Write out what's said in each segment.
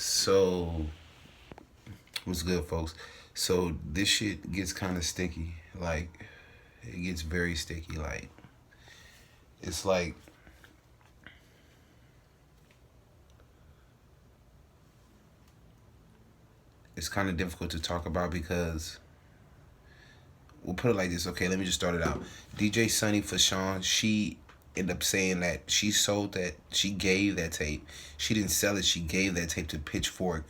So, what's good, folks? So, this shit gets kind of sticky. Like, it gets very sticky. It's like, it's kind of difficult to talk about because we'll put it like this. Okay, let me just start it out. DJ Sunny for Sean, she ended up saying that she gave that tape. She didn't sell it, she gave that tape to Pitchfork.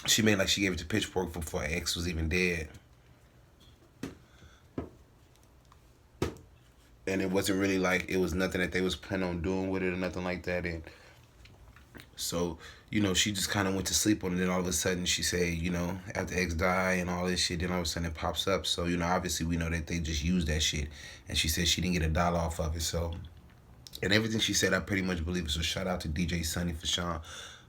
She made like she gave it to Pitchfork before X was even dead. And it wasn't really like it was nothing that they was planning on doing with it or nothing like that. And so, she just kind of went to sleep on it. And all of a sudden, she said, after X died and all this shit, then all of a sudden it pops up. So, obviously we know that they just used that shit. And she said she didn't get $1 off of it. So, and everything she said, I pretty much believe it. So, shout out to DJ Sunny for Sean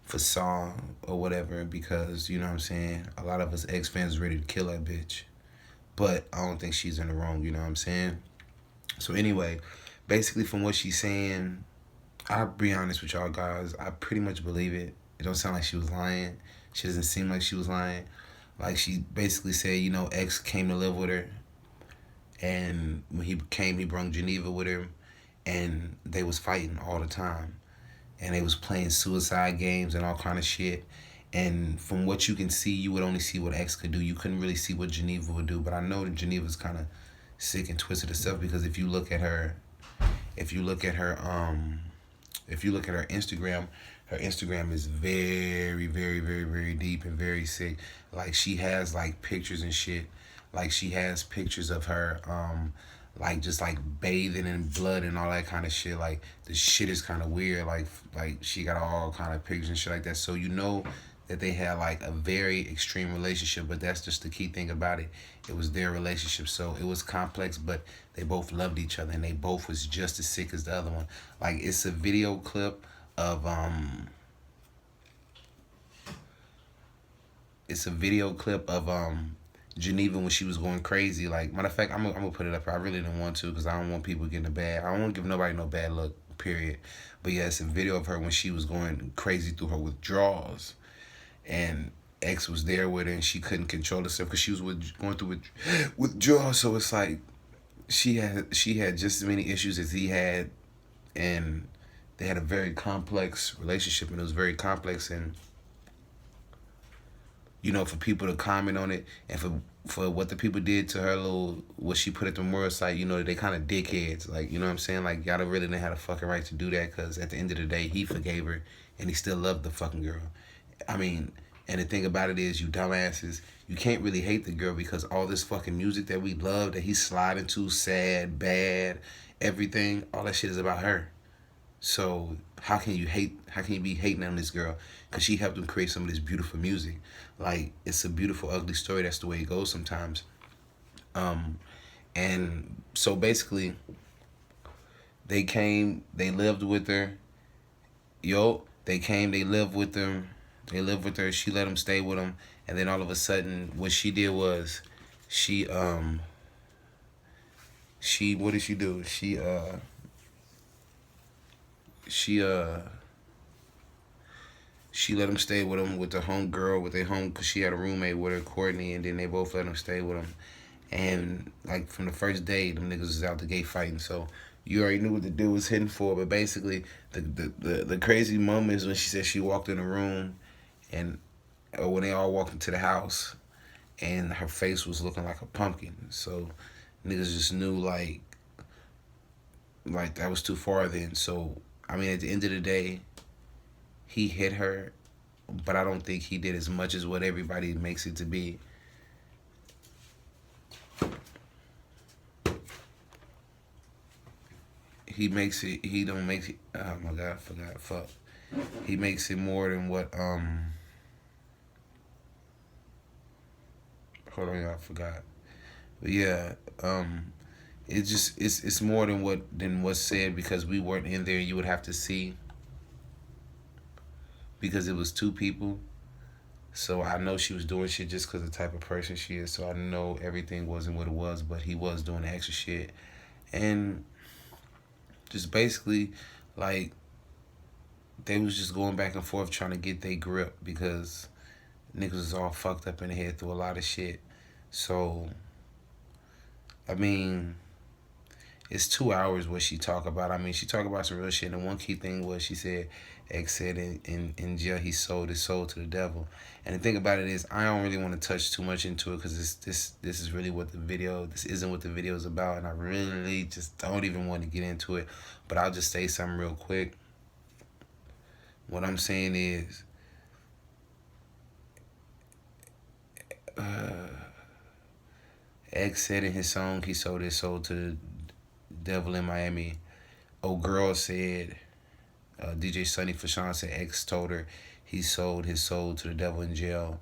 for song or whatever, because, you know what I'm saying? A lot of us X fans ready to kill that bitch. But I don't think she's in the wrong, you know what I'm saying? So, anyway, basically from what she's saying, I'll be honest with y'all guys. I pretty much believe it. It don't sound like she was lying. She doesn't seem like she was lying. Like she basically said, X came to live with her, and when he came, he brought Geneva with him, and they was fighting all the time, and they was playing suicide games and all kind of shit. And from what you can see, you would only see what X could do. You couldn't really see what Geneva would do. But I know that Geneva's kind of sick and twisted herself, because if you look at her, if you look at her her Instagram is very, very, very, very deep and very sick. Like she has like pictures and shit. Like she has pictures of her like just like bathing in blood and all that kind of shit. Like the shit is kind of weird. Like she got all kind of pictures and shit like that. So that they had like a very extreme relationship, but that's just the key thing about it. It was their relationship, so it was complex, but they both loved each other and they both was just as sick as the other one. Like it's a video clip of Geneva when she was going crazy. Like matter of fact, I'm gonna put it up. I really didn't want to because I don't want people getting a bad. I don't want to give nobody no bad look. Period. But yeah, it's a video of her when she was going crazy through her withdrawals, and X was there with her and she couldn't control herself because she was going through withdrawals. So it's like she had just as many issues as he had, and they had a very complex relationship, and it was very complex. And for people to comment on it, and for what the people did to her what she put at the memorial site, they kind of dickheads. Like, you know what I'm saying? Like, y'all really didn't have a fucking right to do that, because at the end of the day, he forgave her, and he still loved the fucking girl. I mean, and the thing about it is, you dumbasses, you can't really hate the girl, because all this fucking music that we love, that he's sliding to, sad, bad, everything, all that shit is about her. So how can you be hating on this girl? Because she helped him create some of this beautiful music. Like, it's a beautiful, ugly story. That's the way it goes sometimes. And so basically, they came, they lived with her. They came, they lived with them. They lived with her. She let them stay with them. And then all of a sudden, what she did was, what did she do? She let him stay with him, with the home girl, with their home, because she had a roommate with her, Courtney, and then they both let him stay with him. And like from the first day, them niggas was out the gate fighting. So you already knew what the dude was hitting for. But basically, the crazy moment is when she said she walked in the room, and or when they all walked into the house, and her face was looking like a pumpkin. So niggas just knew like that was too far then. So I mean, at the end of the day, he hit her, but I don't think he did as much as what everybody makes it to be. He don't make it, oh my God, I forgot, fuck. He makes it more than what, hold on, y'all, I forgot. But yeah, it's more than what's said, because we weren't in there. You would have to see, because it was two people. So I know she was doing shit just because of the type of person she is. So I know everything wasn't what it was, but he was doing extra shit. And just basically, Like, they was just going back and forth trying to get their grip because niggas was all fucked up in the head through a lot of shit. So, I mean, it's 2 hours what she talk about. I mean, she talk about some real shit. And one key thing was she said, X said in jail he sold his soul to the devil. And the thing about it is, I don't really want to touch too much into it because this is really what the video, this isn't what the video is about. And I really just don't even want to get into it. But I'll just say something real quick. What I'm saying is, X said in his song he sold his soul to the devil in Miami. Old girl said, DJ Sunny Fashawn said X told her he sold his soul to the devil in jail.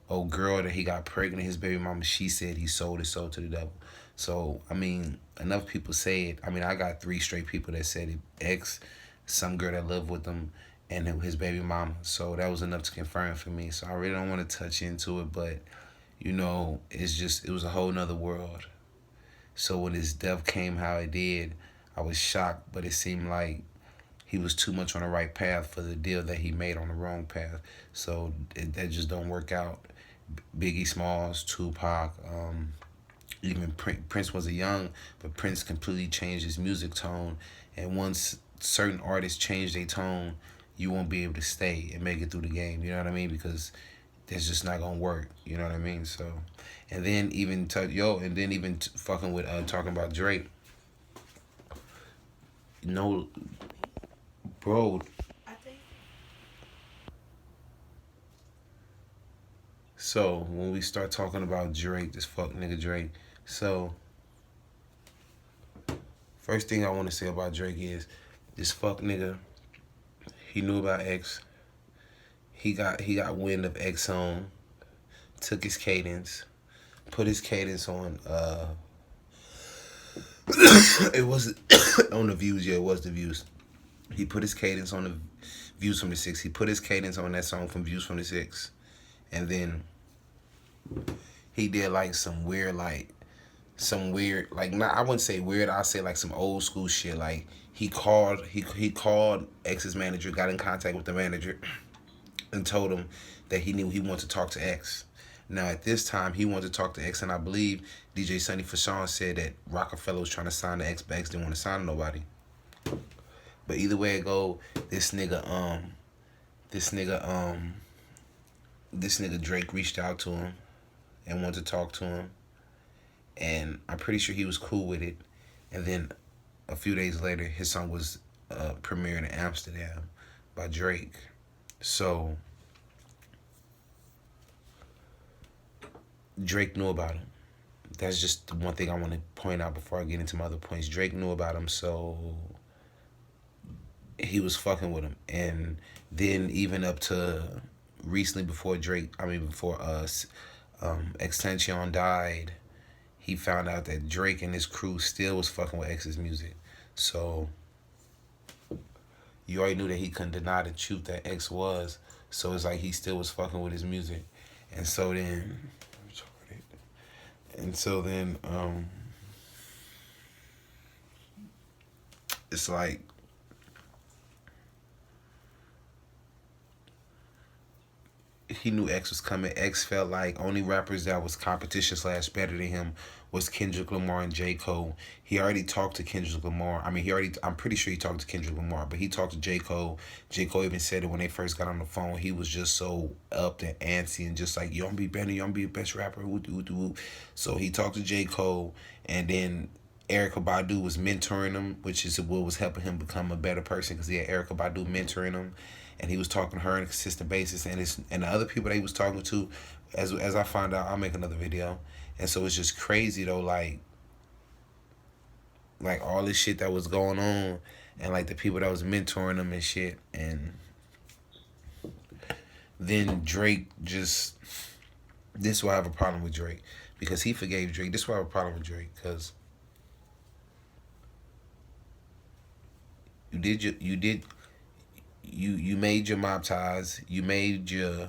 Old girl that he got pregnant, his baby mama, she said he sold his soul to the devil. So, I mean, enough people say it. I mean, I got 3 straight people that said it. X, some girl that lived with him, and his baby mama. So that was enough to confirm for me. So I really don't want to touch into it, but, you know, it was a whole nother world. So when his death came how it did, I was shocked, but it seemed like he was too much on the right path for the deal that he made on the wrong path. So that just don't work out. Biggie Smalls, Tupac, even Prince wasn't young, but Prince completely changed his music tone. And once certain artists change their tone, you won't be able to stay and make it through the game. You know what I mean? Because that's just not gonna work. You know what I mean? So, and then even fucking with talking about Drake. No, bro. So when we start talking about Drake, this fuck nigga Drake. So first thing I want to say about Drake is this fuck nigga. He knew about X. He got wind of X song, took his cadence, put his cadence on. It wasn't on the views. Yeah, it was the views. He put his cadence on the views from the 6. He put his cadence on that song from views from the 6, and then he did like some weird, like not, I wouldn't say weird. I'll say like some old school shit. Like he called X's manager, got in contact with the manager, and told him that he knew he wanted to talk to X. Now at this time he wanted to talk to X, and I believe DJ Sunny Fashawn said that Rockefeller was trying to sign to X, but X didn't want to sign to nobody. But either way it go, this nigga Drake reached out to him and wanted to talk to him, and I'm pretty sure he was cool with it. And then a few days later, his song was premiering in Amsterdam by Drake. So Drake knew about him. That's just the one thing I want to point out before I get into my other points. Drake knew about him, so he was fucking with him. And then even up to recently, before Xxxtentacion died, he found out that Drake and his crew still was fucking with X's music. So you already knew that he couldn't deny the truth that X was. So it's like he still was fucking with his music. And so then it's like he knew X was coming. X felt like only rappers that was competition / better than him was Kendrick Lamar and J. Cole. He already talked to Kendrick Lamar. I mean, I'm pretty sure he talked to Kendrick Lamar, but he talked to J. Cole. J. Cole even said it when they first got on the phone. He was just so up and antsy and just like, you don't be better, you don't be the best rapper. So he talked to J. Cole, and then Erykah Badu was mentoring him, which is what was helping him become a better person, because he had Erykah Badu mentoring him, and he was talking to her on a consistent basis. And the other people that he was talking to, as I find out, I'll make another video. And so it's just crazy though, like all this shit that was going on, and like the people that was mentoring him and shit. And then Drake just, this is why I have a problem with Drake, because he forgave Drake. This is why I have a problem with Drake, because you made your mob ties, you made your,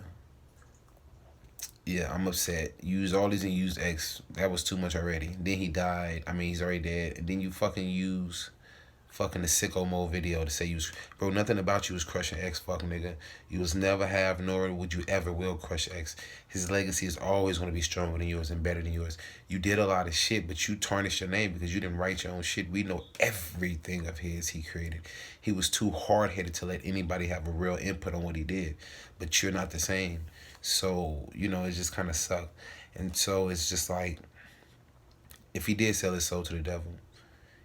yeah, I'm upset. You used all these and used X. That was too much already. Then he died. I mean, he's already dead. And then you fucking use fucking the sicko mode video to say you was, bro, nothing about you was crushing X, fuck nigga. You was never have, nor would you ever will crush X. His legacy is always going to be stronger than yours and better than yours. You did a lot of shit, but you tarnished your name because you didn't write your own shit. We know everything of his he created. He was too hard-headed to let anybody have a real input on what he did. But you're not the same. So, you know, it just kind of sucked. And so it's just like, if he did sell his soul to the devil,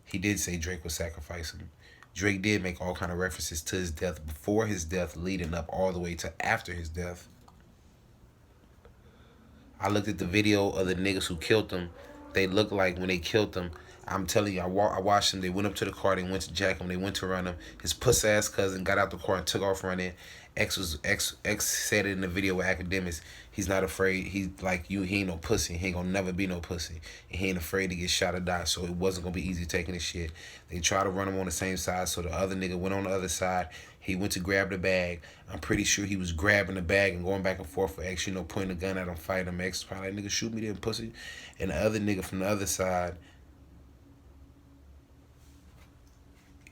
he did say Drake would sacrifice him. Drake did make all kind of references to his death before his death, leading up all the way to after his death. I looked at the video of the niggas who killed him. They looked like when they killed him, I'm telling you, I watched them. They went up to the car. They went to jack him. They went to run him. His puss ass cousin got out the car and took off running. X said it in the video with academics. He's not afraid. He's like you. He ain't no pussy. He ain't gonna never be no pussy. And he ain't afraid to get shot or die. So it wasn't gonna be easy taking his shit. They tried to run him on the same side. So the other nigga went on the other side. He went to grab the bag. I'm pretty sure he was grabbing the bag and going back and forth for X. You know, pointing a gun at him, fighting him. X probably like, nigga, shoot me then, pussy. And the other nigga from the other side,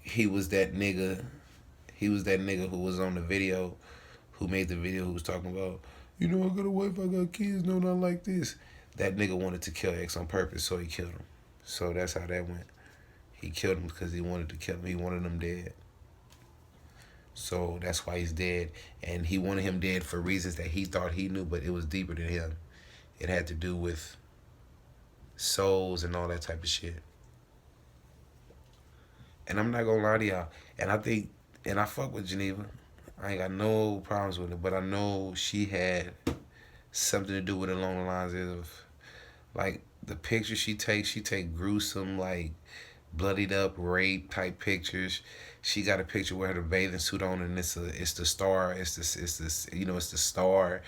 he was that nigga. He was that nigga who was on the video, who made the video, who was talking about, you know, I got a wife, I got kids, no, not like this. That nigga wanted to kill X on purpose, so he killed him. So that's how that went. He killed him because he wanted to kill him. He wanted him dead. So that's why he's dead. And he wanted him dead for reasons that he thought he knew, but it was deeper than him. It had to do with souls and all that type of shit. And I'm not gonna lie to y'all. And I think, and I fuck with Geneva. I ain't got no problems with it, but I know she had something to do with it along the lines of, like, the pictures she take gruesome, like, bloodied up, rape type pictures. She got a picture with her bathing suit on, and it's the star, it's the you know, it's the star,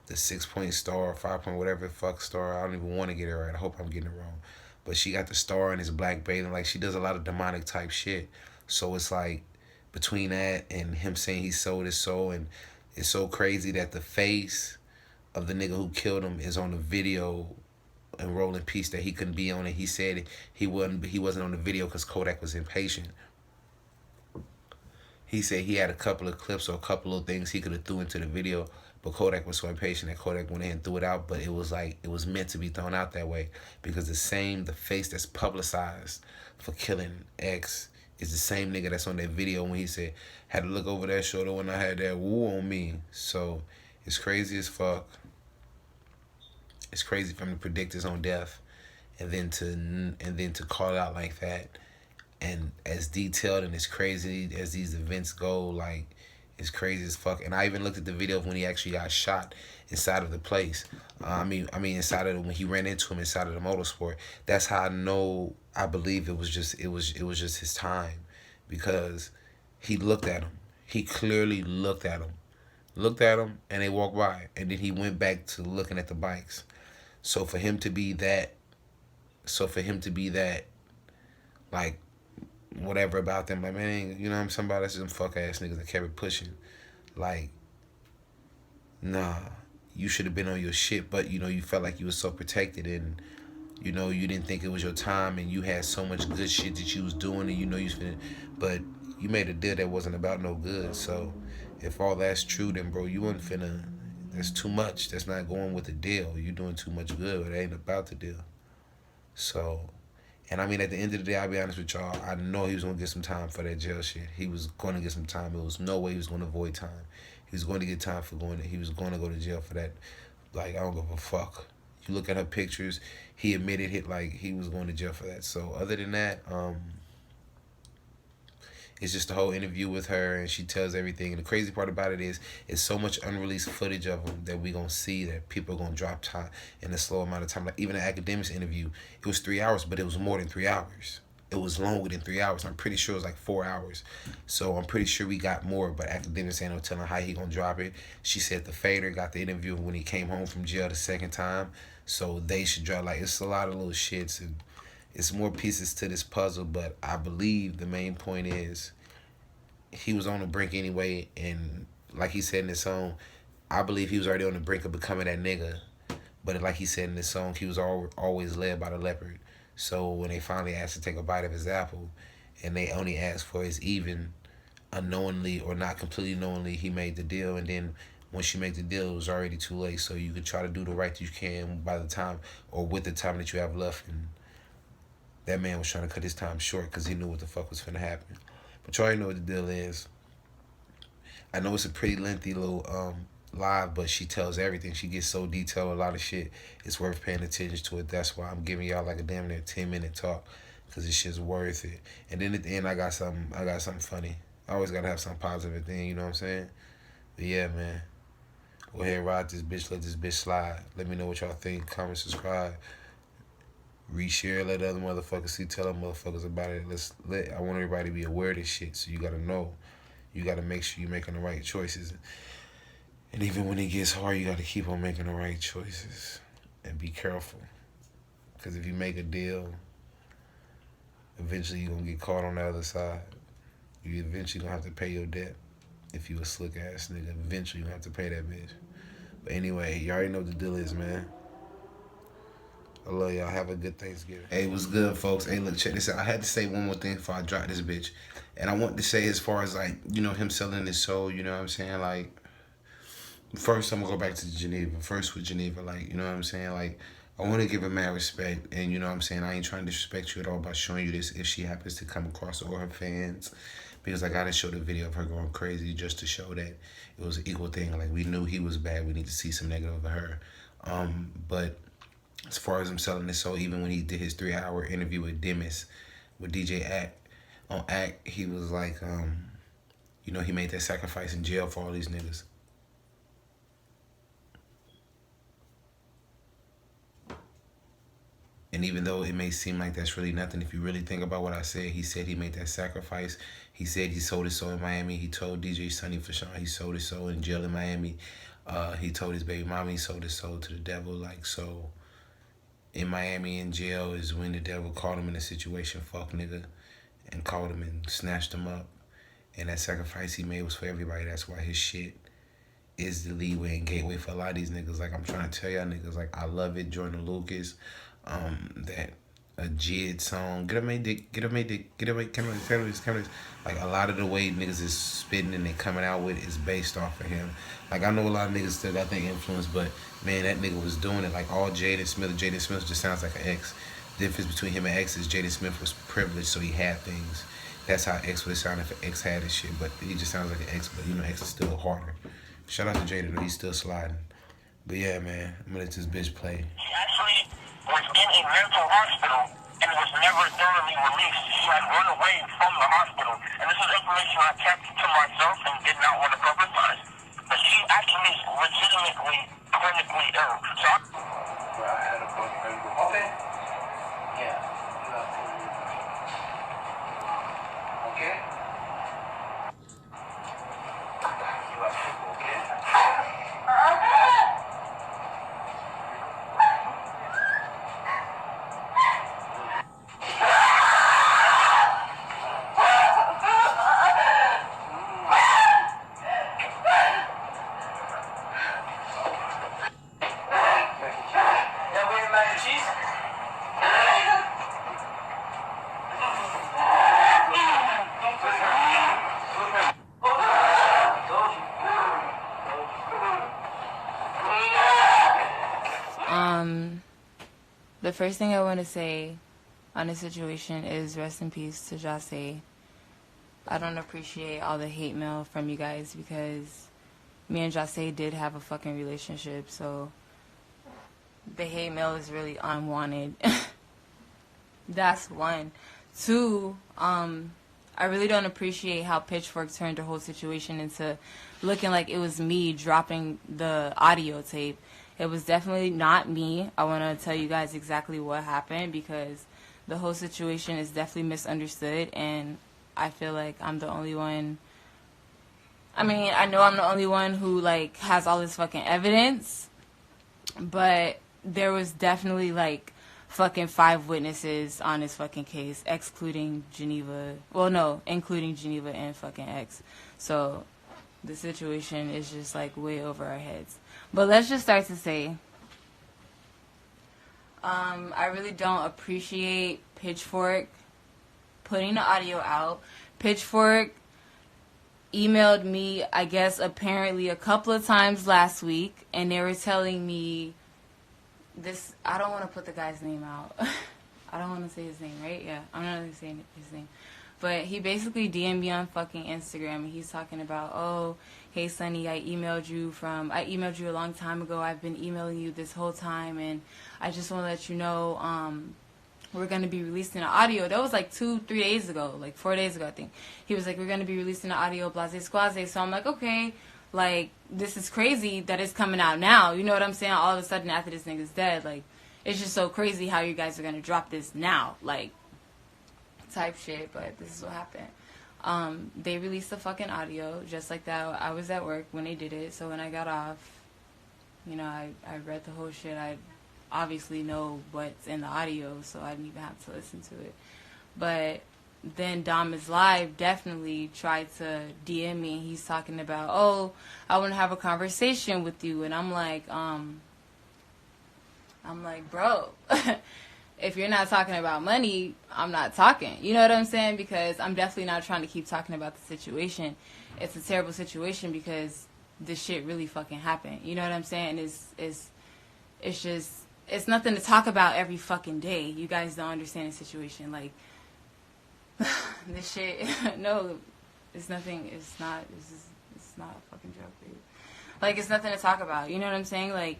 the 6-point star, 5-point whatever the fuck star. I don't even want to get it right. I hope I'm getting it wrong. But she got the star and it's black bathing. Like, she does a lot of demonic type shit. So it's like, between that and him saying he sold his soul, and it's so crazy that the face of the nigga who killed him is on the video and rolling piece that he couldn't be on it. He said he wasn't on the video because Kodak was impatient. He said he had a couple of clips or a couple of things he could have threw into the video, but Kodak was so impatient that Kodak went ahead and threw it out. But it was like, it was meant to be thrown out that way because the face that's publicized for killing X is the same nigga that's on that video when he said, had to look over that shoulder when I had that woo on me. So it's crazy as fuck. It's crazy for him to predict his own death and then to call it out like that. And as detailed and as crazy as these events go, like, it's crazy as fuck. And I even looked at the video of when he actually got shot inside of the place. I mean inside of when he ran into him inside of the motorsport. That's how I know. I believe it was just his time, because he looked at him. He clearly looked at him, and they walked by, and then he went back to looking at the bikes. So for him to be that, like, whatever about them, like, man, you know, I'm somebody that's some fuck ass niggas that kept it pushing. Like, nah, you should have been on your shit, but you know, you felt like you was so protected, and you know, you didn't think it was your time, and you had so much good shit that you was doing, and you know you was finna, but you made a deal that wasn't about no good. So if all that's true, then bro, you wasn't finna. That's too much. That's not going with the deal. You doing too much good, but it ain't about the deal. So. And I mean, at the end of the day, I'll be honest with y'all, I know he was going to get some time for that jail shit. He was going to get some time. There was no way he was going to avoid time. He was going to get time for he was going to go to jail for that. Like, I don't give a fuck. You look at her pictures, he admitted he was going to jail for that. So other than that, it's just the whole interview with her, and she tells everything. And the crazy part about it is, it's so much unreleased footage of him that we gonna see that people are gonna drop time in a slow amount of time. Like, even the academics interview, it was 3 hours, but it was more than 3 hours. It was longer than 3 hours. I'm pretty sure it was like 4 hours. So I'm pretty sure we got more, but academics ain't no telling how he gonna drop it. She said the Fader got the interview when he came home from jail the second time. So they should drop, like, it's a lot of little shits, and it's more pieces to this puzzle, but I believe the main point is he was on the brink anyway, and like he said in his song, I believe he was already on the brink of becoming that nigga. But like he said in his song, he was always led by the leopard. So when they finally asked to take a bite of his apple, and they only asked for is even unknowingly or not completely knowingly he made the deal, and then once you make the deal, it was already too late. So you could try to do the right that you can by the time or with the time that you have left. And that man was trying to cut his time short because he knew what the fuck was finna happen. But you already know what the deal is. I know it's a pretty lengthy little live, but she tells everything. She gets so detailed, a lot of shit. It's worth paying attention to it. That's why I'm giving y'all like a damn near 10-minute talk, because this shit's worth it. And then at the end, I got something funny. I always gotta have something positive at the end, you know what I'm saying? But yeah, man. Go ahead, ride this bitch, let this bitch slide. Let me know what y'all think. Comment, subscribe. Reshare, let other motherfuckers see, tell other motherfuckers about it. I want everybody to be aware of this shit, so you gotta know. You gotta make sure you're making the right choices. And even when it gets hard, you gotta keep on making the right choices. And be careful. Because if you make a deal, eventually you're gonna get caught on the other side. You eventually gonna have to pay your debt. If you a slick ass nigga, eventually you gonna have to pay that bitch. But anyway, you already know what the deal is, man. I love y'all. Have a good Thanksgiving. Hey, what's good, folks? Hey, look, check this out. I had to say one more thing before I drop this bitch. And I want to say, as far as, like, you know, him selling his soul, you know what I'm saying? Like, first, I'm going to go back to Geneva. First with Geneva, like, you know what I'm saying? Like, I want to give her mad respect. And, you know what I'm saying? I ain't trying to disrespect you at all by showing you this if she happens to come across all her fans. Because I got to show the video of her going crazy just to show that it was an equal thing. Like, we knew he was bad. We need to see some negative of her. But as far as him selling his soul, even when he did his 3-hour interview with Demis, with DJ Act, on Act, he was like, you know, he made that sacrifice in jail for all these niggas. And even though it may seem like that's really nothing, if you really think about what I said, he said he made that sacrifice. He said he sold his soul in Miami. He told DJ Sonny Fashawn he sold his soul in jail in Miami. He told his baby mama he sold his soul to the devil. Like, so in Miami in jail is when the devil caught him in a situation, fuck nigga, and called him and snatched him up. And that sacrifice he made was for everybody. That's why his shit is the leeway and gateway for a lot of these niggas. Like, I'm trying to tell y'all niggas, like, I love it. Jordan Lucas, that a Jid song, get up my dick, get up my dick, get up my camera. Like, a lot of the way niggas is spitting and they coming out with is based off of him. Like, I know a lot of niggas still got their influence, but man, that nigga was doing it. Like, all Jaden Smith just sounds like an X. The difference between him and X is Jaden Smith was privileged, so he had things. That's how X would have sounded if X had his shit, but he just sounds like an X, but you know, X is still harder. Shout out to Jaden, though, he's still sliding. But yeah, man, I'm gonna let this bitch play. He actually was in a mental hospital and was never thoroughly released. He had run away from the hospital. And this is information I kept to myself and did not want to publicize. But she actually is legitimately clinically ill. So I had a boyfriend. Okay. Yeah. Okay? You have people, okay? The first thing I want to say on this situation is rest in peace to Jase. I don't appreciate all the hate mail from you guys because me and Jase did have a fucking relationship, so the hate mail is really unwanted. That's one. Two, I really don't appreciate how Pitchfork turned the whole situation into looking like it was me dropping the audio tape. It was definitely not me. I want to tell you guys exactly what happened because the whole situation is definitely misunderstood, and I feel like I'm the only one. I mean, I know I'm the only one who, like, has all this fucking evidence, but there was definitely, like, fucking 5 witnesses on this fucking case, excluding Geneva. Well, no, including Geneva and fucking X. So the situation is just, like, way over our heads. But let's just start to say, I really don't appreciate Pitchfork putting the audio out. Pitchfork emailed me, I guess, apparently a couple of times last week, and they were telling me this. I don't want to put the guy's name out. I don't want to say his name, right? Yeah, I'm not going to say his name. But he basically DM'd me on fucking Instagram, and he's talking about, oh, hey, Sonny, I emailed you a long time ago. I've been emailing you this whole time, and I just want to let you know, we're going to be releasing an audio. That was like 2-3 days ago, like 4 days ago, I think. He was like, we're going to be releasing an audio, blase squaze. So I'm like, okay, like, this is crazy that it's coming out now. You know what I'm saying? All of a sudden, after this nigga's dead, like, it's just so crazy how you guys are going to drop this now. Like, type shit, but this is what happened. They released the fucking audio just like that. I was at work when they did it, so when I got off, you know, I read the whole shit. I obviously know what's in the audio, so I didn't even have to listen to it. But then Dom is Live definitely tried to DM me, and he's talking about, oh, I want to have a conversation with you, and I'm like, bro, if you're not talking about money, I'm not talking. You know what I'm saying? Because I'm definitely not trying to keep talking about the situation. It's a terrible situation because this shit really fucking happened. You know what I'm saying? It's just, it's nothing to talk about every fucking day. You guys don't understand the situation. Like, this shit, no, it's nothing, it's not a fucking joke, dude. Like, it's nothing to talk about. You know what I'm saying? Like,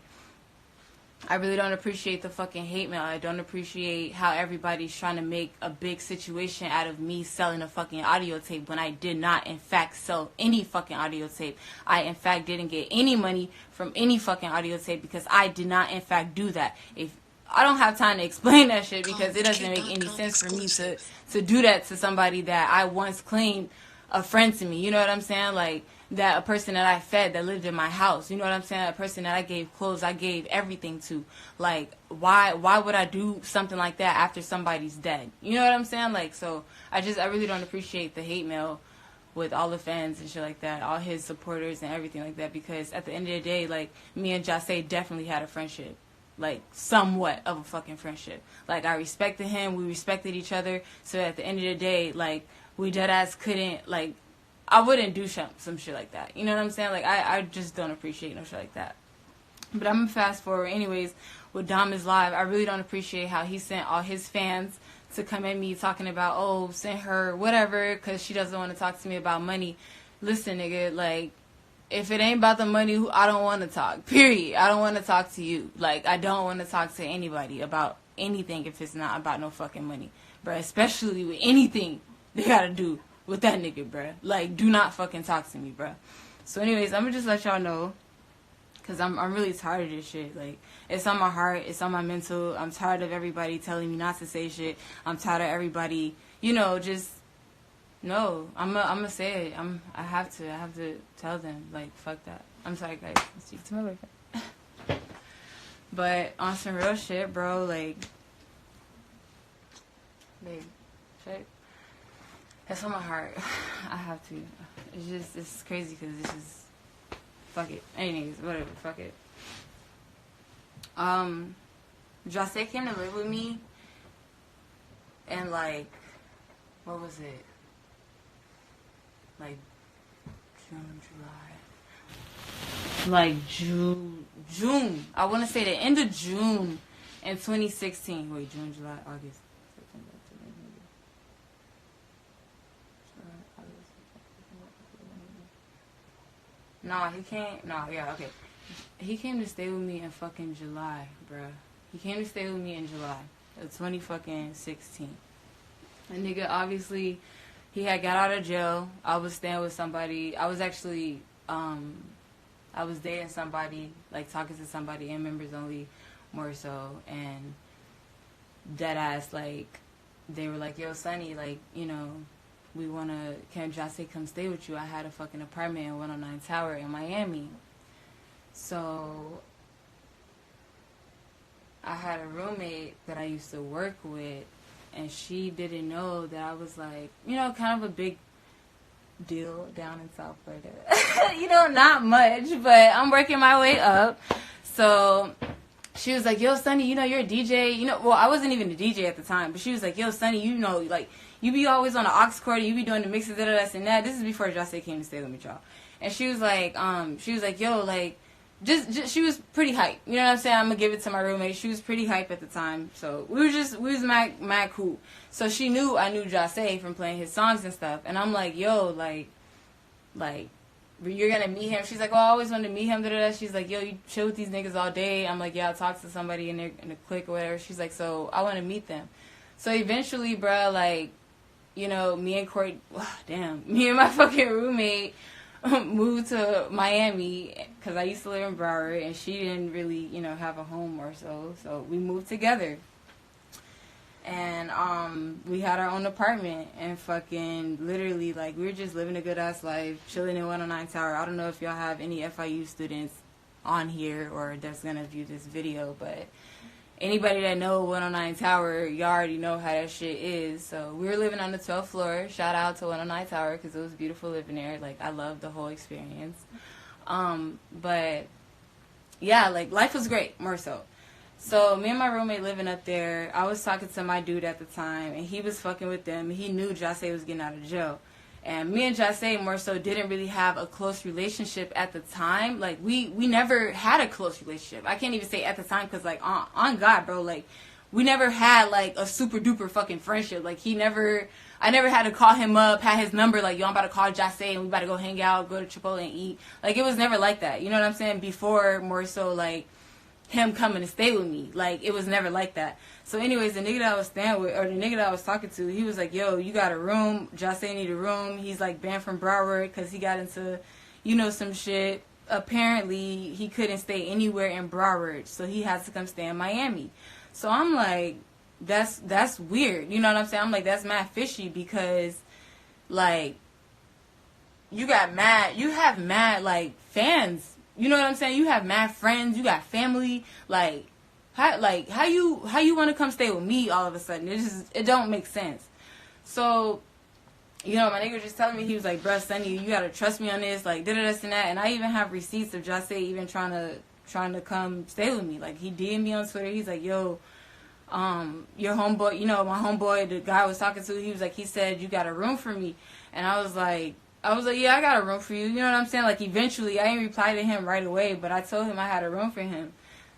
I really don't appreciate the fucking hate mail. I don't appreciate how everybody's trying to make a big situation out of me selling a fucking audio tape when I did not, in fact, sell any fucking audio tape. I, in fact, didn't get any money from any fucking audio tape because I did not, in fact, do that. If I don't have time to explain that shit because it doesn't make any sense for me to do that to somebody that I once claimed a friend to me. You know what I'm saying? Like, that a person that I fed that lived in my house. You know what I'm saying? A person that I gave clothes, I gave everything to. Like, why would I do something like that after somebody's dead? You know what I'm saying? Like, so I really don't appreciate the hate mail with all the fans and shit like that, all his supporters and everything like that, because at the end of the day, like, me and Jase definitely had a friendship. Like, somewhat of a fucking friendship. Like, I respected him, we respected each other, so at the end of the day, like, we deadass couldn't, like, I wouldn't do some shit like that. You know what I'm saying? Like, I just don't appreciate no shit like that. But I'm going to fast forward. Anyways, with Dom is Live, I really don't appreciate how he sent all his fans to come at me talking about, oh, send her whatever because she doesn't want to talk to me about money. Listen, nigga, like, if it ain't about the money, I don't want to talk. Period. I don't want to talk to you. Like, I don't want to talk to anybody about anything if it's not about no fucking money. Bruh, especially with anything they got to do with that nigga, bruh. Like, do not fucking talk to me, bruh. So anyways, I'm gonna just let y'all know, because I'm really tired of this shit. Like, it's on my heart, it's on my mental. I'm tired of everybody telling me not to say shit. I'm tired of everybody, you know, just, no, I'm gonna say it. I have to tell them, like, fuck that. I'm sorry, guys. I'll speak to my boyfriend. But on some real shit, bro, like, babe, shit. That's on my heart. I have to. It's crazy because it's just, fuck it. Anyways, whatever, fuck it. Jase came to live with me, and like, what was it? Like, June, July. Like, June. I want to say the end of June in 2016. Wait, June, July, August. He came to stay with me in fucking July, bruh. He came to stay with me in July of 2016. And nigga, obviously, he had got out of jail. I was staying with somebody. I was actually, I was dating somebody, like talking to somebody in members only, more so. And deadass, like, they were like, yo, Sonny, like, you know, can Jase come stay with you? I had a fucking apartment in 109 Tower in Miami. So, I had a roommate that I used to work with, and she didn't know that I was like, you know, kind of a big deal down in South Florida. You know, not much, but I'm working my way up. So, she was like, yo, Sonny, you know, you're a DJ. You know, well, I wasn't even a DJ at the time, but she was like, yo, Sonny, you know, like, You be always on the aux cord, and you be doing the mixes, this and that. This is before Jose came to stay with me, y'all. And she was like, yo, like, just she was pretty hype. You know what I'm saying? I'm gonna give it to my roommate. She was pretty hype at the time. So we was mad cool. So she knew I knew Jose from playing his songs and stuff. And I'm like, yo, like, you're gonna meet him. She's like, oh, I always wanted to meet him. She's like, yo, you chill with these niggas all day. I'm like, yeah, I'll talk to somebody in the clique or whatever. She's like, so I want to meet them. So eventually, bruh, like, you know, me and my fucking roommate moved to Miami because I used to live in Broward, and she didn't really, you know, have a home or so. So we moved together. And we had our own apartment, and fucking literally, like, we were just living a good ass life, chilling in 109 Tower. I don't know if y'all have any FIU students on here or that's gonna view this video, but anybody that know 109 Tower, y'all already know how that shit is. So we were living on the 12th floor. Shout out to 109 Tower because it was beautiful living there. Like, I loved the whole experience. But yeah, like, life was great, more so. So me and my roommate living up there, I was talking to my dude at the time, and he was fucking with them. He knew Jose was getting out of jail. And me and Jose more so didn't really have a close relationship at the time. Like, we never had a close relationship. I can't even say at the time because, like, on God, bro, like, we never had, like, a super duper fucking friendship. Like, I never had to call him up, had his number, like, yo, I'm about to call Jose and we about to go hang out, go to Chipotle and eat. Like, it was never like that. You know what I'm saying? Before, more so, like, him coming to stay with me. Like, it was never like that. So anyways, the nigga that I was staying with, or the nigga that I was talking to, he was like, yo, you got a room? Jose need a room. He's like banned from Broward because he got into, you know, some shit. Apparently, he couldn't stay anywhere in Broward, so he had to come stay in Miami. So I'm like, that's weird. You know what I'm saying? I'm like, that's mad fishy because, like, you have mad, like, fans. You know what I'm saying? You have mad friends. You got family. Like how you want to come stay with me all of a sudden? It don't make sense. So, you know, my nigga was just telling me, he was like, bruh, Sonny, you gotta trust me on this, like, this and that. And I even have receipts of Jose even trying to come stay with me. Like, he DM'd me on Twitter. He's like, yo, your homeboy, you know, my homeboy, the guy I was talking to, he was like, he said you got a room for me. And I was like, yeah, I got a room for you. You know what I'm saying? Like, eventually, I didn't reply to him right away, but I told him I had a room for him.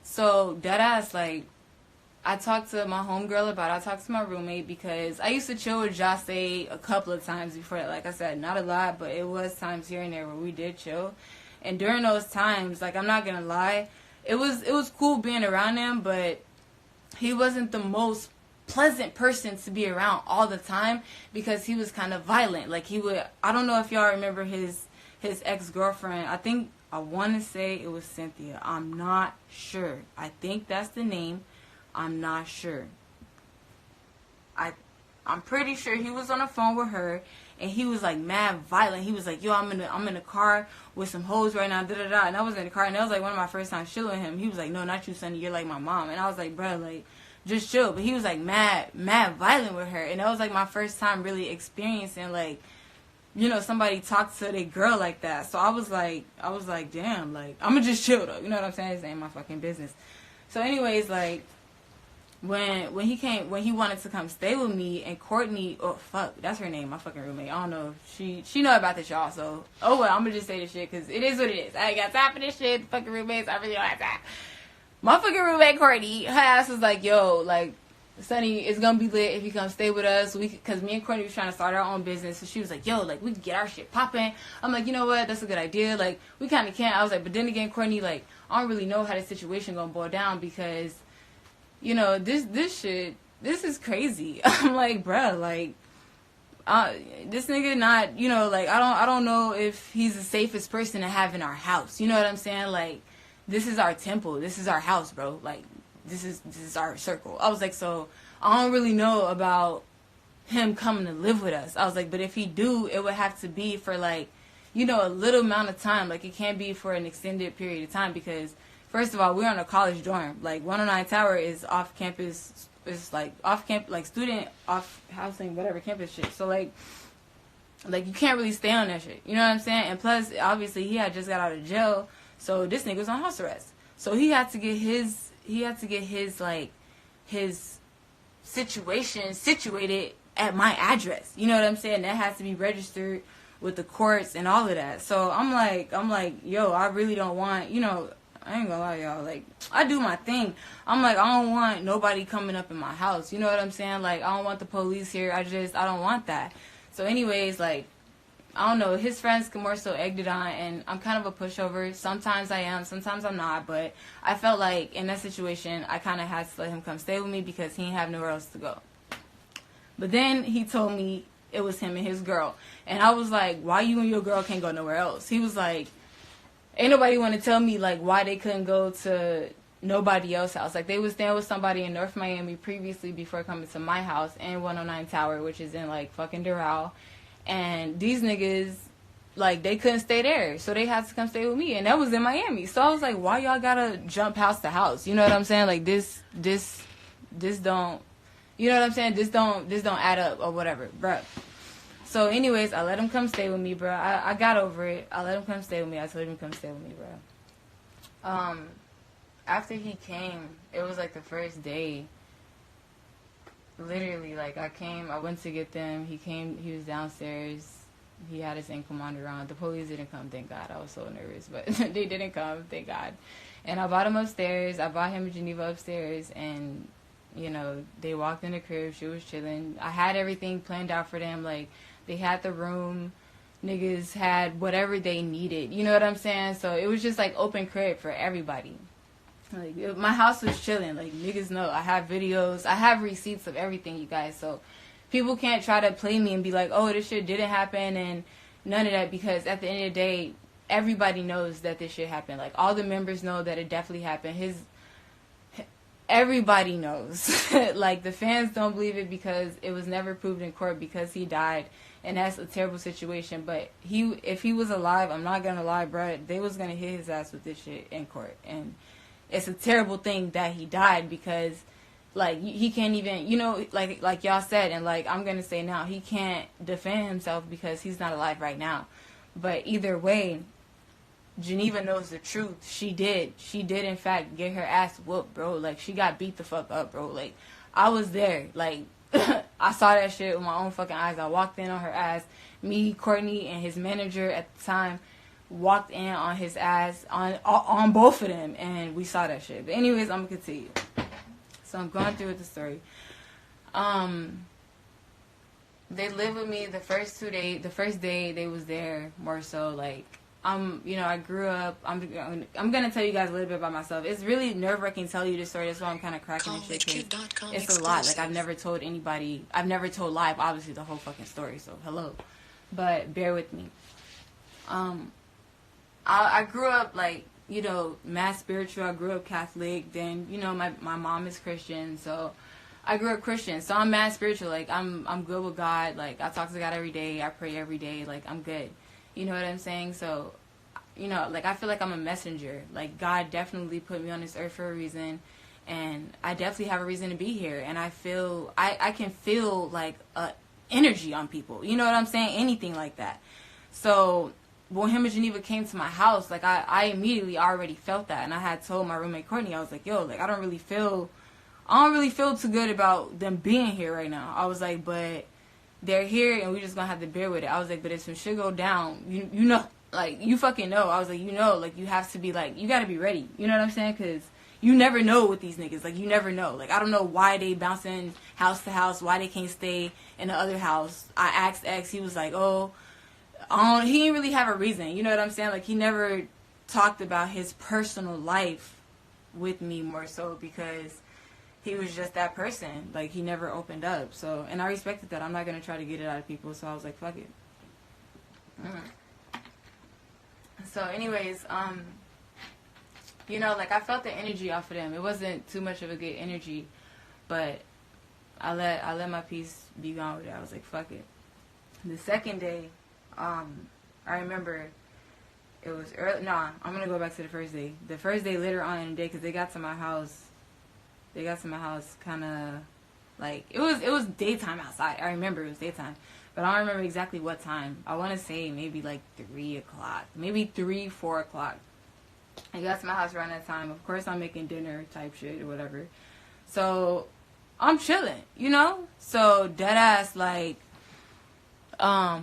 So, deadass, like, I talked to my homegirl about it. I talked to my roommate because I used to chill with Jose a couple of times before that. Like I said, not a lot, but it was times here and there where we did chill. And during those times, like, I'm not going to lie, it was cool being around him, but he wasn't the most pleasant person to be around all the time because he was kind of violent. Like, I don't know if y'all remember his ex-girlfriend. I want to say it was Cynthia. I'm not sure. I think that's the name. I'm not sure. I'm pretty sure he was on the phone with her and he was like mad violent. He was like, yo, I'm in the car with some hoes right now, da-da-da. And I was in the car, and that was like one of my first times chilling with him. He was like, no, not you, Sonny, you're like my mom. And I was like, bro, like, just chill. But he was like mad violent with her. And that was like my first time really experiencing, like, you know, somebody talk to their girl like that. So I was like, damn, like, I'm gonna just chill though. You know what I'm saying? This ain't my fucking business. So anyways, like, when he wanted to come stay with me, and Courtney, oh fuck, that's her name, my fucking roommate. I don't know if she know about this, y'all. So, oh well, I'm gonna just say this shit because it is what it is. I ain't got time for this shit. Fucking roommates, I really don't have time. My fucking roommate Courtney, her ass was like, yo, like, Sonny, it's gonna be lit if you come stay with us. Because me and Courtney was trying to start our own business. So she was like, yo, like, we can get our shit popping. I'm like, you know what? That's a good idea. Like, we kind of can't. I was like, but then again, Courtney, like, I don't really know how the situation gonna boil down because, you know, this shit, this is crazy. I'm like, bruh, like, this nigga not, you know, like, I don't know if he's the safest person to have in our house. You know what I'm saying? Like, this is our temple. This is our house, bro. Like, this is our circle. I was like, so I don't really know about him coming to live with us. I was like, but if he do, it would have to be for, like, you know, a little amount of time. Like, it can't be for an extended period of time because, first of all, we're on a college dorm. Like, 109 Tower is off campus. It's like off camp, like student off housing, whatever campus shit. So like you can't really stay on that shit. You know what I'm saying? And plus, obviously, he had just got out of jail, so this nigga was on house arrest. So he had to get his like his situation situated at my address. You know what I'm saying? That has to be registered with the courts and all of that. So I'm like, yo, I really don't want, you know, I ain't gonna lie, y'all. Like, I do my thing. I'm like, I don't want nobody coming up in my house. You know what I'm saying? Like, I don't want the police here. I don't want that. So anyways, like, I don't know. His friends can more so egged it on, and I'm kind of a pushover. Sometimes I am, sometimes I'm not. But I felt like in that situation, I kind of had to let him come stay with me because he didn't have nowhere else to go. But then he told me it was him and his girl. And I was like, why you and your girl can't go nowhere else? He was like, ain't nobody want to tell me, like, why they couldn't go to nobody else's house. Like, they was staying with somebody in North Miami previously before coming to my house in 109 Tower, which is in, like, fucking Doral. And these niggas, like, they couldn't stay there. So they had to come stay with me. And that was in Miami. So I was like, why y'all gotta jump house to house? You know what I'm saying? Like, this don't, you know what I'm saying? This don't add up or whatever, bruh. So anyways, I let him come stay with me, bro. I got over it. I let him come stay with me. I told him to come stay with me, bro. After he came, it was like the first day. Literally, like, I went to get them. He came, he was downstairs. He had his ankle monitor on. The police didn't come, thank God. I was so nervous, but they didn't come, thank God. And I brought him upstairs. I brought him in Geneva upstairs, and, you know, they walked in the crib. She was chilling. I had everything planned out for them, like, they had the room, niggas had whatever they needed. You know what I'm saying? So it was just like open crib for everybody. Like, my house was chilling. Like, niggas know. I have videos. I have receipts of everything, you guys. So people can't try to play me and be like, oh, this shit didn't happen and none of that, because at the end of the day, everybody knows that this shit happened. Like, all the members know that it definitely happened. Everybody knows. Like, the fans don't believe it because it was never proved in court because he died. And that's a terrible situation. But if he was alive, I'm not going to lie, bro, they was going to hit his ass with this shit in court. And it's a terrible thing that he died because, like, he can't even, you know, like y'all said, and like I'm going to say now, he can't defend himself because he's not alive right now. But either way, Geneva knows the truth. She did, in fact, get her ass whooped, bro. Like, she got beat the fuck up, bro. Like, I was there. Like, I saw that shit with my own fucking eyes. I walked in on her ass. Me, Courtney, and his manager at the time walked in on his ass, on both of them, and we saw that shit. But anyways, I'm gonna continue. So I'm going through with the story. They lived with me the first day they was there, more so, like, you know, I grew up. I'm gonna tell you guys a little bit about myself. It's really nerve-wracking to tell you this story. That's why I'm kind of cracking this shit. It's a lot. Like, I've never told anybody. I've never told live, obviously, the whole fucking story. So hello, but bear with me. I grew up, like, you know, mass spiritual. I grew up Catholic. Then, you know, my mom is Christian, so I grew up Christian. So I'm mass spiritual. Like, I'm good with God. Like, I talk to God every day. I pray every day. Like, I'm good. You know what I'm saying? So, you know, like, I feel like I'm a messenger. Like, God definitely put me on this earth for a reason, and I definitely have a reason to be here. And I feel, I can feel, like, energy on people. You know what I'm saying? Anything like that. So when him and Geneva came to my house, like, I immediately already felt that. And I had told my roommate Courtney, I was like, yo, like, I don't really feel too good about them being here right now. I was like, but they're here and we just gonna have to bear with it. I was like, but if some shit go down, you know, like, you fucking know. I was like, you know, like, you have to be, like, you gotta be ready. You know what I'm saying? Because you never know with these niggas. Like, you never know. Like, I don't know why they bouncing house to house, why they can't stay in the other house. I asked X, he was like, he didn't really have a reason. You know what I'm saying? Like, he never talked about his personal life with me, more so because he was just that person. Like, he never opened up. So, and I respected that. I'm not going to try to get it out of people. So I was like, fuck it. So anyways, you know, like, I felt the energy off of them. It wasn't too much of a good energy, but I let my piece be gone with it. I was like, fuck it. The second day, I remember it was early. Nah, I'm going to go back to the first day. The first day later on in the day, because they got to my house kind of, like, it was daytime outside. I remember it was daytime, but I don't remember exactly what time. I want to say maybe like 3 o'clock, maybe 4 o'clock. I got to my house around that time. Of course, I'm making dinner type shit or whatever. So I'm chilling, you know? So, deadass, like, I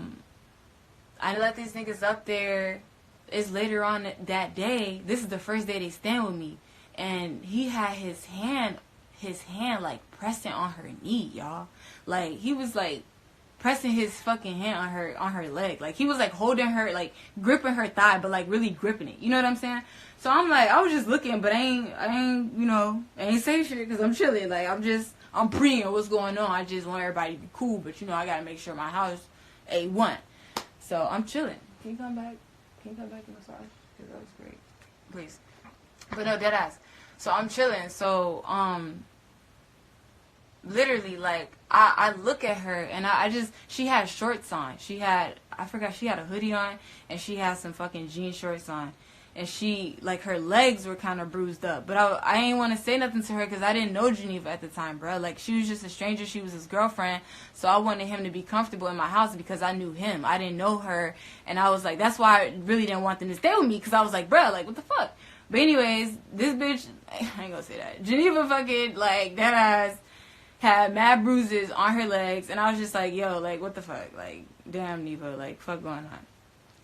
let these niggas up there. It's later on that day. This is the first day they stand with me. And he had his hand, like, pressing on her knee, y'all. Like, he was, like, pressing his fucking hand on her leg. Like, he was, like, holding her, like, gripping her thigh, but, like, really gripping it. You know what I'm saying? So I'm like, I was just looking, but I ain't, you know, I ain't say shit because I'm chilling. Like, I'm preying what's going on. I just want everybody to be cool, but, you know, I got to make sure my house A1. So I'm chilling. Can you come back? Can you come back and massage? Because that was great. Please. But no, deadass. So I'm chilling. So, literally, like, I look at her, and she had shorts on. I forgot, she had a hoodie on, and she had some fucking jean shorts on. And she, like, her legs were kind of bruised up. But I ain't want to say nothing to her because I didn't know Geneva at the time, bro. Like, she was just a stranger. She was his girlfriend. So I wanted him to be comfortable in my house because I knew him. I didn't know her. And I was like, that's why I really didn't want them to stay with me because I was like, bro, like, what the fuck? But anyways, this bitch, I ain't gonna say that. Geneva fucking, like, that ass had mad bruises on her legs. And I was just like, yo, like, what the fuck? Like, damn, Neva, like, fuck going on?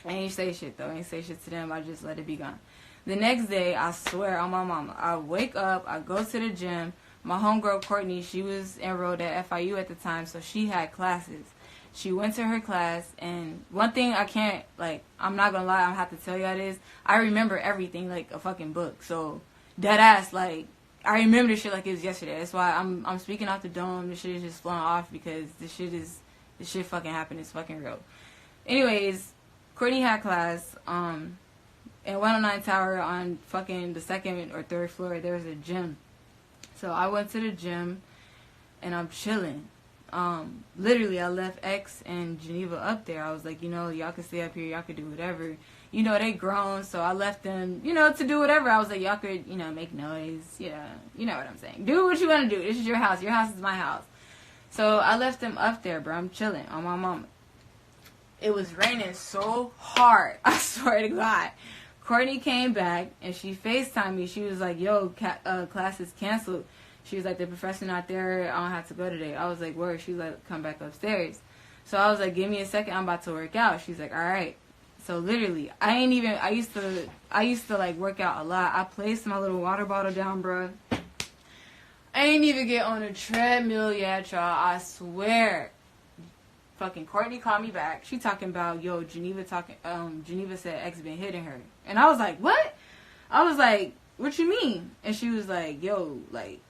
I ain't say shit, though. I ain't say shit to them. I just let it be gone. The next day, I swear on my mama, I wake up, I go to the gym. My homegirl, Courtney, she was enrolled at FIU at the time, so she had classes. She went to her class, and one thing I can't, like, I'm not gonna lie, I have to tell y'all this. I remember everything like a fucking book. So, dead ass, like, I remember this shit like it was yesterday. That's why I'm speaking out the dome. This shit is just flowing off because this shit fucking happened. It's fucking real. Anyways, Courtney had class, in 109 Tower on fucking the second or third floor, there was a gym. So I went to the gym, and I'm chilling. Literally, I left X and Geneva up there. I was like, you know, y'all can stay up here, y'all could do whatever. You know, they grown, so I left them, you know, to do whatever. I was like, y'all could, you know, make noise, yeah, you know what I'm saying. Do what you want to do. This is your house is my house. So I left them up there, bro. I'm chilling on my mama. It was raining so hard. I swear to God. Courtney came back, and she FaceTimed me. She was like, yo, class is canceled. She was like, the professor not there. I don't have to go today. I was like, word. She was like, come back upstairs. So I was like, give me a second. I'm about to work out. She's like, all right. So literally, I used to like work out a lot. I placed my little water bottle down, bro. I ain't even get on a treadmill yet, y'all. I swear. Fucking Courtney called me back. She talking about, yo, Geneva said X been hitting her. And I was like, what? I was like, what you mean? And she was like, yo, like,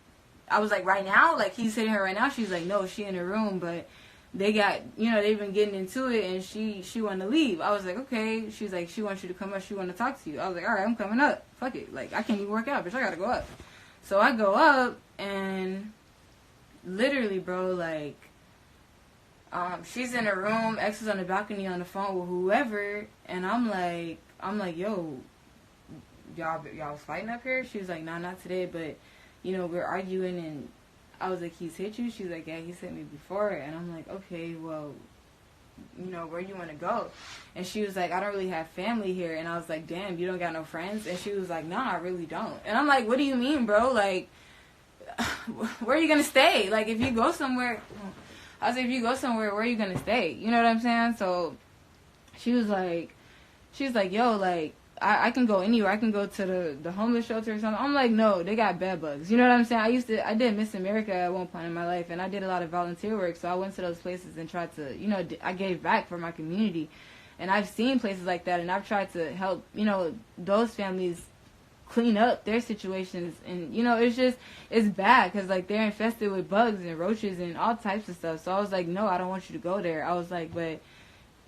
I was like, right now? Like, he's hitting her right now? She's like, no, she in the room, but they got, you know, they've been getting into it, and she wanted to leave. I was like, okay. She's like, she wants you to come up. She want to talk to you. I was like, all right, I'm coming up. Fuck it. Like, I can't even work out, bitch. I got to go up. So I go up, and literally, bro, like, she's in a room, X is on the balcony on the phone with whoever, and I'm like, yo, y'all was fighting up here? She was like, nah, not today, but, you know, we're arguing, and I was like, he's hit you? She was like, yeah, he's hit me before, and I'm like, okay, well, you know, where you want to go? And she was like, I don't really have family here, and I was like, damn, you don't got no friends? And she was like, nah, I really don't. And I'm like, what do you mean, bro? Like, where are you gonna stay? Like, if you go somewhere... I was like, if you go somewhere, where are you gonna stay? You know what I'm saying? So she was like, yo, like, I can go anywhere. I can go to the homeless shelter or something. I'm like, no, they got bed bugs. You know what I'm saying? I did Miss America at one point in my life, and I did a lot of volunteer work. So I went to those places and tried to, you know, I gave back for my community. And I've seen places like that, and I've tried to help, you know, those families clean up their situations. And, you know, it's bad because, like, they're infested with bugs and roaches and all types of stuff. So I was like, no, I don't want you to go there. I was like, but,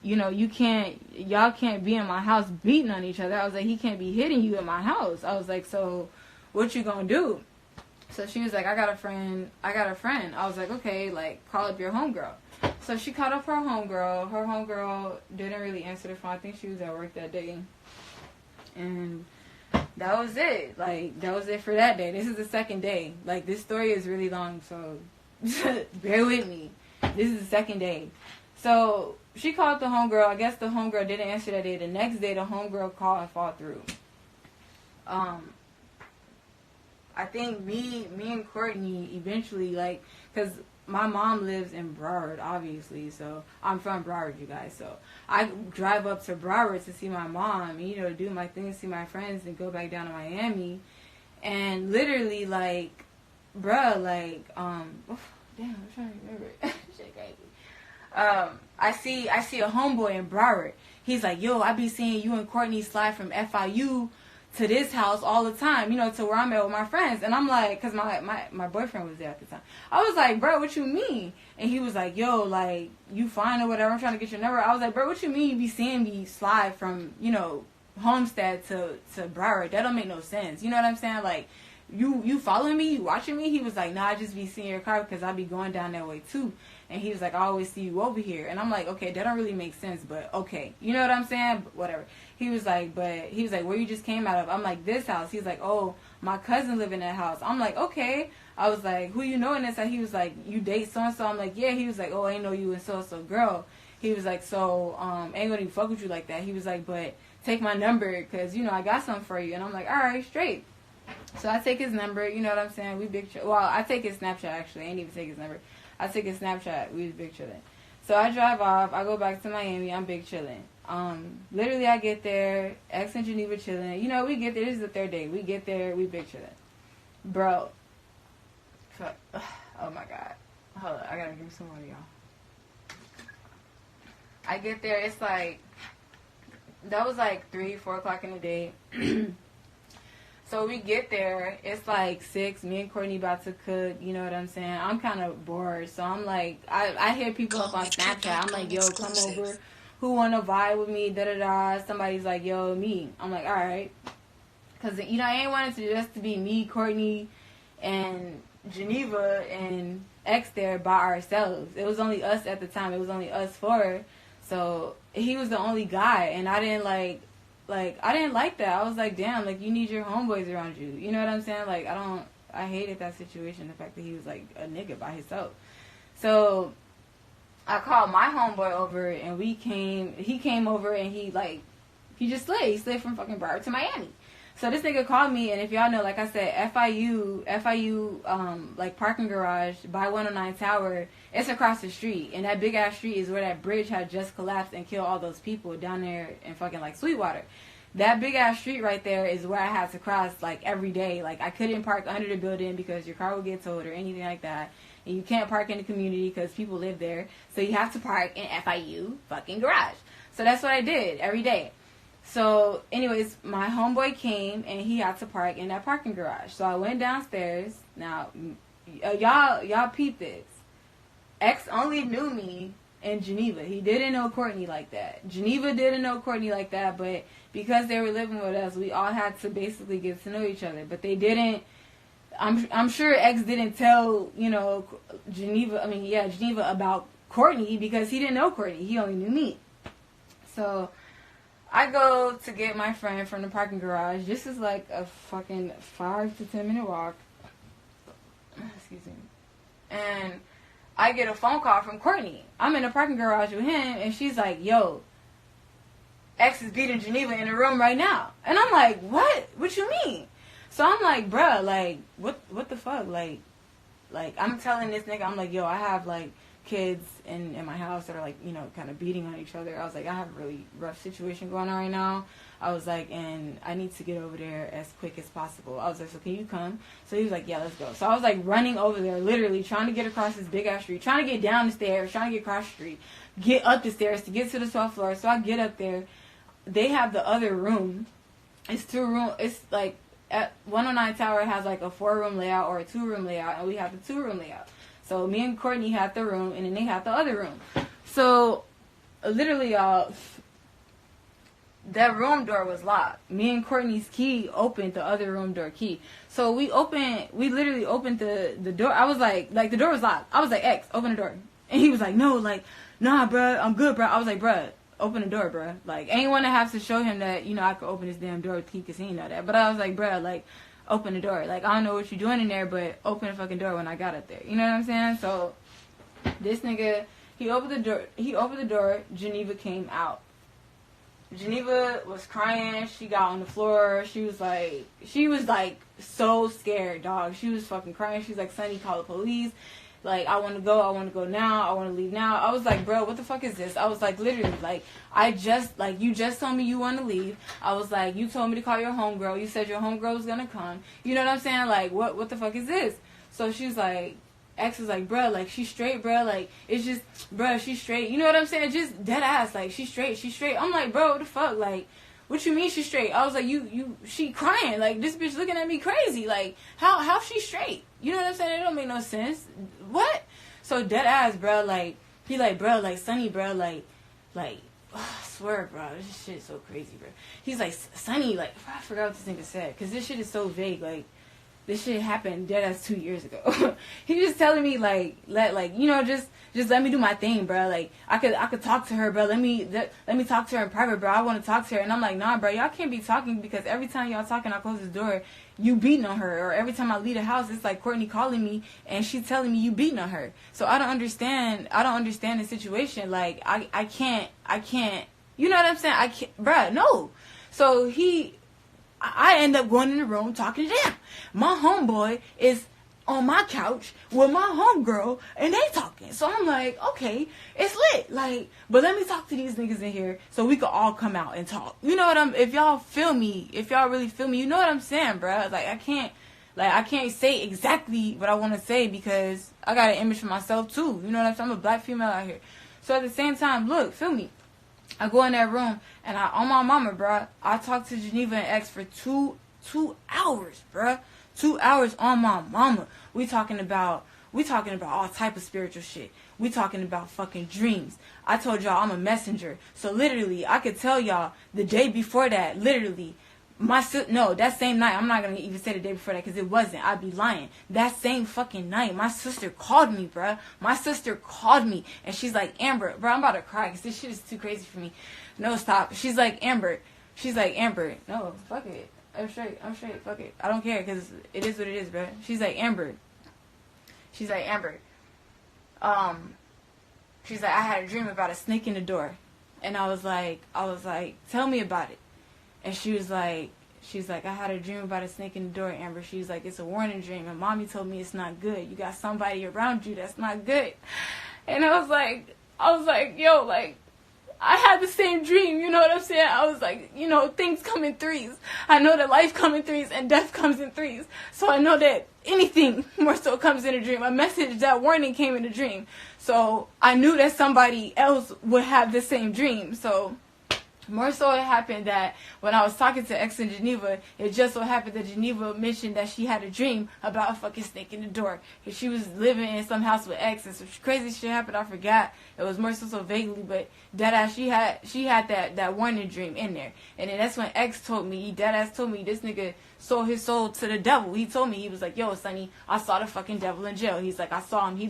you know, y'all can't be in my house beating on each other. I was like, he can't be hitting you in my house. I was like, so what you gonna do? So she was like, I got a friend. I was like, okay, like, call up your homegirl. So she called up her homegirl. Her homegirl didn't really answer the phone. I think she was at work that day. And that was it. Like, that was it for that day. This is the second day. Like, this story is really long, so bear with me. This is the second day. So she called the homegirl. I guess the homegirl didn't answer that day. The next day, the homegirl called and fought through. I think me and Courtney eventually, like, because my mom lives in Broward, obviously, so I'm from Broward, you guys, so I drive up to Broward to see my mom, and, you know, do my thing, see my friends, and go back down to Miami, and literally, like, bruh, like, damn, I'm trying to remember it. Shit crazy. I see a homeboy in Broward. He's like, yo, I be seeing you and Courtney slide from FIU to this house all the time, you know, to where I'm at with my friends. And I'm like, because my boyfriend was there at the time. I was like, bro, what you mean? And he was like, yo, like, you fine or whatever. I'm trying to get your number. I was like, bro, what you mean you be seeing me slide from, you know, Homestead to Broward? That don't make no sense. You know what I'm saying? Like, you following me? You watching me? He was like, nah, I just be seeing your car because I be going down that way too. And he was like, I always see you over here. And I'm like, okay, that don't really make sense, but okay. You know what I'm saying? But whatever. He was like, where you just came out of? I'm like, this house. He's like, oh, my cousin live in that house. I'm like, okay. I was like, who you know in this house? He was like, you date so-and-so? I'm like, yeah. He was like, oh, I know you and so-and-so girl. He was like, so, ain't gonna even fuck with you like that. He was like, but take my number because, you know, I got something for you. And I'm like, all right, straight. So I take his number, you know what I'm saying? We big well, I take his Snapchat, actually. I ain't even take his number. I take his Snapchat. We was big chilling. So I drive off. I go back to Miami. I'm big chilling. Literally, I get there. X and Geneva chilling. You know, we get there. This is the third day. We get there. We big chilling. Bro. Oh, my God. Hold on. I got to give some more, y'all. I get there. It's like, that was like 3, 4 o'clock in the day. So we get there, it's like 6, me and Courtney about to cook, you know what I'm saying? I'm kind of bored, so I'm like, I hear people up on Snapchat, I'm like, yo, come over, who want to vibe with me, da-da-da, somebody's like, yo, me. I'm like, alright, because, you know, I ain't wanted to just to be me, Courtney, and Geneva, and X there by ourselves. It was only us at the time, it was only us 4, so he was the only guy, and I didn't like, I didn't like that. I was like, damn, like, you need your homeboys around you. You know what I'm saying? Like, I hated that situation, the fact that he was, like, a nigga by himself. So, I called my homeboy over, and he came over, and he just slid. He slid from fucking Broward to Miami. So, this nigga called me, and if y'all know, like I said, FIU, like, parking garage by 109 Tower, it's across the street. And that big-ass street is where that bridge had just collapsed and killed all those people down there in fucking, like, Sweetwater. That big-ass street right there is where I had to cross, like, every day. Like, I couldn't park under the building because your car would get towed or anything like that. And you can't park in the community because people live there. So you have to park in FIU fucking garage. So that's what I did every day. So, anyways, my homeboy came, and he had to park in that parking garage. So I went downstairs. Now, y'all peep this. X only knew me in Geneva. He didn't know Courtney like that. Geneva didn't know Courtney like that, but because they were living with us, we all had to basically get to know each other. But they didn't, I'm sure X didn't tell, you know, Geneva about Courtney because he didn't know Courtney. He only knew me. So I go to get my friend from the parking garage. This is like a fucking 5 to 10 minute walk. Excuse me. And I get a phone call from Courtney. I'm in the parking garage with him, and she's like, yo, X is beating Geneva in the room right now. And I'm like, what? What you mean? So I'm like, bruh, like, what the fuck? Like, I'm telling this nigga, I'm like, yo, I have, like, kids in my house that are, like, you know, kind of beating on each other. I was like, I have a really rough situation going on right now. I was like, and I need to get over there as quick as possible. I was like, so can you come? So he was like, yeah, let's go. So I was like running over there, literally trying to get across this big ass street, trying to get down the stairs, trying to get across the street, get up the stairs to get to the 12th floor. So I get up there. They have the other room. It's 2 room. It's like at 109 Tower has like a 4-room layout or a 2-room layout, and we have the 2-room layout. So me and Courtney had the room, and then they had the other room. So literally, y'all, that room door was locked. Me and Courtney's key opened the other room door key. So we literally opened the door. I was like the door was locked. I was like, X, open the door. And he was like, no, like, nah, bruh, I'm good, bruh. I was like, bruh, open the door, bruh. Like, I ain't want to have to show him that, you know, I could open this damn door with key because he didn't know that. But I was like, bruh, like, open the door. Like, I don't know what you're doing in there, but open the fucking door when I got up there. You know what I'm saying? So this nigga, he opened the door. Geneva came out. Geneva was crying. She got on the floor. She was like so scared, dog. She was fucking crying. She's like, Sonny, call the police. Like, I want to go now. I want to leave now. I was like, bro, what the fuck is this? I was like, literally, like, you just told me you want to leave. I was like, you told me to call your homegirl. You said your homegirl was going to come. You know what I'm saying? Like, what the fuck is this? So she was like, X was like, bro, like, she's straight, bro. Like, it's just, bro, she's straight. You know what I'm saying? Just dead ass. Like, she's straight. I'm like, bro, what the fuck? Like, what you mean she's straight? I was like, she crying. Like, this bitch looking at me crazy. Like, how she straight? You know what I'm saying? It don't make no sense. What? So dead ass, bro. Like, he like, bro, like, Sonny, bro, like, I swear, bro, this shit is so crazy, bro. He's like, Sonny, like, I forgot what this nigga said, because this shit is so vague. Like, this shit happened dead ass 2 years ago. He was telling me, like, just let me do my thing, bro. Like, I could talk to her, bro. Let me talk to her in private, bro. I want to talk to her. And I'm like, nah, bro, y'all can't be talking, because every time y'all talking, I close the door, you beating on her. Or every time I leave the house, it's like Courtney calling me and she's telling me you beating on her. So I don't understand the situation. Like, I can't, you know what I'm saying? I can't, bruh, no. So I end up going in the room talking to them. My homeboy is on my couch with my homegirl and they talking. So I'm like, okay, it's lit. Like, but let me talk to these niggas in here so we could all come out and talk. You know what if y'all feel me, if y'all really feel me, you know what I'm saying, bruh? Like, I can't say exactly what I want to say because I got an image for myself too. You know what I'm saying? I'm a black female out here. So at the same time, look, feel me. I go in that room and on my mama, bruh, I talked to Geneva and X for two hours, bruh. 2 hours on my mama. We talking about all type of spiritual shit. We talking about fucking dreams. I told y'all I'm a messenger. So literally, I could tell y'all the day before that, literally, that same night, I'm not going to even say the day before that because it wasn't. I'd be lying. That same fucking night, my sister called me, bruh. My sister called me and she's like, Amber, bruh, I'm about to cry because this shit is too crazy for me. No, stop. She's like, Amber, no, fuck it. I'm straight, fuck it. I don't care, because it is what it is, bro. She's like, Amber. She's like, I had a dream about a snake in the door. And I was like, tell me about it. And she's like, I had a dream about a snake in the door, Amber. She's like, it's a warning dream. And mommy told me it's not good. You got somebody around you that's not good. And I was like, yo, like, I had the same dream, you know what I'm saying? I was like, you know, things come in threes. I know that life comes in threes and death comes in threes. So I know that anything more so comes in a dream. A message, that warning came in a dream. So I knew that somebody else would have the same dream. So more so it happened that when I was talking to X in Geneva, it just so happened that Geneva mentioned that she had a dream about a fucking snake in the door. Because she was living in some house with X and some crazy shit happened. I forgot. It was more so vaguely, but deadass, she had that warning dream in there. And then that's when X told me, deadass told me this nigga sold his soul to the devil. He told me, he was like, yo, Sonny, I saw the fucking devil in jail. He's like, I saw him. He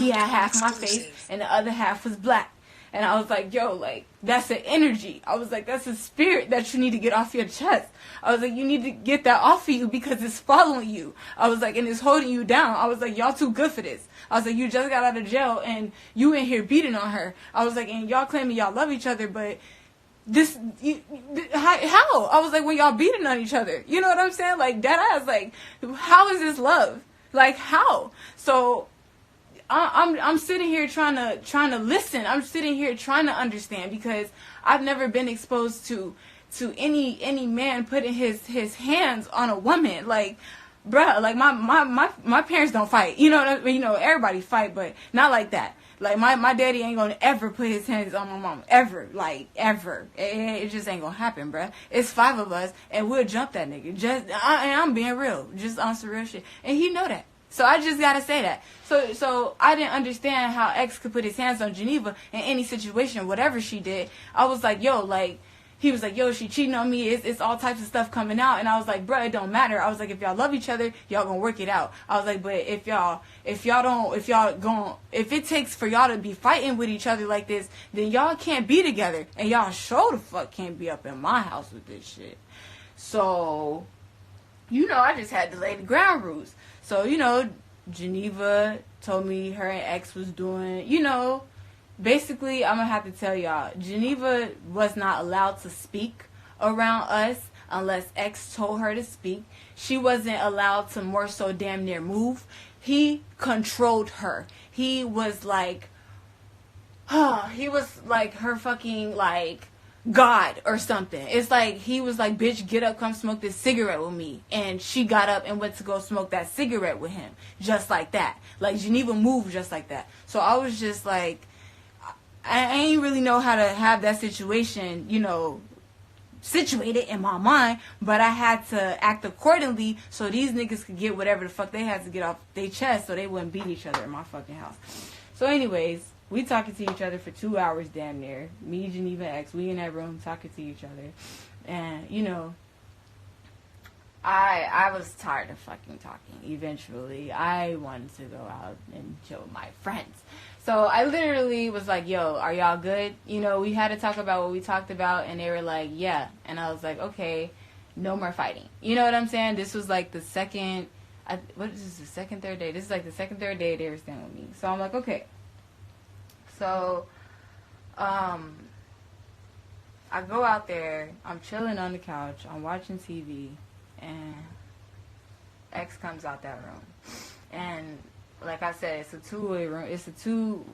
had half my face and the other half was black. And I was like, yo, like, that's an energy. I was like, that's a spirit that you need to get off your chest. I was like, you need to get that off of you because it's following you. I was like, and it's holding you down. I was like, y'all too good for this. I was like, you just got out of jail and you in here beating on her. I was like, and y'all claiming y'all love each other, but how? I was like, when y'all beating on each other. You know what I'm saying? Like, that ass, like, how is this love? Like, how? So I'm sitting here trying to listen. I'm sitting here trying to understand because I've never been exposed to any man putting his hands on a woman. Like, bruh, like my parents don't fight. You know what I mean? You know, everybody fight, but not like that. Like, my daddy ain't gonna ever put his hands on my mom. Ever. Like, ever. It just ain't gonna happen, bruh. It's 5 of us, and we'll jump that nigga. And I'm being real. Just on some real shit. And he know that. So I just gotta say that. So I didn't understand how X could put his hands on Geneva in any situation, whatever she did. I was like, yo, like, he was like, yo, she cheating on me. It's all types of stuff coming out. And I was like, bruh, it don't matter. I was like, if y'all love each other, y'all gonna work it out. I was like, but if it takes for y'all to be fighting with each other like this, then y'all can't be together. And y'all sure the fuck can't be up in my house with this shit. So, you know, I just had to lay the ground rules. So, you know, Geneva told me her and X was doing, you know, basically, I'm gonna have to tell y'all, Geneva was not allowed to speak around us unless X told her to speak. She wasn't allowed to more so damn near move. He controlled her. He was like, he was like her fucking like God or something. It's like he was like, bitch, get up, come smoke this cigarette with me. And she got up and went to go smoke that cigarette with him. Just like that. Like Geneva moved just like that. So I was just like, I ain't really know how to have that situation, you know, situated in my mind, but I had to act accordingly so these niggas could get whatever the fuck they had to get off their chest so they wouldn't beat each other in my fucking house. So anyways, we talking to each other for 2 hours damn near. Me, Geneva, X, we in that room talking to each other. And, you know, I was tired of fucking talking. Eventually, I wanted to go out and chill with my friends. So I literally was like, yo, are y'all good? You know, we had to talk about what we talked about, and they were like, yeah. And I was like, okay, no more fighting. You know what I'm saying? This was like the second, what is this, the second, third day? This is like the second, third day they were staying with me. So I'm like, okay. So, I go out there, I'm chilling on the couch, I'm watching TV, and X comes out that room. And like I said, it's a two-way room. It's a two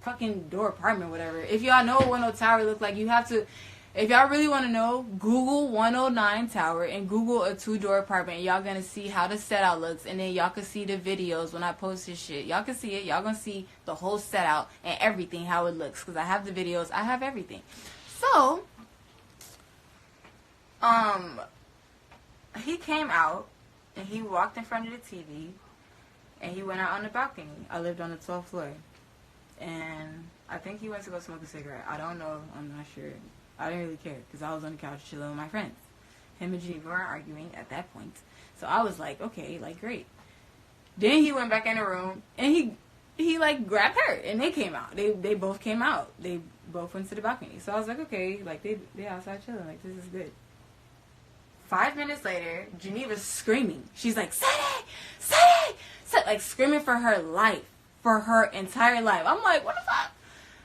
fucking door apartment, whatever. If y'all know what 109 Tower look like, you have to, if y'all really want to know, Google 109 Tower and Google a 2-door apartment. And y'all gonna see how the set out looks, and then y'all can see the videos when I post this shit. Y'all can see it. Y'all gonna see the whole set out and everything, how it looks, because I have the videos. I have everything. So, he came out. And he walked in front of the TV, and he went out on the balcony. I lived on the 12th floor. And I think he went to go smoke a cigarette. I don't know. I'm not sure. I didn't really care, because I was on the couch chilling with my friends. Him and Geneva were arguing at that point. So I was like, okay, like, great. Then he went back in the room, and he like, grabbed her, and they came out. They both came out. They both went to the balcony. So I was like, okay, like, they outside chilling. Like, this is good. 5 minutes later, Geneva's screaming. She's like, Sadie, like screaming for her life, for her entire life. I'm like, what the fuck?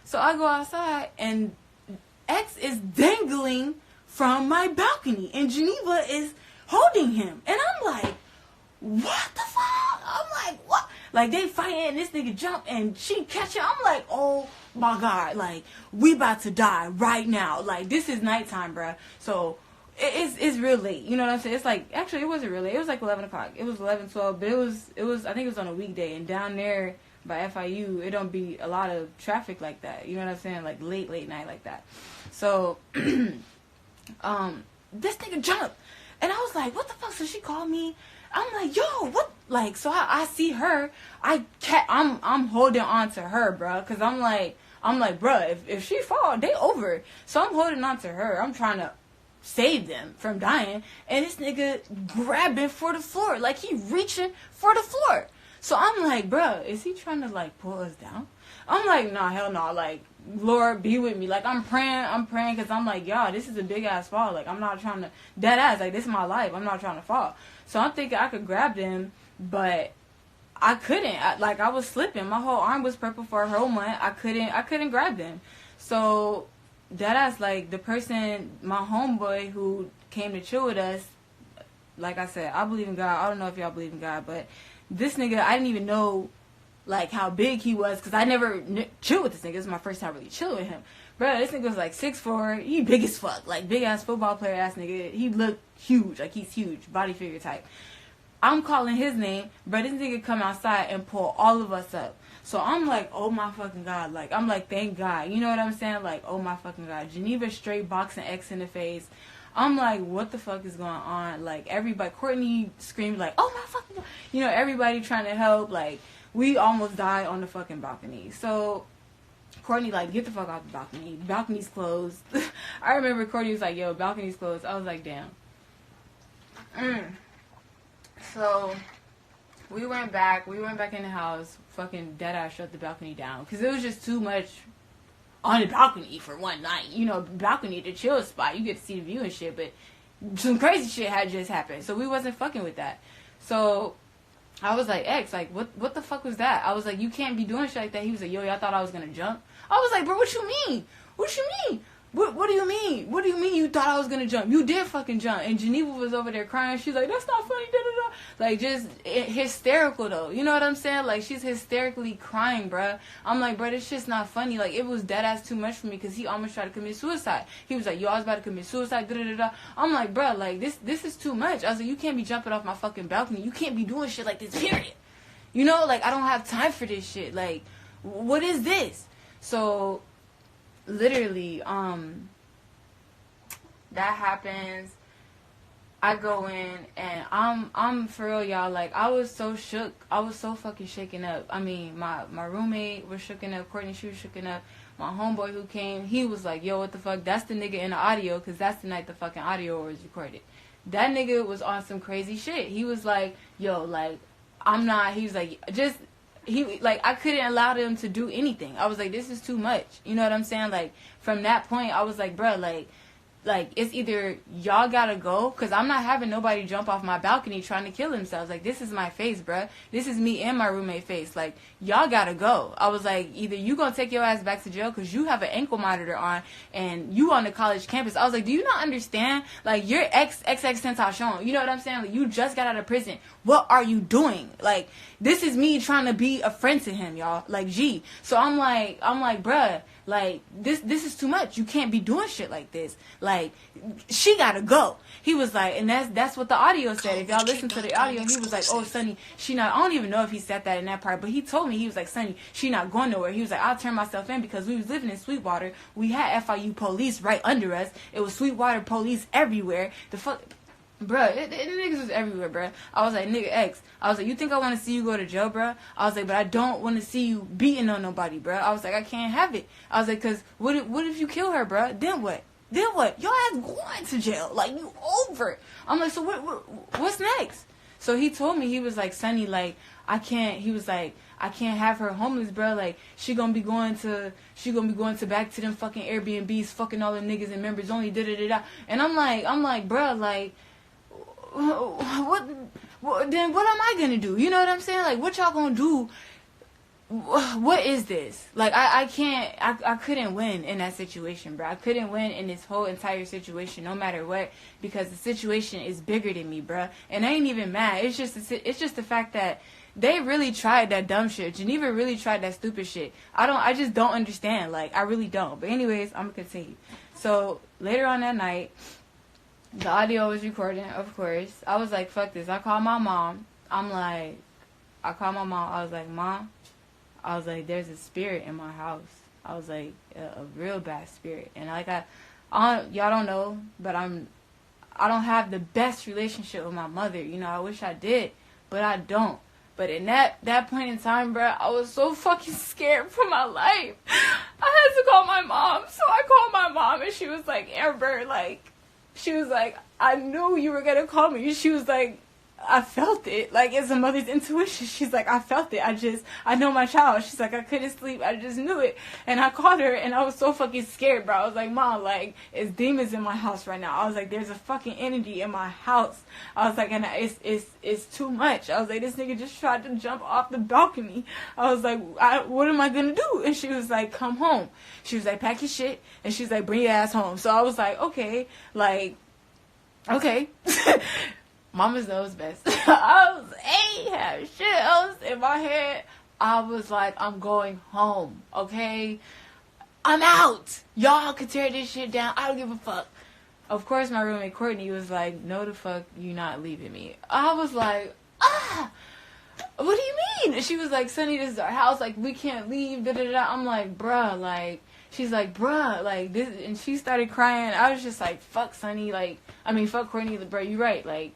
So I go outside, and X is dangling from my balcony, and Geneva is holding him. And I'm like, what the fuck? I'm like, what? Like, they fighting, and this nigga jump, and she catch him. I'm like, oh my God, like, we about to die right now. Like, this is nighttime, bruh. So it's real late, you know what I'm saying? It's like, actually, it wasn't really late. It was like 11 o'clock. It was 11, 12, but it was, I think it was on a weekday, and down there by FIU, it don't be a lot of traffic like that, you know what I'm saying? Like, late night like that. So, this nigga jumped, and I was like, what the fuck? So she called me. I'm like, yo, what? Like, so I see her. I'm holding on to her, bro, because I'm like, bro, if she fall, they over. So I'm holding on to her. I'm trying to save them from dying, and this nigga grabbing for the floor, like he reaching for the floor. So I'm like, bruh, is he trying to like pull us down? I'm like, nah, hell no, like, Lord be with me. Like, I'm praying because I'm like, y'all, this is a big ass fall. Like, I'm not trying to, dead ass, like, this is my life. I'm not trying to fall. So I'm thinking I could grab them, but I couldn't. I was slipping. My whole arm was purple for a whole month. I couldn't grab them. So that ass, like, the person, my homeboy who came to chill with us, like I said, I believe in God. I don't know if y'all believe in God, but this nigga, I didn't even know, like, how big he was, because I never chilled with this nigga. This is my first time really chilling with him. Bro, this nigga was like 6'4", he big as fuck, like, big ass football player ass nigga. He looked huge, like, he's huge, body figure type. I'm calling his name, bro, this nigga come outside and pull all of us up. So I'm like, oh my fucking God. Like, I'm like, thank God. You know what I'm saying? Like, oh my fucking God. Geneva straight boxing X in the face. I'm like, what the fuck is going on? Like, everybody, Courtney screamed like, oh my fucking God. You know, everybody trying to help. Like, we almost died on the fucking balcony. So Courtney, like, get the fuck off the balcony. Balcony's closed. I remember Courtney was like, yo, balcony's closed. I was like, damn. So we went back in the house, fucking deadass shut the balcony down, because it was just too much on the balcony for one night. You know, balcony, the chill spot, you get to see the view and shit, but some crazy shit had just happened, so we wasn't fucking with that. So I was like, X, like, what the fuck was that? I was like, you can't be doing shit like that. He was like, yo, y'all thought I was gonna jump? I was like, bro, what you mean? What you mean? What do you mean? What do you mean you thought I was gonna jump? You did fucking jump. And Geneva was over there crying. She's like, that's not funny, da da da. Like, just hysterical, though. You know what I'm saying? Like, she's hysterically crying, bruh. I'm like, bruh, this shit's not funny. Like, it was dead ass too much for me because he almost tried to commit suicide. He was like, yo, I was about to commit suicide, da da da da. I'm like, bruh, like, this is too much. I was like, you can't be jumping off my fucking balcony. You can't be doing shit like this, period. You know, like, I don't have time for this shit. Like, what is this? So, literally, that happens. I go in and I'm for real, y'all. Like, I was so shook. I was so fucking shaken up. I mean, my roommate was shooken up. Courtney, she was shooken up. My homeboy who came, he was like, yo, what the fuck? That's the nigga in the audio, because that's the night the fucking audio was recorded. That nigga was on some crazy shit. He was like, yo, like, I'm not, he was like, just, he, like, I couldn't allow them to do anything. I was like, this is too much. You know what I'm saying? Like, from that point, I was like, bro, like, it's either y'all gotta go, because I'm not having nobody jump off my balcony trying to kill themselves. Like, this is my face, bruh. This is me and my roommate face. Like, y'all gotta go. I was like, either you gonna take your ass back to jail because you have an ankle monitor on and you on the college campus. I was like, do you not understand? Like, you're Xxxtentacion. You know what I'm saying? Like, you just got out of prison. What are you doing? Like, this is me trying to be a friend to him, y'all. Like, G. So I'm like, bruh. Like, this is too much. You can't be doing shit like this. Like, she gotta go. He was like, and that's what the audio said. If y'all listen to the audio, he was like, oh, Sonny, she not, I don't even know if he said that in that part, but he told me, he was like, Sonny, she not going nowhere. He was like, I'll turn myself in because we was living in Sweetwater. We had FIU police right under us. It was Sweetwater police everywhere. The fuck... Bruh, the niggas was everywhere, bruh. I was like, nigga X. I was like, you think I want to see you go to jail, bruh? I was like, but I don't want to see you beating on nobody, bruh. I was like, I can't have it. I was like, because what if you kill her, bruh? Then what? Then what? Your ass going to jail. Like, you over. I'm like, so what's next? So he told me, he was like, Sonny, like, I can't, he was like, I can't have her homeless, bro. Like, she gonna be going to back to them fucking Airbnbs, fucking all the niggas and members only, da-da-da-da. And I'm like, bro, like, what then what am I gonna do? You know what I'm saying? Like, what y'all gonna do? What is this? Like, I couldn't win in that situation, bro. I couldn't win in this whole entire situation, no matter what, because the situation is bigger than me, bro. And I ain't even mad. It's just the fact that they really tried that dumb shit. Geneva really tried that stupid shit. I just don't understand. Like, I really don't. But anyways, I'm gonna continue. So later on that night, the audio was recording, of course. I was like, fuck this. I called my mom. I was like, Mom, I was like, there's a spirit in my house. I was like, a real bad spirit. And like, y'all don't know, but I don't have the best relationship with my mother. You know, I wish I did, but I don't. But in that point in time, bro, I was so fucking scared for my life. I had to call my mom. So I called my mom, and she was like, Amber, like, she was like, I knew you were going to call me. She was like, I felt it. Like, it's a mother's intuition. She's like, I felt it. I know my child. She's like, I couldn't sleep. I just knew it. And I called her, and I was so fucking scared, bro. I was like, Mom, like, it's demons in my house right now. I was like, there's a fucking entity in my house. I was like, and it's too much. I was like, this nigga just tried to jump off the balcony. I was like, what am I going to do? And she was like, come home. She was like, pack your shit. And she's like, bring your ass home. So I was like, okay. Like, okay. Mama's knows best. I ain't have shit else in my head. I was like, I'm going home, okay? I'm out. Y'all can tear this shit down. I don't give a fuck. Of course, my roommate Courtney was like, no the fuck, you not leaving me. I was like, what do you mean? And she was like, Sonny, this is our house. Like, we can't leave. Da, da, da. I'm like, bruh, like, she's like, bruh, like, this. And she started crying. I was just like, fuck, Sonny. Like, I mean, fuck Courtney, bruh, you right. Like,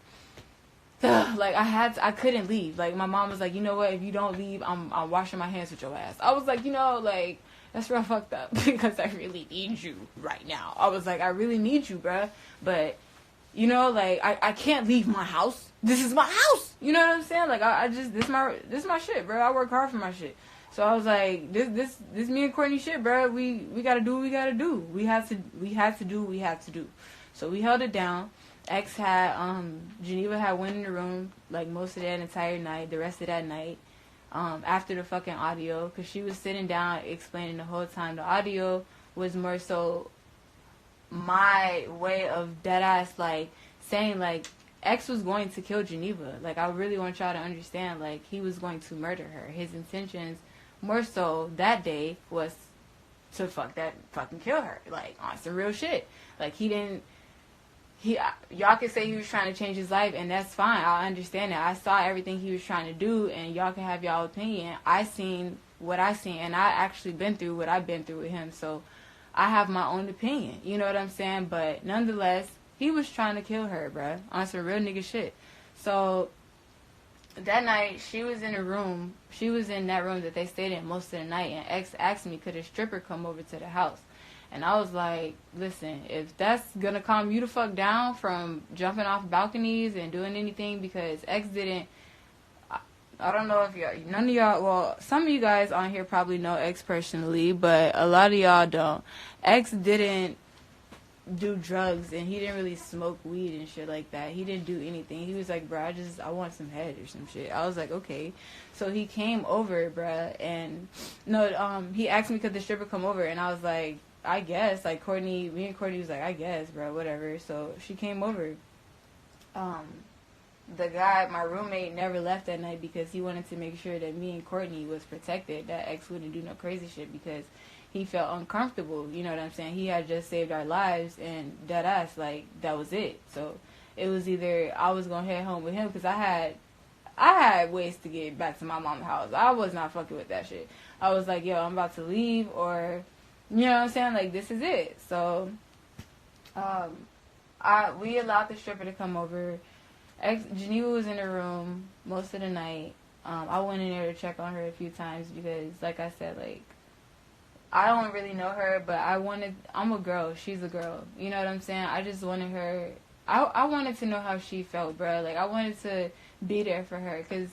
like, I couldn't leave. Like, my mom was like, you know what, if you don't leave, I'm washing my hands with your ass. I was like, you know, like, that's real fucked up because I really need you right now. I was like, I really need you, bruh. But, you know, like, I can't leave my house. This is my house. You know what I'm saying? Like, this my shit, bro. I work hard for my shit. So I was like, this me and Courtney shit, bro. We gotta do what we gotta do. We had to do what we had to do. So we held it down. X had Geneva had went in the room like most of that entire night, the rest of that night, after the fucking audio, because she was sitting down explaining the whole time. The audio was more so my way of dead ass like saying like X was going to kill Geneva. Like, I really want y'all to understand, like, he was going to murder her. His intentions more so that day was to fucking kill her, like, on some real shit. Like, y'all could say he was trying to change his life, and that's fine. I understand that. I saw everything he was trying to do, and y'all can have y'all opinion. I seen what I seen, and I actually been through what I've been through with him, so I have my own opinion. You know what I'm saying? But nonetheless, he was trying to kill her, bruh, on some real nigga shit. So that night, she was in that room that they stayed in most of the night, and X asked me, could a stripper come over to the house? And I was like, listen, if that's gonna calm you the fuck down from jumping off balconies and doing anything, because X didn't, I don't know if none of y'all, well, some of you guys on here probably know X personally, but a lot of y'all don't. X didn't do drugs, and he didn't really smoke weed and shit like that. He didn't do anything. He was like, bruh, I want some head or some shit. I was like, okay. So he came over, bruh, and he asked me could the stripper come over, and I was like, I guess. Like, me and Courtney was like, I guess, bruh, whatever. So she came over. The guy, my roommate, never left that night because he wanted to make sure that me and Courtney was protected, that X wouldn't do no crazy shit, because he felt uncomfortable, you know what I'm saying? He had just saved our lives, and dead ass, like, that was it. So it was either I was gonna head home with him, because I had ways to get back to my mom's house. I was not fucking with that shit. I was like, yo, I'm about to leave, or, you know what I'm saying? Like, this is it. So we allowed the stripper to come over. Geneva was in the room most of the night. I went in there to check on her a few times because, like I said, like, I don't really know her, but I'm a girl. She's a girl. You know what I'm saying? I just wanted her. I wanted to know how she felt, bro. Like, I wanted to be there for her, because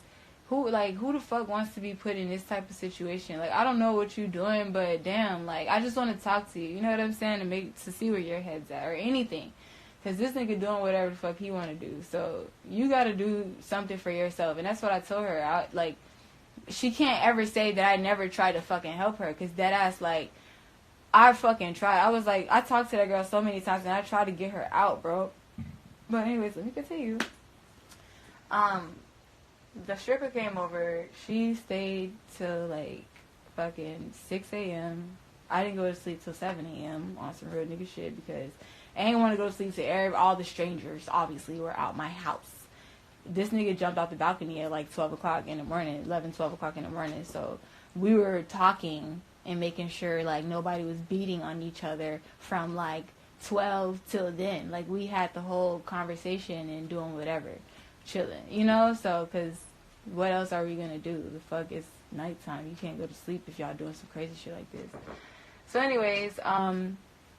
who the fuck wants to be put in this type of situation? Like, I don't know what you're doing, but damn, like, I just want to talk to you. You know what I'm saying? To see where your head's at, or anything. Because this nigga doing whatever the fuck he want to do. So you got to do something for yourself. And that's what I told her. She can't ever say that I never tried to fucking help her, because that ass, like, I fucking tried. I was like, I talked to that girl so many times, and I tried to get her out, bro. But anyways, let me continue. The stripper came over. She stayed till, like, fucking 6 a.m. I didn't go to sleep till 7 a.m. on some real nigga shit, because I ain't want to go to sleep till all the strangers, obviously, were out my house. This nigga jumped off the balcony at like 12 o'clock in the morning, 11, 12 o'clock in the morning. So we were talking and making sure, like, nobody was beating on each other from, like, 12 till then. Like, we had the whole conversation and doing whatever, chilling, you know? So, because what else are we going to do? The fuck, it's nighttime. You can't go to sleep if y'all doing some crazy shit like this. So anyways,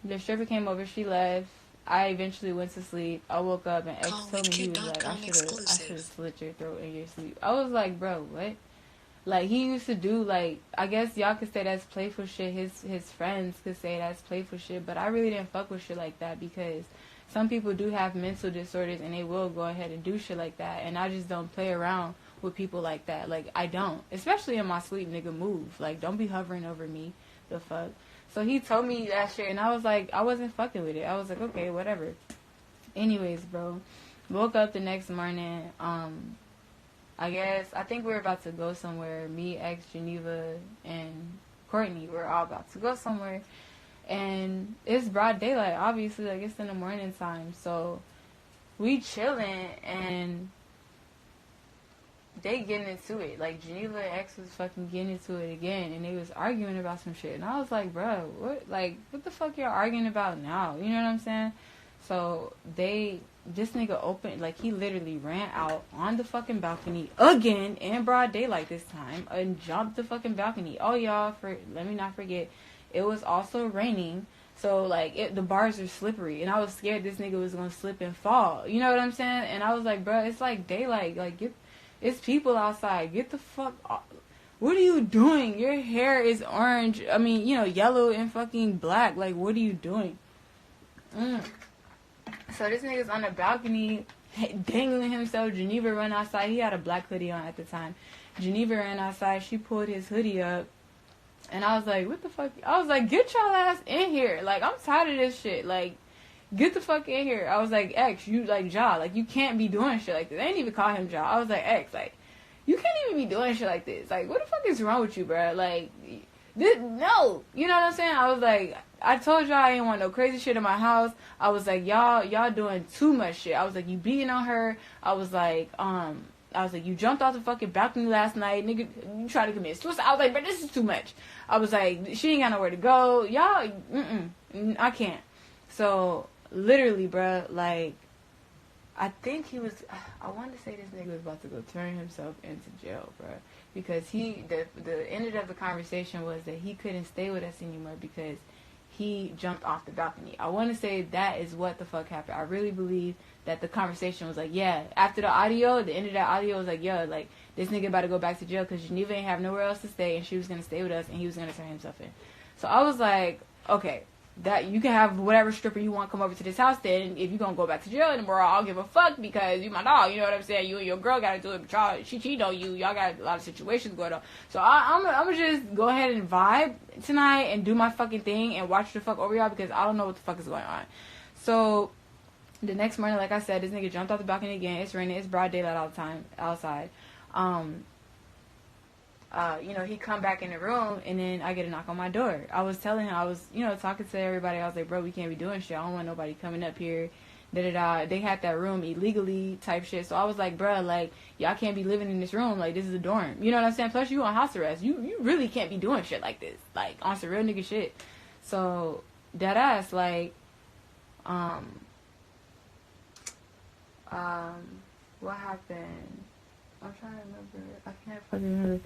the stripper came over, she left. I eventually went to sleep. I woke up and X told me, he was like, I should have slit your throat in your sleep. I was like, bro, what? Like, he used to do, like, I guess y'all could say that's playful shit. His friends could say that's playful shit. But I really didn't fuck with shit like that, because some people do have mental disorders and they will go ahead and do shit like that. And I just don't play around with people like that. Like, I don't. Especially in my sleep, nigga, move. Like, don't be hovering over me. The fuck? So he told me that shit, and I was like, I wasn't fucking with it. I was like, okay, whatever. Anyways, bro, woke up the next morning. I think we were about to go somewhere. Me, X, Geneva, and Courtney were all about to go somewhere. And it's broad daylight, obviously, like, it's in the morning time. So we chilling, and they getting into it. Like, Geneva and X was fucking getting into it again, and they was arguing about some shit. And I was like, bro, what the fuck y'all arguing about now? You know what I'm saying? So this nigga opened, like, he literally ran out on the fucking balcony again in broad daylight this time and jumped the fucking balcony. Oh, y'all, let me not forget, it was also raining. So, like, the bars are slippery, and I was scared this nigga was gonna slip and fall. You know what I'm saying? And I was like, bro, it's like daylight. Like, it's people outside. Get the fuck off. What are you doing? Your hair is orange. I mean, you know, yellow and fucking black. Like, what are you doing? So this nigga's on the balcony, dangling himself. Geneva ran outside. He had a black hoodie on at the time. Geneva ran outside. She pulled his hoodie up. And I was like, what the fuck? I was like, get y'all ass in here. Like, I'm tired of this shit. Like, get the fuck in here. I was like, X, you, like, Ja. Like, you can't be doing shit like this. They didn't even call him Ja. I was like, X, like, you can't even be doing shit like this. Like, what the fuck is wrong with you, bro? Like, this, no. You know what I'm saying? I was like, I told y'all I didn't want no crazy shit in my house. I was like, y'all doing too much shit. I was like, you beating on her. I was like, you jumped off the fucking balcony last night. Nigga, you tried to commit suicide. I was like, but this is too much. I was like, she ain't got nowhere to go. Y'all, I can't. So, literally, bruh, like, I think he was, I wanted to say this nigga was about to go turn himself into jail, bruh. Because the end of the conversation was that he couldn't stay with us anymore because he jumped off the balcony. I want to say that is what the fuck happened. I really believe that the conversation was like, yeah, after the audio, the end of that audio was like, yo, like, this nigga about to go back to jail because Geneva ain't have nowhere else to stay and she was going to stay with us and he was going to turn himself in. So I was like, okay, that you can have whatever stripper you want come over to this house then. If you going to go back to jail tomorrow, I'll give a fuck because you my dog. You know what I'm saying? You and your girl got to do it. But she cheated on you. Y'all got a lot of situations going on. So I'm going to just go ahead and vibe tonight and do my fucking thing and watch the fuck over y'all because I don't know what the fuck is going on. So the next morning, like I said, this nigga jumped off the balcony again. It's raining. It's broad daylight all the time outside. He come back in the room, and then I get a knock on my door. I was telling him, I was, talking to everybody. I was like, bro, we can't be doing shit. I don't want nobody coming up here. Da-da-da. They had that room illegally type shit. So I was like, bro, like, y'all can't be living in this room. Like, this is a dorm. You know what I'm saying? Plus, you on house arrest. You really can't be doing shit like this. Like, on some real nigga shit. So, that ass, like, what happened? I'm trying to remember. I can't fucking remember.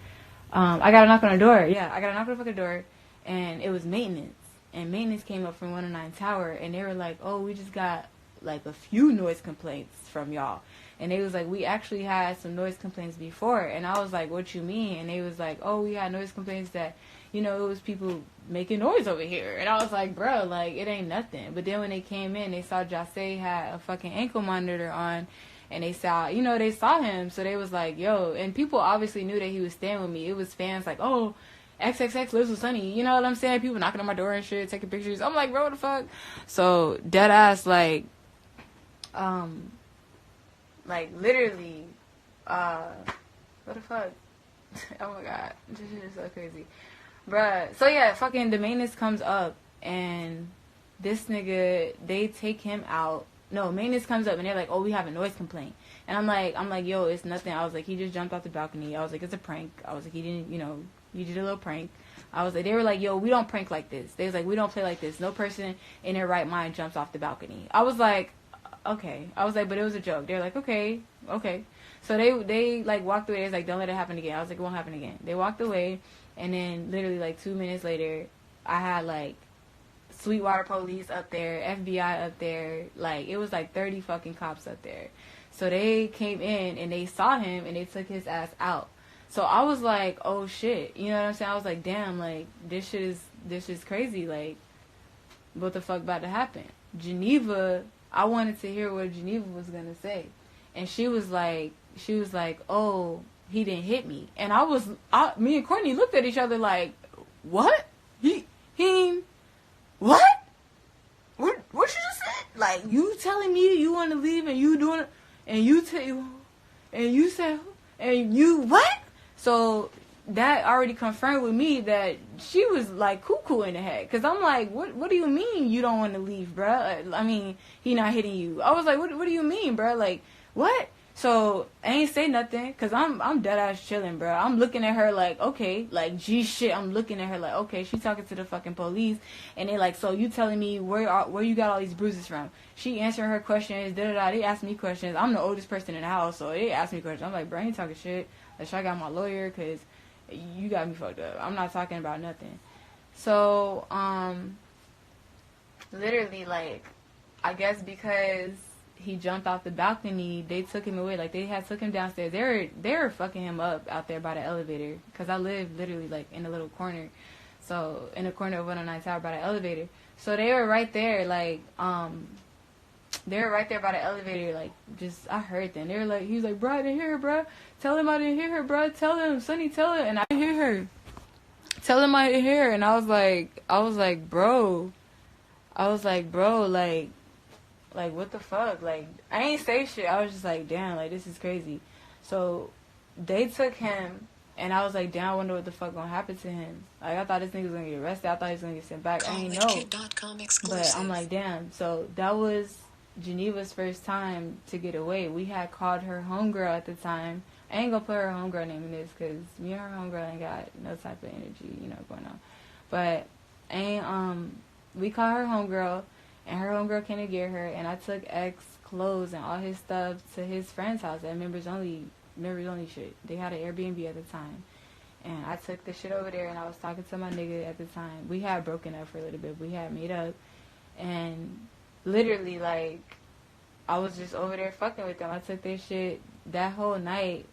I got a knock on the door. Yeah, I got a knock on the fucking door, and it was maintenance. And maintenance came up from 109 Tower, and they were like, oh, we just got, like, a few noise complaints from y'all. And they was like, we actually had some noise complaints before. And I was like, what you mean? And they was like, oh, we had noise complaints that, it was people making noise over here. And I was like, bro, like, it ain't nothing. But then when they came in, they saw Jase had a fucking ankle monitor on. And they saw, they saw him. So they was like, yo. And people obviously knew that he was staying with me. It was fans like, oh, XXX lives with Sunny. You know what I'm saying? People knocking on my door and shit, taking pictures. I'm like, bro, what the fuck? So, dead ass, like, literally, what the fuck? Oh my god. This shit is so crazy. Bruh. So, yeah, fucking the maintenance comes up. And this nigga, they take him out. No, maintenance comes up and they're like, oh, we have a noise complaint. And I'm like, yo, it's nothing. I was like, he just jumped off the balcony. I was like, it's a prank. I was like, he didn't, you did a little prank. I was like, they were like, yo, we don't prank like this. They was like, we don't play like this. No person in their right mind jumps off the balcony. I was like, okay. I was like, but it was a joke. They're like, okay. So they like walked away. They was like, don't let it happen again. I was like, it won't happen again. They walked away, and then literally like 2 minutes later, I had like Sweetwater police up there, FBI up there, like, it was like 30 fucking cops up there. So they came in, and they saw him, and they took his ass out. So I was like, oh shit, you know what I'm saying? I was like, damn, like, this shit is crazy, like, what the fuck about to happen? Geneva, I wanted to hear what Geneva was gonna say. And she was like, oh, he didn't hit me. And me and Courtney looked at each other like, what? He what? What you just said? Like, you telling me you want to leave and you doing it, and you said, and you what? So that already confirmed with me that she was like cuckoo in the head. Cause I'm like, what do you mean you don't want to leave, bruh? I mean, he not hitting you. I was like, what do you mean, bruh? Like, what? So I ain't say nothing, cause I'm dead ass chilling, bro. I'm looking at her like, okay, like G shit. I'm looking at her like, okay, she talking to the fucking police, and they like, so you telling me where you got all these bruises from? She answering her questions, da da da. They ask me questions. I'm the oldest person in the house, so they ask me questions. I'm like, bro, I ain't talking shit. Like, I got my lawyer, cause you got me fucked up. I'm not talking about nothing. So literally, like, I guess because he jumped off the balcony, they took him away. Like, they had took him downstairs. They were fucking him up out there by the elevator, because I live literally like in a little corner, so in the corner of 109 Tower by the elevator. So they were right there, like, They were right there by the elevator, like, just, I heard them. They were like, he was like, bro, I didn't hear her, bro. Tell him I didn't hear her, bro. Tell him, Sonny, tell him. And I didn't hear her. Tell him I didn't hear her. And I was like, bro, like, what the fuck? Like, I ain't say shit. I was just like, damn, like, this is crazy. So, they took him, and I was like, damn, I wonder what the fuck gonna happen to him. Like, I thought this nigga was gonna get arrested. I thought he was gonna get sent back. I ain't know. But I'm like, damn. So, that was Geneva's first time to get away. We had called her homegirl at the time. I ain't gonna put her homegirl name in this, because me and her homegirl ain't got no type of energy, going on. But, we called her homegirl, and her homegirl came to get her, and I took X clothes and all his stuff to his friend's house at members only shit. They had an Airbnb at the time. And I took the shit over there, and I was talking to my nigga at the time. We had broken up for a little bit. We had made up. And literally, like, I was just over there fucking with them. I took their shit. That whole night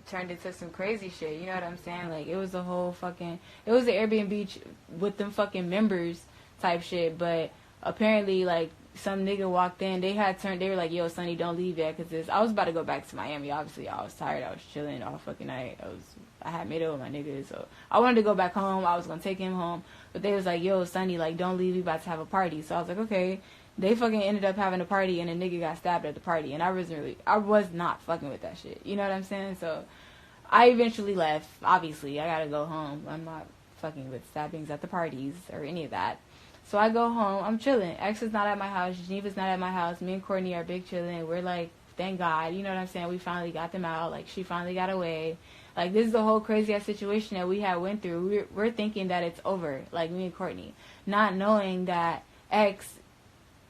turned into some crazy shit. You know what I'm saying? Like, it was a whole fucking... It was an Airbnb with them fucking members type shit. But apparently, like, some nigga walked in. They were like, yo, Sonny, don't leave yet. Because I was about to go back to Miami. Obviously, I was tired. I was chilling all fucking night. I had made up with my niggas. So I wanted to go back home. I was going to take him home. But they was like, yo, Sonny, like, don't leave. We about to have a party. So I was like, okay. They fucking ended up having a party, and a nigga got stabbed at the party. And I was not fucking with that shit. You know what I'm saying? So I eventually left. Obviously, I gotta go home. I'm not fucking with stabbings at the parties or any of that. So I go home. I'm chilling. X is not at my house. Geneva's not at my house. Me and Courtney are big chilling. We're like, thank God. You know what I'm saying? We finally got them out. Like, she finally got away. Like, this is the whole crazy-ass situation that we had went through. We're thinking that it's over. Like, me and Courtney. Not knowing that X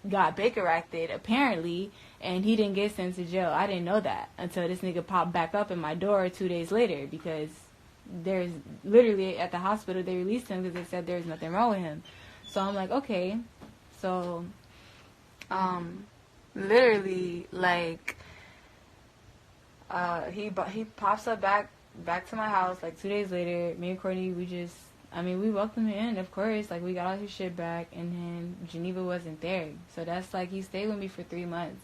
got Baker acted, apparently, and he didn't get sent to jail. I didn't know that until this nigga popped back up in my door 2 days later, because there's literally at the hospital they released him because they said there's nothing wrong with him. So I'm like, okay. So literally, like, he pops up back to my house like 2 days later. Me and Courtney, we welcomed him in, of course. Like, we got all his shit back, and then Geneva wasn't there. So that's like, he stayed with me for 3 months.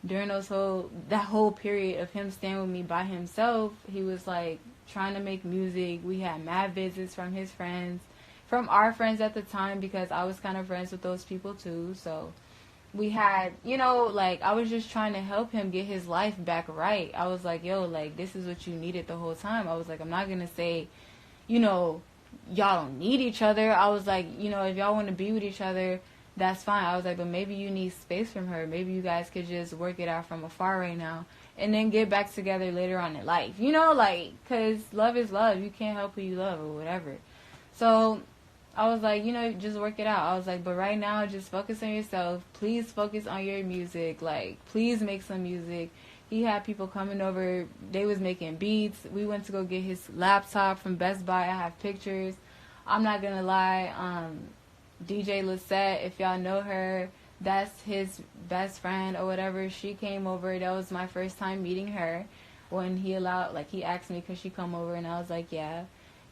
During that whole period of him staying with me by himself, he was like trying to make music. We had mad visits from his friends, from our friends at the time, because I was kind of friends with those people too. So we had, like, I was just trying to help him get his life back right. I was like, yo, like, this is what you needed the whole time. I was like, I'm not gonna say, y'all don't need each other. I was like, if y'all want to be with each other, that's fine. I was like, but maybe you need space from her. Maybe you guys could just work it out from afar right now, and then get back together later on in life. Like, because love is love. You can't help who you love or whatever. So I was like, just work it out. I was like, but right now, just focus on yourself. Please focus on your music. Like, please make some music. He had people coming over. They was making beats. We went to go get his laptop from Best Buy. I have pictures. I'm not going to lie. DJ Lisette, if y'all know her, that's his best friend or whatever. She came over. That was my first time meeting her. When he asked me, could she come over? And I was like, yeah.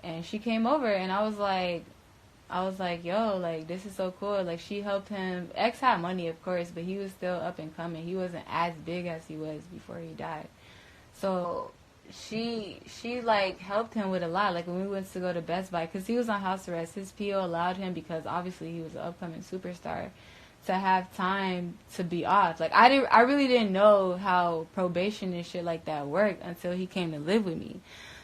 And she came over, and I was like, yo, like, this is so cool. Like, she helped him. X had money, of course, but he was still up and coming. He wasn't as big as he was before he died. So she like, helped him with a lot. Like, when we went to go to Best Buy, because he was on house arrest, his PO allowed him, because obviously he was an upcoming superstar, to have time to be off. Like, I really didn't know how probation and shit like that worked until he came to live with me.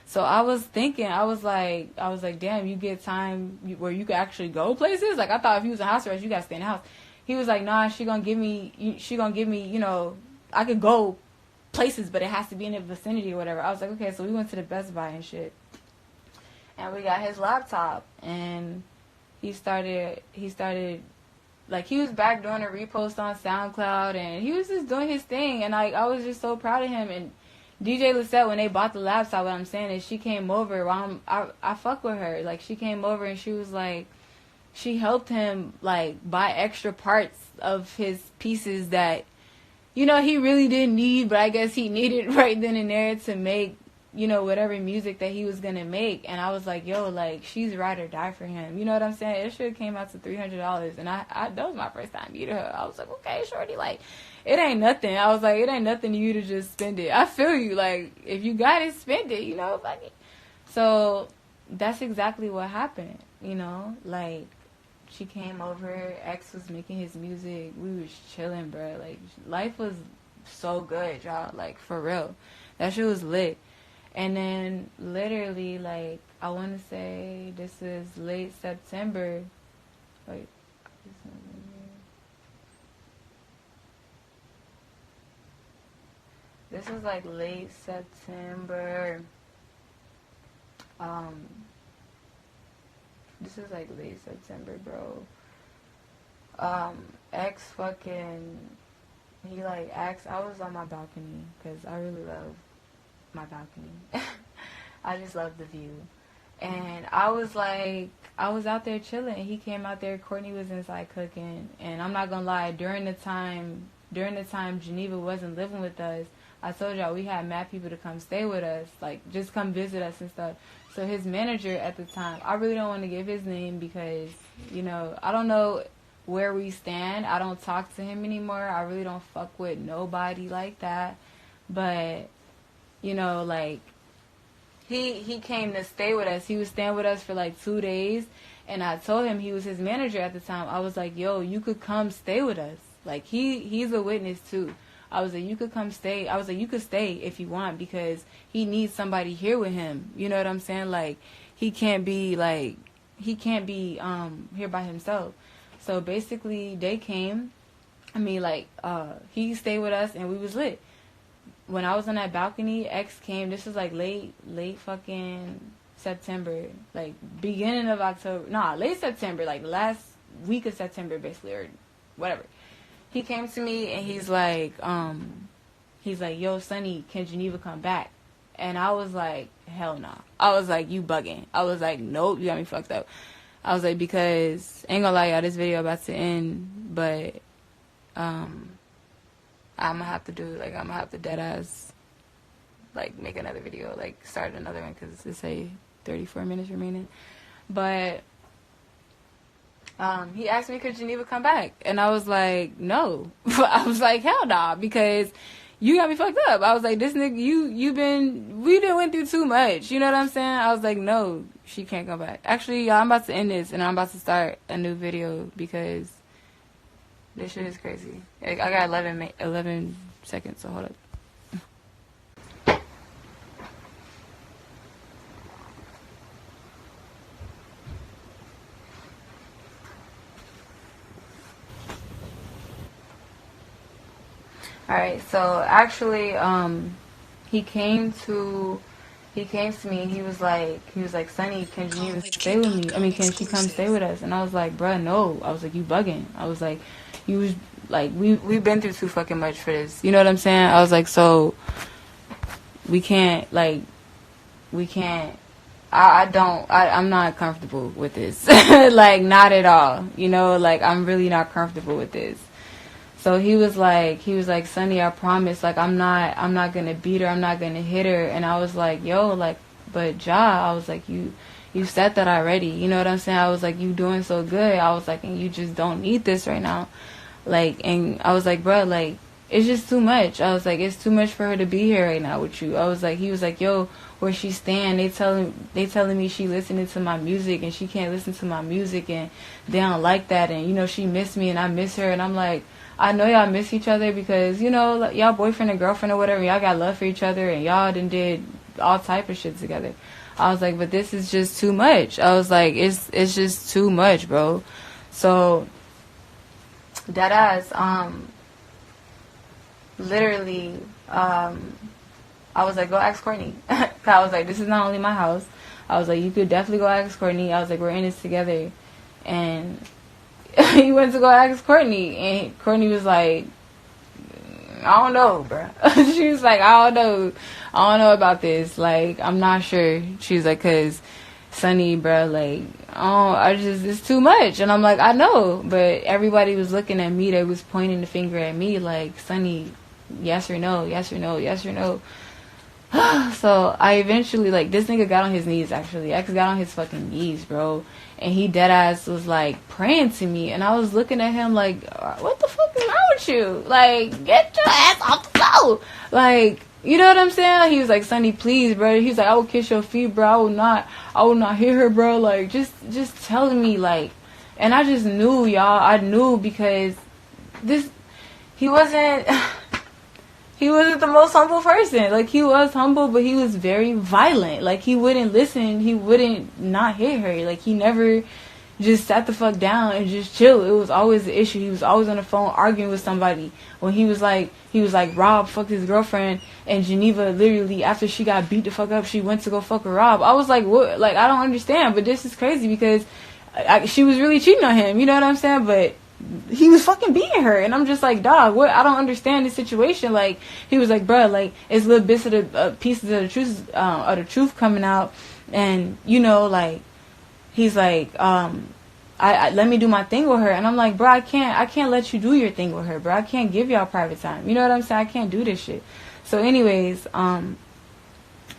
So I was thinking, I was like, damn, you get time where you could actually go places? Like, I thought if you was in house arrest, you got to stay in the house. He was like, nah, she gonna give me, I could go places, but it has to be in the vicinity or whatever. I was like, okay, so we went to the Best Buy and shit. And we got his laptop, and he started, like, he was back doing a repost on SoundCloud, and he was just doing his thing, and I was just so proud of him. And DJ Lisette, when they bought the laptop, what I'm saying is, she came over while I fuck with her. Like, she came over, and she was like, she helped him, like, buy extra parts of his pieces that, he really didn't need, but I guess he needed right then and there to make you know, whatever music that he was gonna make. And I was like, yo, like, she's ride or die for him. You know what I'm saying? It should have came out to $300. And I that was my first time meeting her. I was like, okay, shorty, like, it ain't nothing. I was like, it ain't nothing to you to just spend it. I feel you. Like, if you got it, spend it, you know, fuck it. So that's exactly what happened, you know? Like, she came over, X was making his music, we was chilling, bro. Like, life was so good, y'all, like, for real. That shit was lit. And then, literally, like, I want to say this is late September. Wait. This was, like, late September. This is like late September, bro. X fucking, he like asked, I was on my balcony, because I really love my balcony. I just love the view. And I was like, I was out there chilling. He came out there, Courtney was inside cooking. And I'm not gonna lie, during the time Geneva wasn't living with us, I told y'all we had mad people to come stay with us, like just come visit us and stuff. So his manager at the time, I really don't want to give his name because, you know, I don't know where we stand. I don't talk to him anymore. I really don't fuck with nobody like that. But, you know, like, he came to stay with us. He was staying with us for like 2 days. And I told him, he was his manager at the time, I was like, yo, you could come stay with us. Like, he's a witness too. I was like, you could come stay. I was like, you could stay if you want because he needs somebody here with him. You know what I'm saying? Like, he can't be here by himself. So basically, they came. I mean, like, he stayed with us and we was lit. When I was on that balcony, X came. This was like late fucking September, like beginning of October. Nah, late September, like last week of September, basically, or whatever. He came to me and he's like, yo, Sonny, can Geneva come back? And I was like, hell no. Nah. I was like, you bugging. I was like, nope, you got me fucked up. I was like, because, ain't gonna lie, y'all, this video about to end, but, I'm gonna have to dead ass, like, make another video, like, start another one, because it's say 34 minutes remaining. But, he asked me, could Geneva come back? And I was like, no. I was like, hell nah, because you got me fucked up. I was like, this nigga, we done went through too much. You know what I'm saying? I was like, no, she can't come back. Actually, y'all, I'm about to end this, and I'm about to start a new video, because this shit is crazy. I got 11 seconds, so hold up. Alright, so actually, he came to me and he was like, Sonny, can Geneva stay with me? I mean, can she come stay with us? And I was like, bruh, no. I was like, you bugging. I was like, you was like, we've been through too fucking much for this. You know what I'm saying? I was like, so we can't, I'm not comfortable with this. Like, not at all. You know, like, I'm really not comfortable with this. So he was like, Sonny, I promise, like, I'm not gonna beat her, I'm not gonna hit her. And I was like, yo, like, but Ja, I was like, you said that already. You know what I'm saying? I was like, you doing so good. I was like, and you just don't need this right now. Like, and I was like, bro, like, it's just too much. I was like, it's too much for her to be here right now with you. I was like, he was like, yo, where she stand, they telling me she listening to my music and she can't listen to my music and they don't like that. And, you know, she missed me and I miss her. And I'm like, I know y'all miss each other because, you know, like, y'all boyfriend and girlfriend or whatever, y'all got love for each other and y'all done did all type of shit together. I was like, but this is just too much. I was like, it's just too much, bro. So, that ass, literally, I was like, go ask Courtney. I was like, this is not only my house. I was like, you could definitely go ask Courtney. I was like, we're in this together. And he went to go ask Courtney, and Courtney was like, I don't know, bro. She was like, I don't know about this. Like, I'm not sure. She was like, cause Sonny, bro, like, it's too much. And I'm like, I know, but everybody was looking at me. They was pointing the finger at me, like, Sonny, yes or no, yes or no, yes or no. So I eventually, like, this nigga got on his knees, actually. X got on his fucking knees, bro. And he dead ass was, like, praying to me. And I was looking at him like, what the fuck is wrong with you? Like, get your ass off the floor. Like, you know what I'm saying? He was like, Sonny, please, bro. He was like, I will kiss your feet, bro. I will not hit her, bro. Like, just telling me, like, and I just knew, y'all. I knew because he wasn't the most humble person. Like, he was humble, but he was very violent. Like, he wouldn't listen. He wouldn't not hit her. Like, he never just sat the fuck down and just chill. It was always the issue. He was always on the phone arguing with somebody. When he was like, Rob fucked his girlfriend, and Geneva literally, after she got beat the fuck up, she went to go fuck with Rob. I was like, what? Like, I don't understand, but this is crazy because she was really cheating on him. You know what I'm saying? But he was fucking beating her, and I'm just like, dog, what? I don't understand this situation. Like, he was like, bruh, like, it's little bits of the pieces of the truth coming out, and you know, like, he's like, I let me do my thing with her, and I'm like, bro, I can't let you do your thing with her, bro. I can't give y'all private time. You know what I'm saying? I can't do this shit. So, anyways,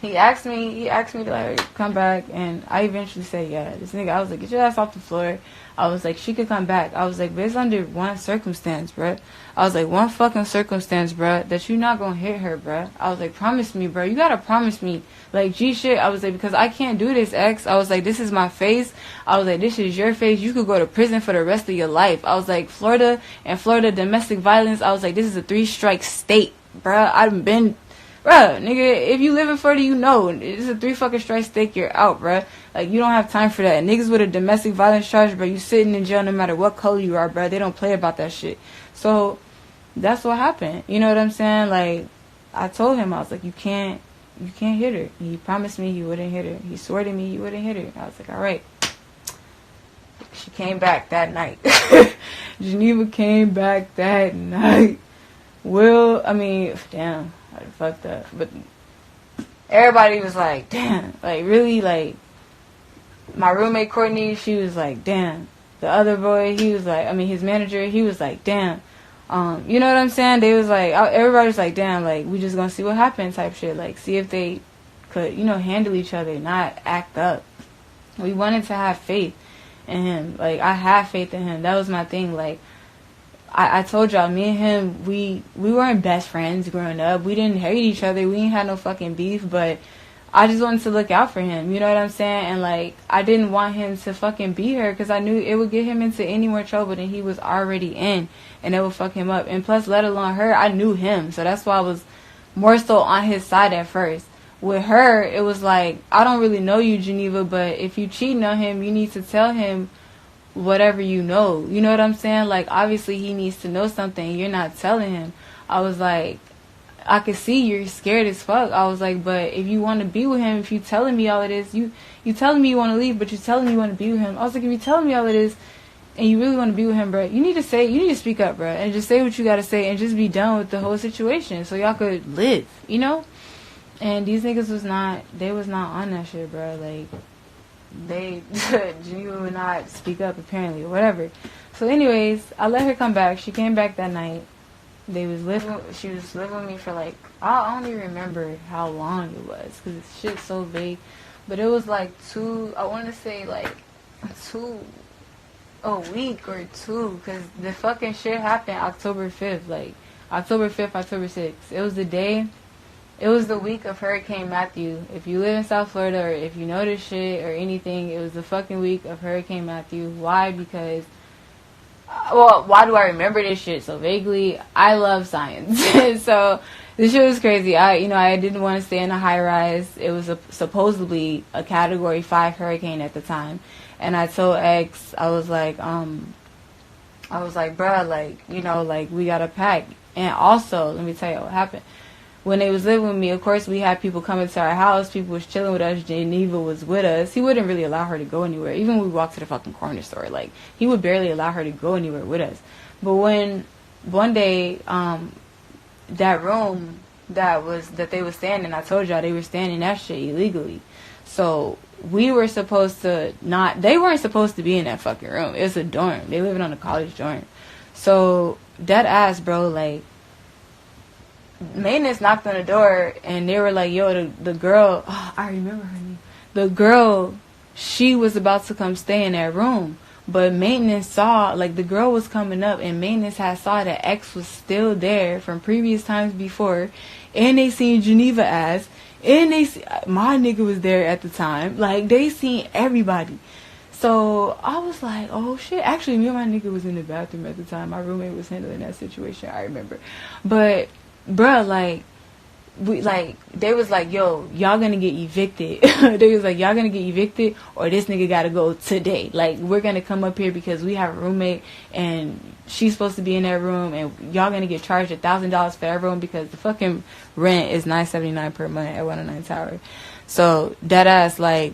he asked me to, like, come back, and I eventually said, yeah. This nigga, I was like, get your ass off the floor. I was like, she could come back. I was like, but it's under one circumstance, bruh. I was like, one fucking circumstance, bruh, that you not gonna hit her, bruh. I was like, promise me, bruh. You gotta promise me. Like, G shit. I was like, because I can't do this, X. I was like, this is my face. I was like, this is your face. You could go to prison for the rest of your life. I was like, Florida domestic violence. I was like, this is a 3-strike state, bruh. I've been... Bruh, nigga, if you live in Florida, you know. It's a 3 fucking strike state, you're out, bruh. Like, you don't have time for that. Niggas with a domestic violence charge, bruh, you sitting in jail no matter what color you are, bruh. They don't play about that shit. So, that's what happened. You know what I'm saying? Like, I told him, I was like, you can't hit her. He promised me he wouldn't hit her. He swore to me he wouldn't hit her. I was like, alright. She came back that night. Geneva came back that night. Damn. I fucked up. But everybody was like, damn. Like, really, like, my roommate Courtney, she was like, damn. The other boy, he was like, his manager, he was like, damn. You know what I'm saying? They was like, everybody was like, damn, like, we just gonna see what happens type shit. Like, see if they could, handle each other, not act up. We wanted to have faith in him. Like, I have faith in him. That was my thing. Like, I told y'all, me and him, we weren't best friends growing up. We didn't hate each other. We ain't had no fucking beef, but I just wanted to look out for him. You know what I'm saying? And, like, I didn't want him to fucking beat her because I knew it would get him into any more trouble than he was already in, and it would fuck him up. And plus, let alone her, I knew him, so that's why I was more so on his side at first. With her, it was like, I don't really know you, Geneva, but if you cheating on him, you need to tell him whatever you know. You know what I'm saying? Like, obviously he needs to know something. You're not telling him. I was like, I could see you're scared as fuck. I was like, but if you want to be with him, if you telling me all of this, you telling me you want to leave, but you telling me you want to be with him. I was like, if you telling me all of this and you really want to be with him, bro, you need to speak up, bro, and just say what you got to say and just be done with the whole situation so y'all could live, And these niggas was not on that shit, bro. Like, Geneva would not speak up apparently or whatever. So anyways, I let her come back. She came back that night. She was living with me for like, I don't even remember how long it was because shit's so vague, but it was like a week or two, because the fucking shit happened October 5th, like October 5th, October 6th. It was the week of Hurricane Matthew. If you live in South Florida or if you know this shit or anything, it was the fucking week of Hurricane Matthew. Why? Because, why do I remember this shit so vaguely? I love science. So, this shit was crazy. I didn't want to stay in a high rise. It was supposedly a Category 5 hurricane at the time. And I told X, I was like, bruh, like, we gotta pack. And also, let me tell you what happened. When they was living with me, of course, we had people coming to our house. People was chilling with us. Geneva was with us. He wouldn't really allow her to go anywhere. Even when we walked to the fucking corner store, like, he would barely allow her to go anywhere with us. But when one day, that room that they were staying in, I told y'all they were staying in that shit illegally. So we were supposed to they weren't supposed to be in that fucking room. It's a dorm. They living on a college dorm. So that ass, bro, like, maintenance knocked on the door, and they were like, yo, the girl, oh, I remember her name. The girl, she was about to come stay in that room. But maintenance saw, like, the girl was coming up, and maintenance had saw that X was still there from previous times before, and they seen Geneva ass, and my nigga was there at the time. Like, they seen everybody. So I was like, oh shit. Actually, me and my nigga was in the bathroom at the time. My roommate was handling that situation, I remember. But bruh, like, they was like, yo, y'all gonna get evicted. They was like, y'all gonna get evicted, or this nigga gotta go today. Like, we're gonna come up here because we have a roommate and she's supposed to be in that room, and y'all gonna get charged $1,000 for that room because the fucking rent is $979 per month at 109 Tower. So that ass, like,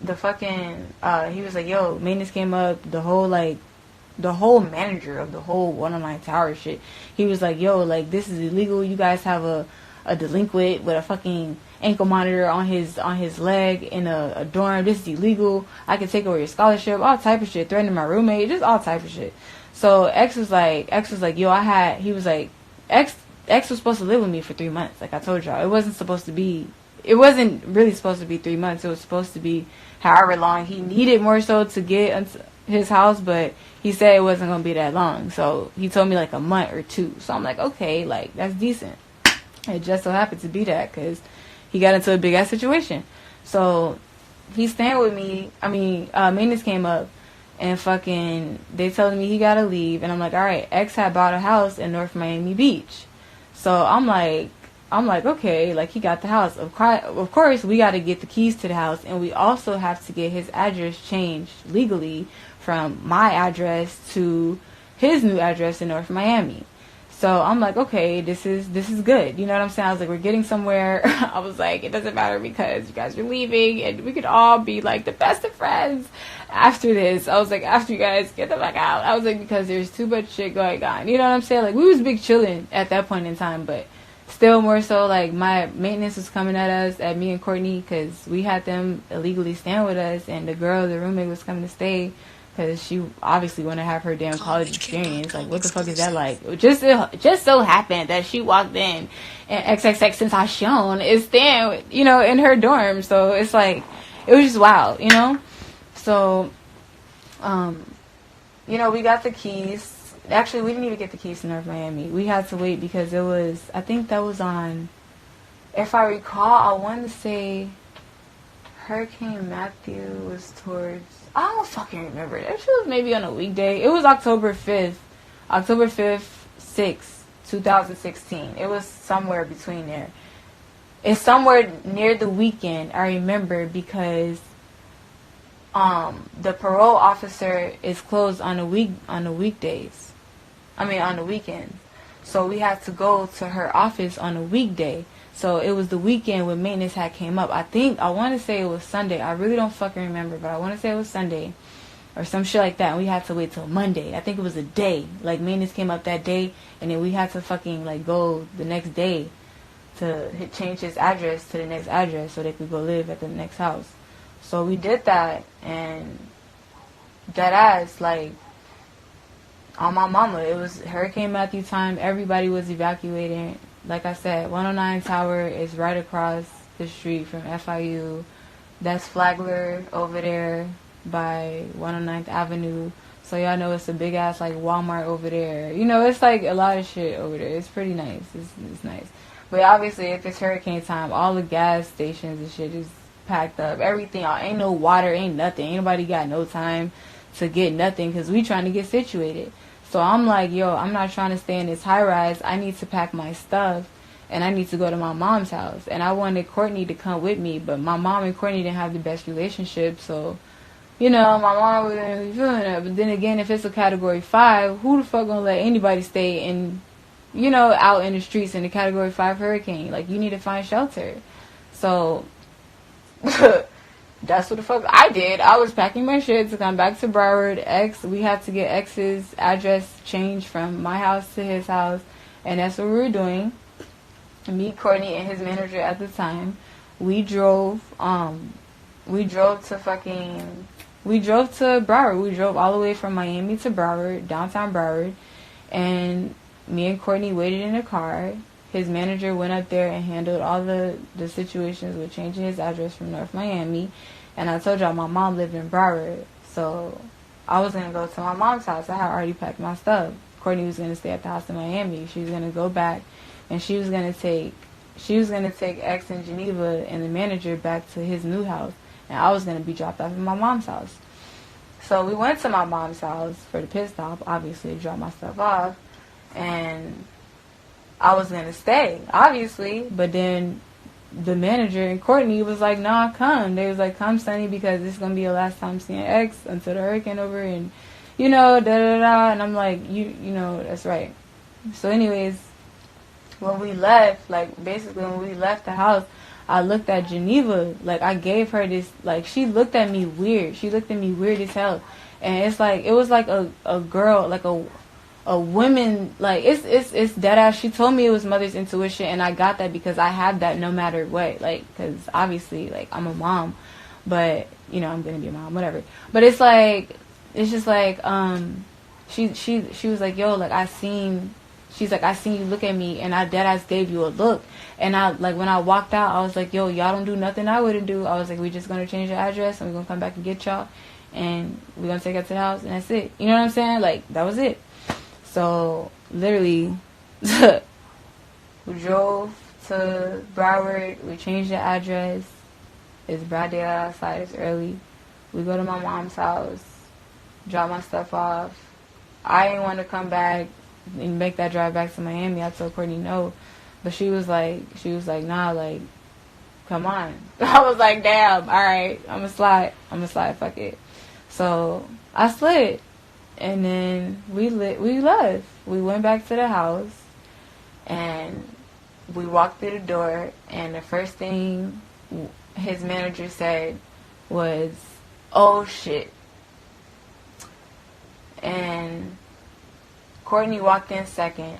the fucking he was like, yo, maintenance came up, the whole manager of the whole 109 Tower shit. He was like, yo, like, this is illegal. You guys have a delinquent with a fucking ankle monitor on his leg in a dorm. This is illegal. I can take away your scholarship. All type of shit. Threatening my roommate. Just all type of shit. So X was like, yo, he was like, X was supposed to live with me for 3 months. Like I told y'all. It wasn't really supposed to be 3 months. It was supposed to be however long he needed, more so to get into his house, but he said it wasn't going to be that long. So he told me like a month or 2. So I'm like, okay, like, that's decent. It just so happened to be that because he got into a big ass situation. So he's staying with me. I mean, maintenance came up and fucking they told me he got to leave. And I'm like, all right, X had bought a house in North Miami Beach. So I'm like, okay, like, he got the house. Of course, we got to get the keys to the house, and we also have to get his address changed legally from my address to his new address in North Miami. So I'm like, okay, this is good. You know what I'm saying? I was like, we're getting somewhere. I was like, it doesn't matter because you guys are leaving, and we could all be like the best of friends after this. I was like, after you guys get the fuck out. I was like, because there's too much shit going on. You know what I'm saying? Like, we was big chilling at that point in time, but still more so, like, my maintenance was coming at us, at me and Courtney, because we had them illegally staying with us, and the roommate was coming to stay because she obviously wanted to have her damn college experience. Like, what the fuck is that like? It just so happened that she walked in and Xxxtentacion is staying, you know, in her dorm. So it's like, it was just wild, you know? So, you know, we got the keys. Actually, we didn't even get the keys to North Miami. We had to wait because it was, I think that was on, if I recall, I want to say Hurricane Matthew was towards, I don't fucking remember. That shit was maybe on a weekday. It was October 5th, 6th, 2016. It was somewhere between there. It's somewhere near the weekend, I remember, because the parole officer is closed on the weekdays. I mean, on the weekends. So we had to go to her office on a weekday. So it was the weekend when maintenance had came up. I want to say it was Sunday. I really don't fucking remember, but I want to say it was Sunday or some shit like that. And we had to wait till Monday. I think it was a day. Like, maintenance came up that day, and then we had to fucking, like, go the next day to change his address to the next address so they could go live at the next house. So we did that, and that ass, like, on my mama, it was Hurricane Matthew time. Everybody was evacuating. Like I said, 109 Tower is right across the street from FIU. That's Flagler over there by 109th Avenue. So y'all know it's a big ass like Walmart over there. You know, it's like a lot of shit over there. It's pretty nice. It's nice. But obviously, if it's hurricane time, all the gas stations and shit is packed up. Everything, ain't no water, ain't nothing. Ain't nobody got no time to get nothing because we trying to get situated. So I'm like, yo, I'm not trying to stay in this high rise. I need to pack my stuff, and I need to go to my mom's house. And I wanted Courtney to come with me, but my mom and Courtney didn't have the best relationship, so, you know, my mom wouldn't be feeling it. But then again, if it's a Category 5, who the fuck gonna let anybody stay in, you know, out in the streets in a Category 5 hurricane? Like, you need to find shelter. So that's what the fuck I did. I was packing my shit to come back to Broward. We had to get X's address changed from my house to his house, and that's what we were doing. Me, Courtney, and his manager at the time, we drove to Broward. We drove all the way from Miami to Broward, downtown Broward, and me and Courtney waited in the car. His manager went up there and handled all the situations with changing his address from North Miami. And I told y'all my mom lived in Broward. So I was going to go to my mom's house. I had already packed my stuff. Courtney was going to stay at the house in Miami. She was going to go back and she was going to take X and Geneva and the manager back to his new house. And I was going to be dropped off at my mom's house. So we went to my mom's house for the pit stop, obviously, to drop my stuff off. And I was going to stay, obviously. But then the manager and Courtney was like, nah, come. They was like, come, Sonny, because this is going to be your last time seeing X until the hurricane over. And, you know, da-da-da. And I'm like, you know, that's right. So anyways, when we left, like, basically when we left the house, I looked at Geneva, like, I gave her this, like, she looked at me weird. She looked at me weird as hell. And it's like, it was like a girl, like a woman, like, it's dead ass. She told me it was mother's intuition, and I got that because I have that no matter what, like, because obviously, like, I'm a mom, but, you know, I'm gonna be a mom, whatever. But it's like, it's just like, she was like, yo, like, I seen you look at me, and I dead ass gave you a look. And I, like, when I walked out, I was like, yo, y'all don't do nothing I wouldn't do. I was like, we just gonna change the address, and we're gonna come back and get y'all, and we're gonna take her to the house, and that's it. You know what I'm saying? Like, that was it. So, literally, we drove to Broward, we changed the address. It's broad daylight outside, it's early. We go to my mom's house, drop my stuff off. I didn't want to come back and make that drive back to Miami. I told Courtney no. But she was like, nah, like, come on. I was like, damn, alright, I'm gonna slide, fuck it. So, I slid. And then we left. We went back to the house, and we walked through the door, and the first thing his manager said was, oh shit. And Courtney walked in second,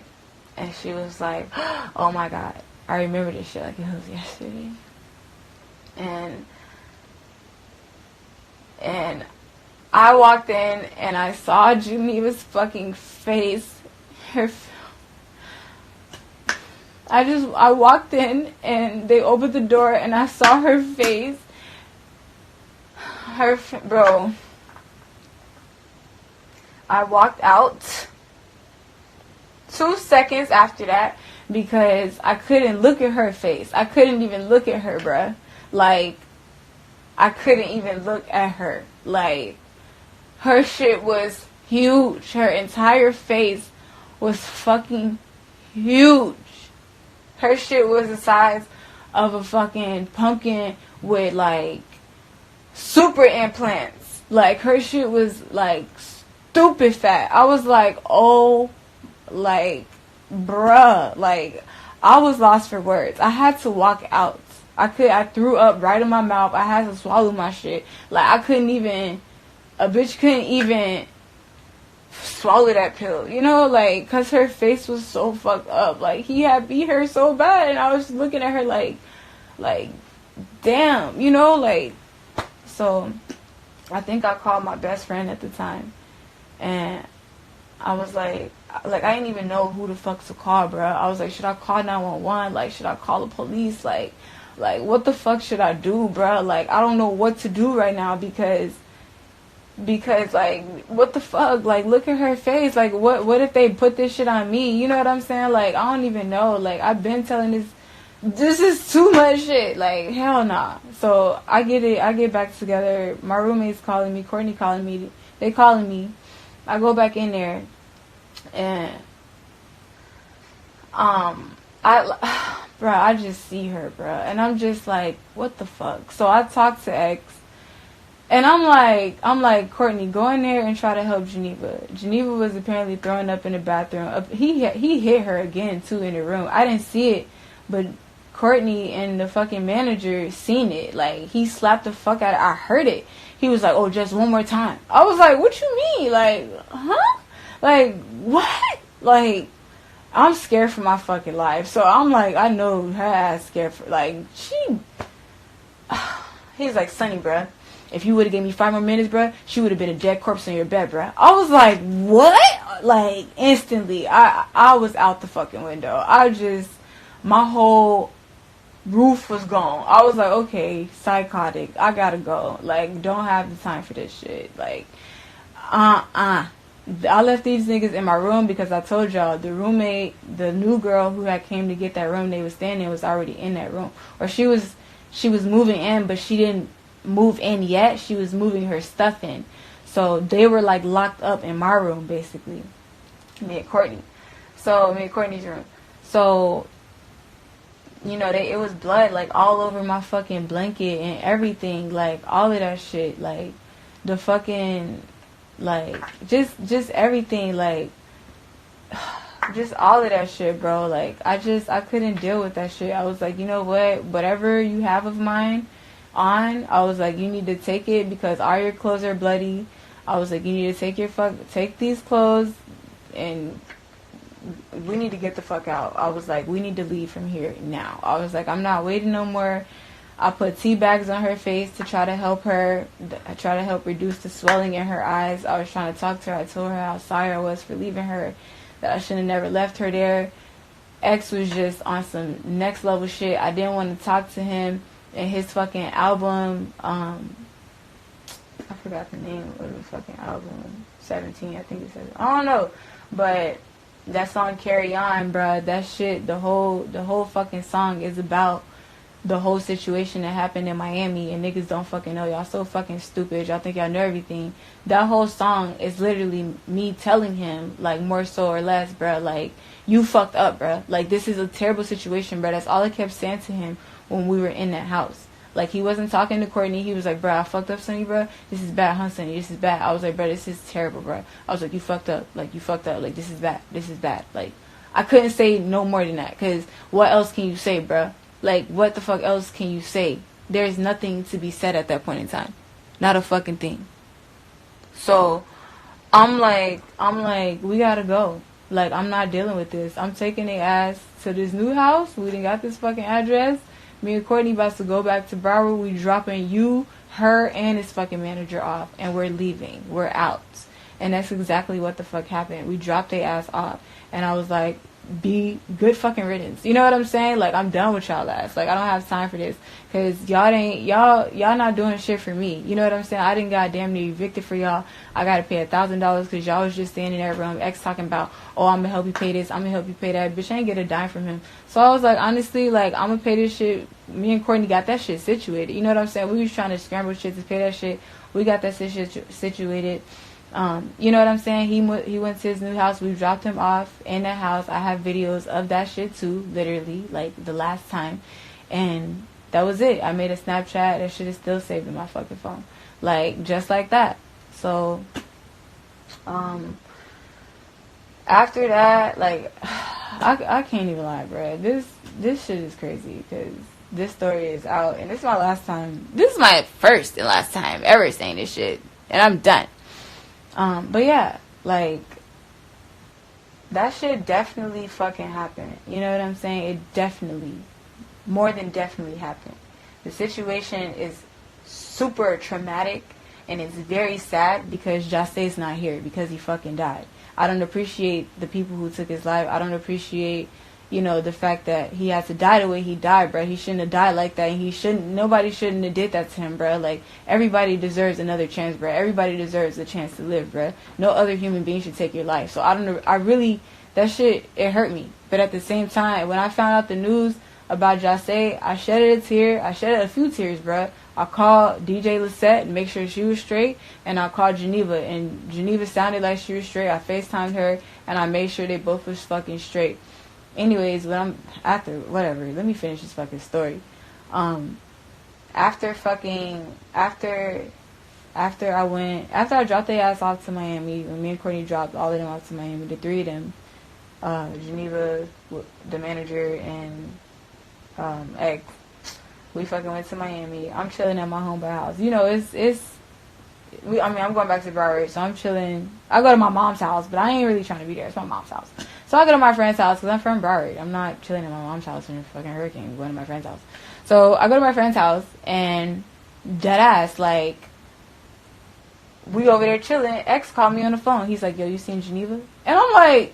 and she was like, oh my God, I remember this shit like it was yesterday. And I walked in, and I saw Geneva's fucking face. I walked in, and they opened the door, and I saw her face. Bro. I walked out 2 seconds after that because I couldn't look at her face. I couldn't even look at her, bruh. Like, I couldn't even look at her. Like, her shit was huge. Her entire face was fucking huge. Her shit was the size of a fucking pumpkin with, like, super implants. Like, her shit was, like, stupid fat. I was like, oh, like, bruh. Like, I was lost for words. I had to walk out. I threw up right in my mouth. I had to swallow my shit. Like, a bitch couldn't even swallow that pill, you know, like, cause her face was so fucked up. Like, he had beat her so bad, and I was looking at her like, damn, you know, like, so, I think I called my best friend at the time, and I was like, I didn't even know who the fuck to call, bro. I was like, should I call 911? Like, should I call the police? Like, what the fuck should I do, bro? Like, I don't know what to do right now because, like, what the fuck? Like, look at her face. Like, what if they put this shit on me? You know what I'm saying? Like, I don't even know. Like, I've been telling this is too much shit. Like, hell nah. So, I get back together. My roommate's calling me. Courtney calling me. They calling me. I go back in there. And, I just see her, bro. And I'm just like, what the fuck? So, I talk to X. And I'm like, Courtney, go in there and try to help Geneva. Geneva was apparently throwing up in the bathroom. He hit her again, too, in the room. I didn't see it, but Courtney and the fucking manager seen it. Like, he slapped the fuck out of it. I heard it. He was like, oh, just one more time. I was like, what you mean? Like, huh? Like, what? Like, I'm scared for my fucking life. So I'm like, I know her ass scared for, like, he's like, Sonny, bruh. If you would have gave me 5 more minutes, bruh, she would have been a dead corpse in your bed, bruh. I was like, what? Like, instantly, I was out the fucking window. My whole roof was gone. I was like, okay, psychotic. I gotta go. Like, don't have the time for this shit. Like, I left these niggas in my room because I told y'all the roommate, the new girl who had came to get that room they was staying in was already in that room. Or she was moving in, but she didn't move in yet. She was moving her stuff in. So they were like locked up in my room, basically. Me and Courtney's room. So, you know, it was blood like all over my fucking blanket and everything, like all of that shit, like the fucking, like just everything, like just all of that shit, bro. Like I couldn't deal with that shit. I was like, you know what, whatever you have of mine on, I was like, you need to take it because all your clothes are bloody. I was like, you need to take these clothes and we need to get the fuck out. I was like, we need to leave from here now. I was like, I'm not waiting no more. I put tea bags on her face to try to help her. I try to help reduce the swelling in her eyes. I was trying to talk to her. I told her how sorry I was for leaving her, that I should have never left her there. X was just on some next level shit. I didn't want to talk to him and his fucking album. I forgot the name of the fucking album. 17, I think it says. I don't know, but that song Carry On, bruh, that shit, the whole fucking song is about the whole situation that happened in Miami, and niggas don't fucking know. Y'all so fucking stupid. Y'all think y'all know everything. That whole song is literally me telling him, like, more so or less, bruh, like, you fucked up, bruh. Like, this is a terrible situation, bruh. That's all I kept saying to him when we were in that house. Like, he wasn't talking to Courtney. He was like, bruh, I fucked up, Sonny, bruh. This is bad, huh, Sonny? This is bad. I was like, bruh, this is terrible, bruh. I was like, you fucked up. Like, you fucked up. Like, this is bad. This is bad. Like, I couldn't say no more than that. Because what else can you say, bruh? Like, what the fuck else can you say? There's nothing to be said at that point in time. Not a fucking thing. So, I'm like, we gotta go. Like, I'm not dealing with this. I'm taking their ass to this new house. We done got this fucking address. Me and Courtney about to go back to Broward. We dropping you, her, and his fucking manager off. And we're leaving. We're out. And that's exactly what the fuck happened. We dropped their ass off. And I was like, be good fucking riddance. You know what I'm saying? Like, I'm done with y'all ass. Like, I don't have time for this. Because y'all not doing shit for me. You know what I'm saying? I didn't got damn near evicted for y'all. I got to pay $1,000 because y'all was just standing in that room. X talking about, oh, I'm going to help you pay this. I'm going to help you pay that. Bitch, I ain't get a dime from him. So I was like, honestly, like, I'm going to pay this shit. Me and Courtney got that shit situated. You know what I'm saying? We was trying to scramble shit to pay that shit. We got that shit situated. You know what I'm saying? He went to his new house. We dropped him off in that house. I have videos of that shit too, literally, like the last time. And that was it. I made a Snapchat. That shit is still saved in my fucking phone. Like, just like that. So, after that, like, I can't even lie, bro. This shit is crazy because this story is out. And this is my last time. This is my first and last time ever saying this shit. And I'm done. But yeah, like, that shit definitely fucking happened. You know what I'm saying? It definitely, more than definitely happened. The situation is super traumatic, and it's very sad because Jase's not here because he fucking died. I don't appreciate the people who took his life. I don't appreciate, you know, the fact that he had to die the way he died, bro. He shouldn't have died like that. And nobody shouldn't have did that to him, bro. Like, everybody deserves another chance, bro. Everybody deserves a chance to live, bro. No other human being should take your life. So that shit, it hurt me. But at the same time, when I found out the news about Jase, I shedded a tear. I shedded a few tears, bro. I called DJ Lisette and make sure she was straight, and I called Geneva, and Geneva sounded like she was straight. I FaceTimed her, and I made sure they both was fucking straight. Anyways, let me finish this fucking story. After I dropped their ass off to Miami, when me and Courtney dropped all of them off to Miami, the three of them, Geneva, the manager, and X, we fucking went to Miami. I'm chilling at my homeboy house. You know, I'm going back to Broward, so I'm chilling. I go to my mom's house, but I ain't really trying to be there. It's my mom's house. So I go to my friend's house because I'm from Broward. I'm not chilling at my mom's house in a fucking hurricane. I'm going to my friend's house. So I go to my friend's house, and deadass, like, we over there chilling. X called me on the phone. He's like, yo, you seen Geneva? And I'm like,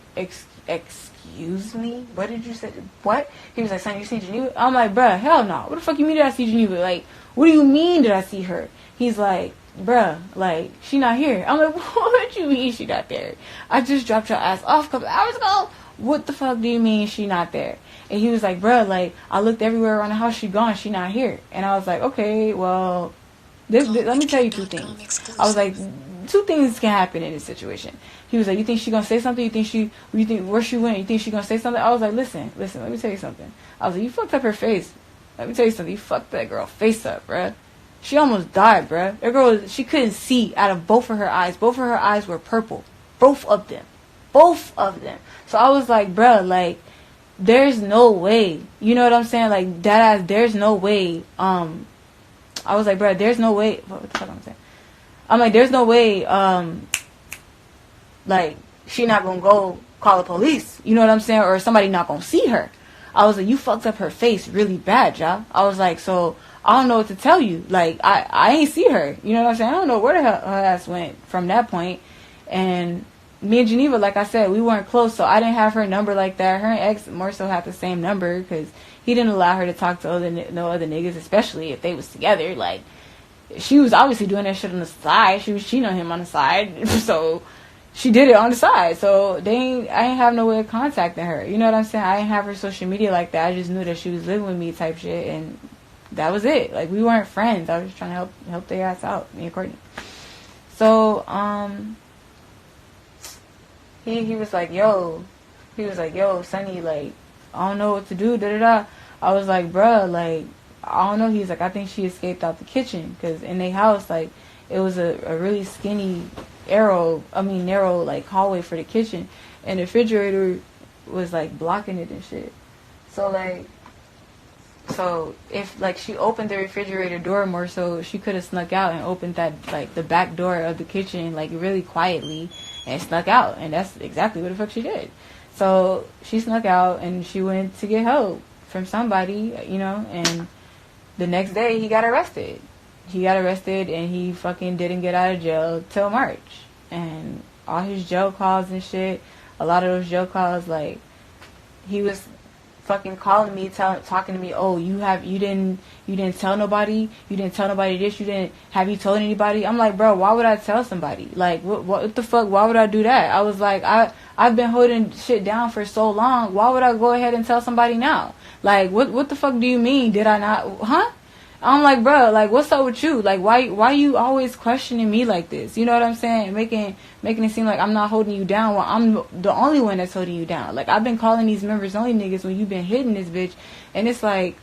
excuse me? What did you say? What? He was like, son, you seen Geneva? I'm like, bruh, hell no. What the fuck you mean did I see Geneva? Like, what do you mean did I see her? He's like, bruh, like, she not here. I'm like, what you mean she not there? I just dropped your ass off a couple hours ago. What the fuck do you mean she not there? And he was like, bruh, like, I looked everywhere around the house. She gone. She not here. And I was like, okay, well, let me tell you two things. I was like, two things can happen in this situation. He was like, you think she gonna say something? You think where she went? You think she gonna say something? I was like, listen, let me tell you something. I was like, you fucked up her face. Let me tell you something. You fucked that girl face up, bruh. She almost died, bruh. That girl, she couldn't see out of both of her eyes. Both of her eyes were purple. Both of them. So I was like, bruh, like, there's no way. You know what I'm saying? Like, that ass, there's no way. I was like, bruh, there's no way. What the fuck am I saying? I'm like, there's no way, like, she not gonna go call the police. You know what I'm saying? Or somebody not gonna see her. I was like, you fucked up her face really bad, y'all. I was like, so I don't know what to tell you. Like, I ain't see her. You know what I'm saying? I don't know where the hell her ass went from that point. And me and Geneva, like I said, we weren't close, so I didn't have her number like that. Her and X more so had the same number because he didn't allow her to talk to no other niggas, especially if they was together. Like, she was obviously doing that shit on the side. She was cheating on him on the side, so she did it on the side. So I ain't have no way of contacting her. You know what I'm saying? I didn't have her social media like that. I just knew that she was living with me type shit, and that was it. Like, we weren't friends. I was just trying to help their ass out, me and Courtney. So he was like, yo, Sonny, like, I don't know what to do, da-da-da. I was like, bruh, like, I don't know. He's like, I think she escaped out the kitchen, because in their house, like, it was a really skinny, narrow, like, hallway for the kitchen, and the refrigerator was, like, blocking it and shit. So if, like, she opened the refrigerator door more so, she could have snuck out and opened that, like, the back door of the kitchen, like, really quietly, and snuck out, and that's exactly what the fuck she did. So she snuck out, and she went to get help from somebody, you know, and the next day he got arrested. And he fucking didn't get out of jail till March. And all his jail calls and shit, a lot of those jail calls, like, he was fucking calling me, talking to me, oh, you didn't tell nobody, this, have you told anybody? I'm like, bro, why would I tell somebody? Like, what the fuck, why would I do that? I was like, I've been holding shit down for so long, why would I go ahead and tell somebody now? Like, what the fuck do you mean? Did I not, huh? I'm like, bro, like, what's up with you? Like, why you always questioning me like this? You know what I'm saying? Making it seem like I'm not holding you down while I'm the only one that's holding you down. Like, I've been calling these members only niggas when you've been hitting this bitch, and it's like,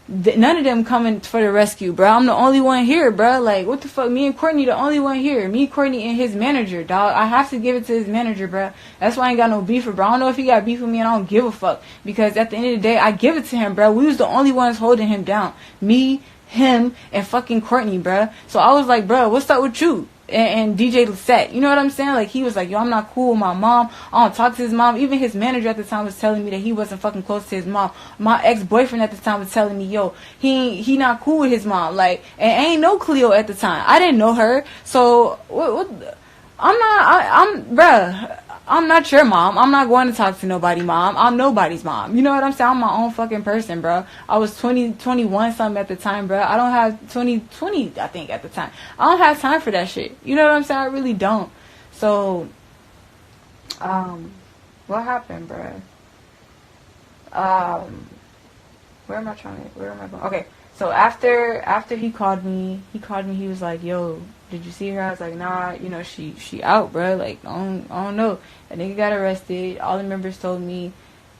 none of them coming for the rescue, bro. I'm the only one here, bro. Like, what the fuck? Me and Courtney the only one here. Me, Courtney, and his manager, dog. I have to give it to his manager, bro. That's why I ain't got no beef with, bro. I don't know if he got beef with me, and I don't give a fuck. Because at the end of the day, I give it to him, bro. We was the only ones holding him down. Me, him, and fucking Courtney, bro. So I was like, bro, what's up with you? And DJ Lisette, you know what I'm saying? Like, he was like, yo, I'm not cool with my mom. I don't talk to his mom. Even his manager at the time was telling me that he wasn't fucking close to his mom. My ex-boyfriend at the time was telling me, yo, he not cool with his mom. Like, and ain't no Cleo at the time. I didn't know her. So, I'm not your mom. I'm not going to talk to nobody, mom. I'm nobody's mom. You know what I'm saying? I'm my own fucking person, bro. I was 21 something at the time, bro. I don't have 20, I think, at the time. I don't have time for that shit. You know what I'm saying? I really don't. So, what happened, bro? Where am I going? Okay. So after he called me, he was like, yo, did you see her? I was like, nah, you know, she out, bro. Like, I don't know. A nigga got arrested. All the members told me.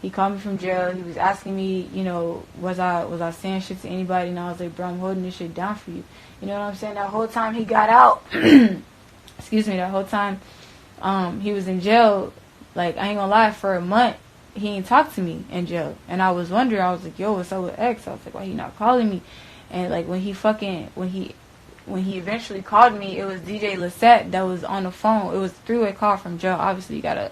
He called me from jail. He was asking me, you know, was I saying shit to anybody? And I was like, bro, I'm holding this shit down for you. You know what I'm saying? That whole time he got out, that whole time he was in jail, like, I ain't gonna lie, for a month, he ain't talked to me in jail. And I was wondering, I was like, yo, what's up with X? I was like, why he not calling me? And, like, when he eventually called me, it was DJ Lisette that was on the phone. It was a 3-way call from jail. Obviously, you gotta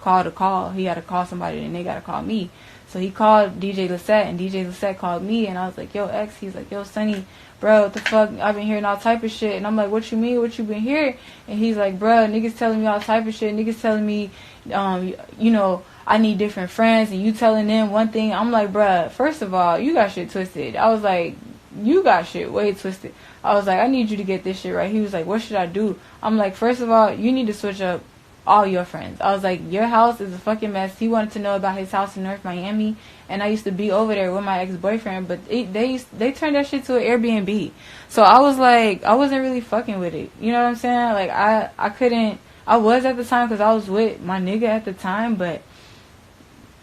call to call. He had to call somebody, and they got to call me. So he called DJ Lisette, and DJ Lisette called me, and I was like, yo, X. He's like, yo, Sonny, bro, what the fuck? I've been hearing all type of shit. And I'm like, what you mean? What you been hearing? And he's like, bro, niggas telling me all type of shit. Niggas telling me, you know, I need different friends, and you telling them one thing. I'm like, bro, first of all, you got shit twisted. I was like, you got shit way twisted. I was like, I need you to get this shit right. He was like, what should I do? I'm like, first of all, you need to switch up all your friends. I was like, your house is a fucking mess. He wanted to know about his house in North Miami, and I used to be over there with my ex-boyfriend, but they turned that shit to an Airbnb. So I was like, I wasn't really fucking with it. You know what I'm saying? Like, I couldn't, I was at the time because I was with my nigga at the time, but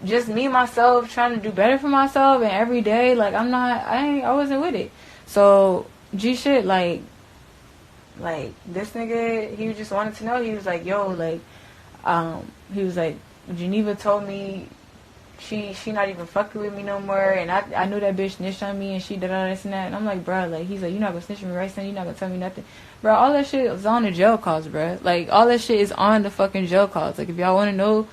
just me, myself, trying to do better for myself, and every day, like, I wasn't with it. So, G shit, like, this nigga, he just wanted to know. He was like, yo, like, he was like, Geneva told me she not even fucking with me no more, and I knew that bitch snitched on me, and she did all this and that, and I'm like, bro, like, he's like, you're not gonna snitch on me, right, son? You're not gonna tell me nothing. Bro, all that shit is on the jail calls, bro. Like, all that shit is on the fucking jail calls. Like, if y'all want to know,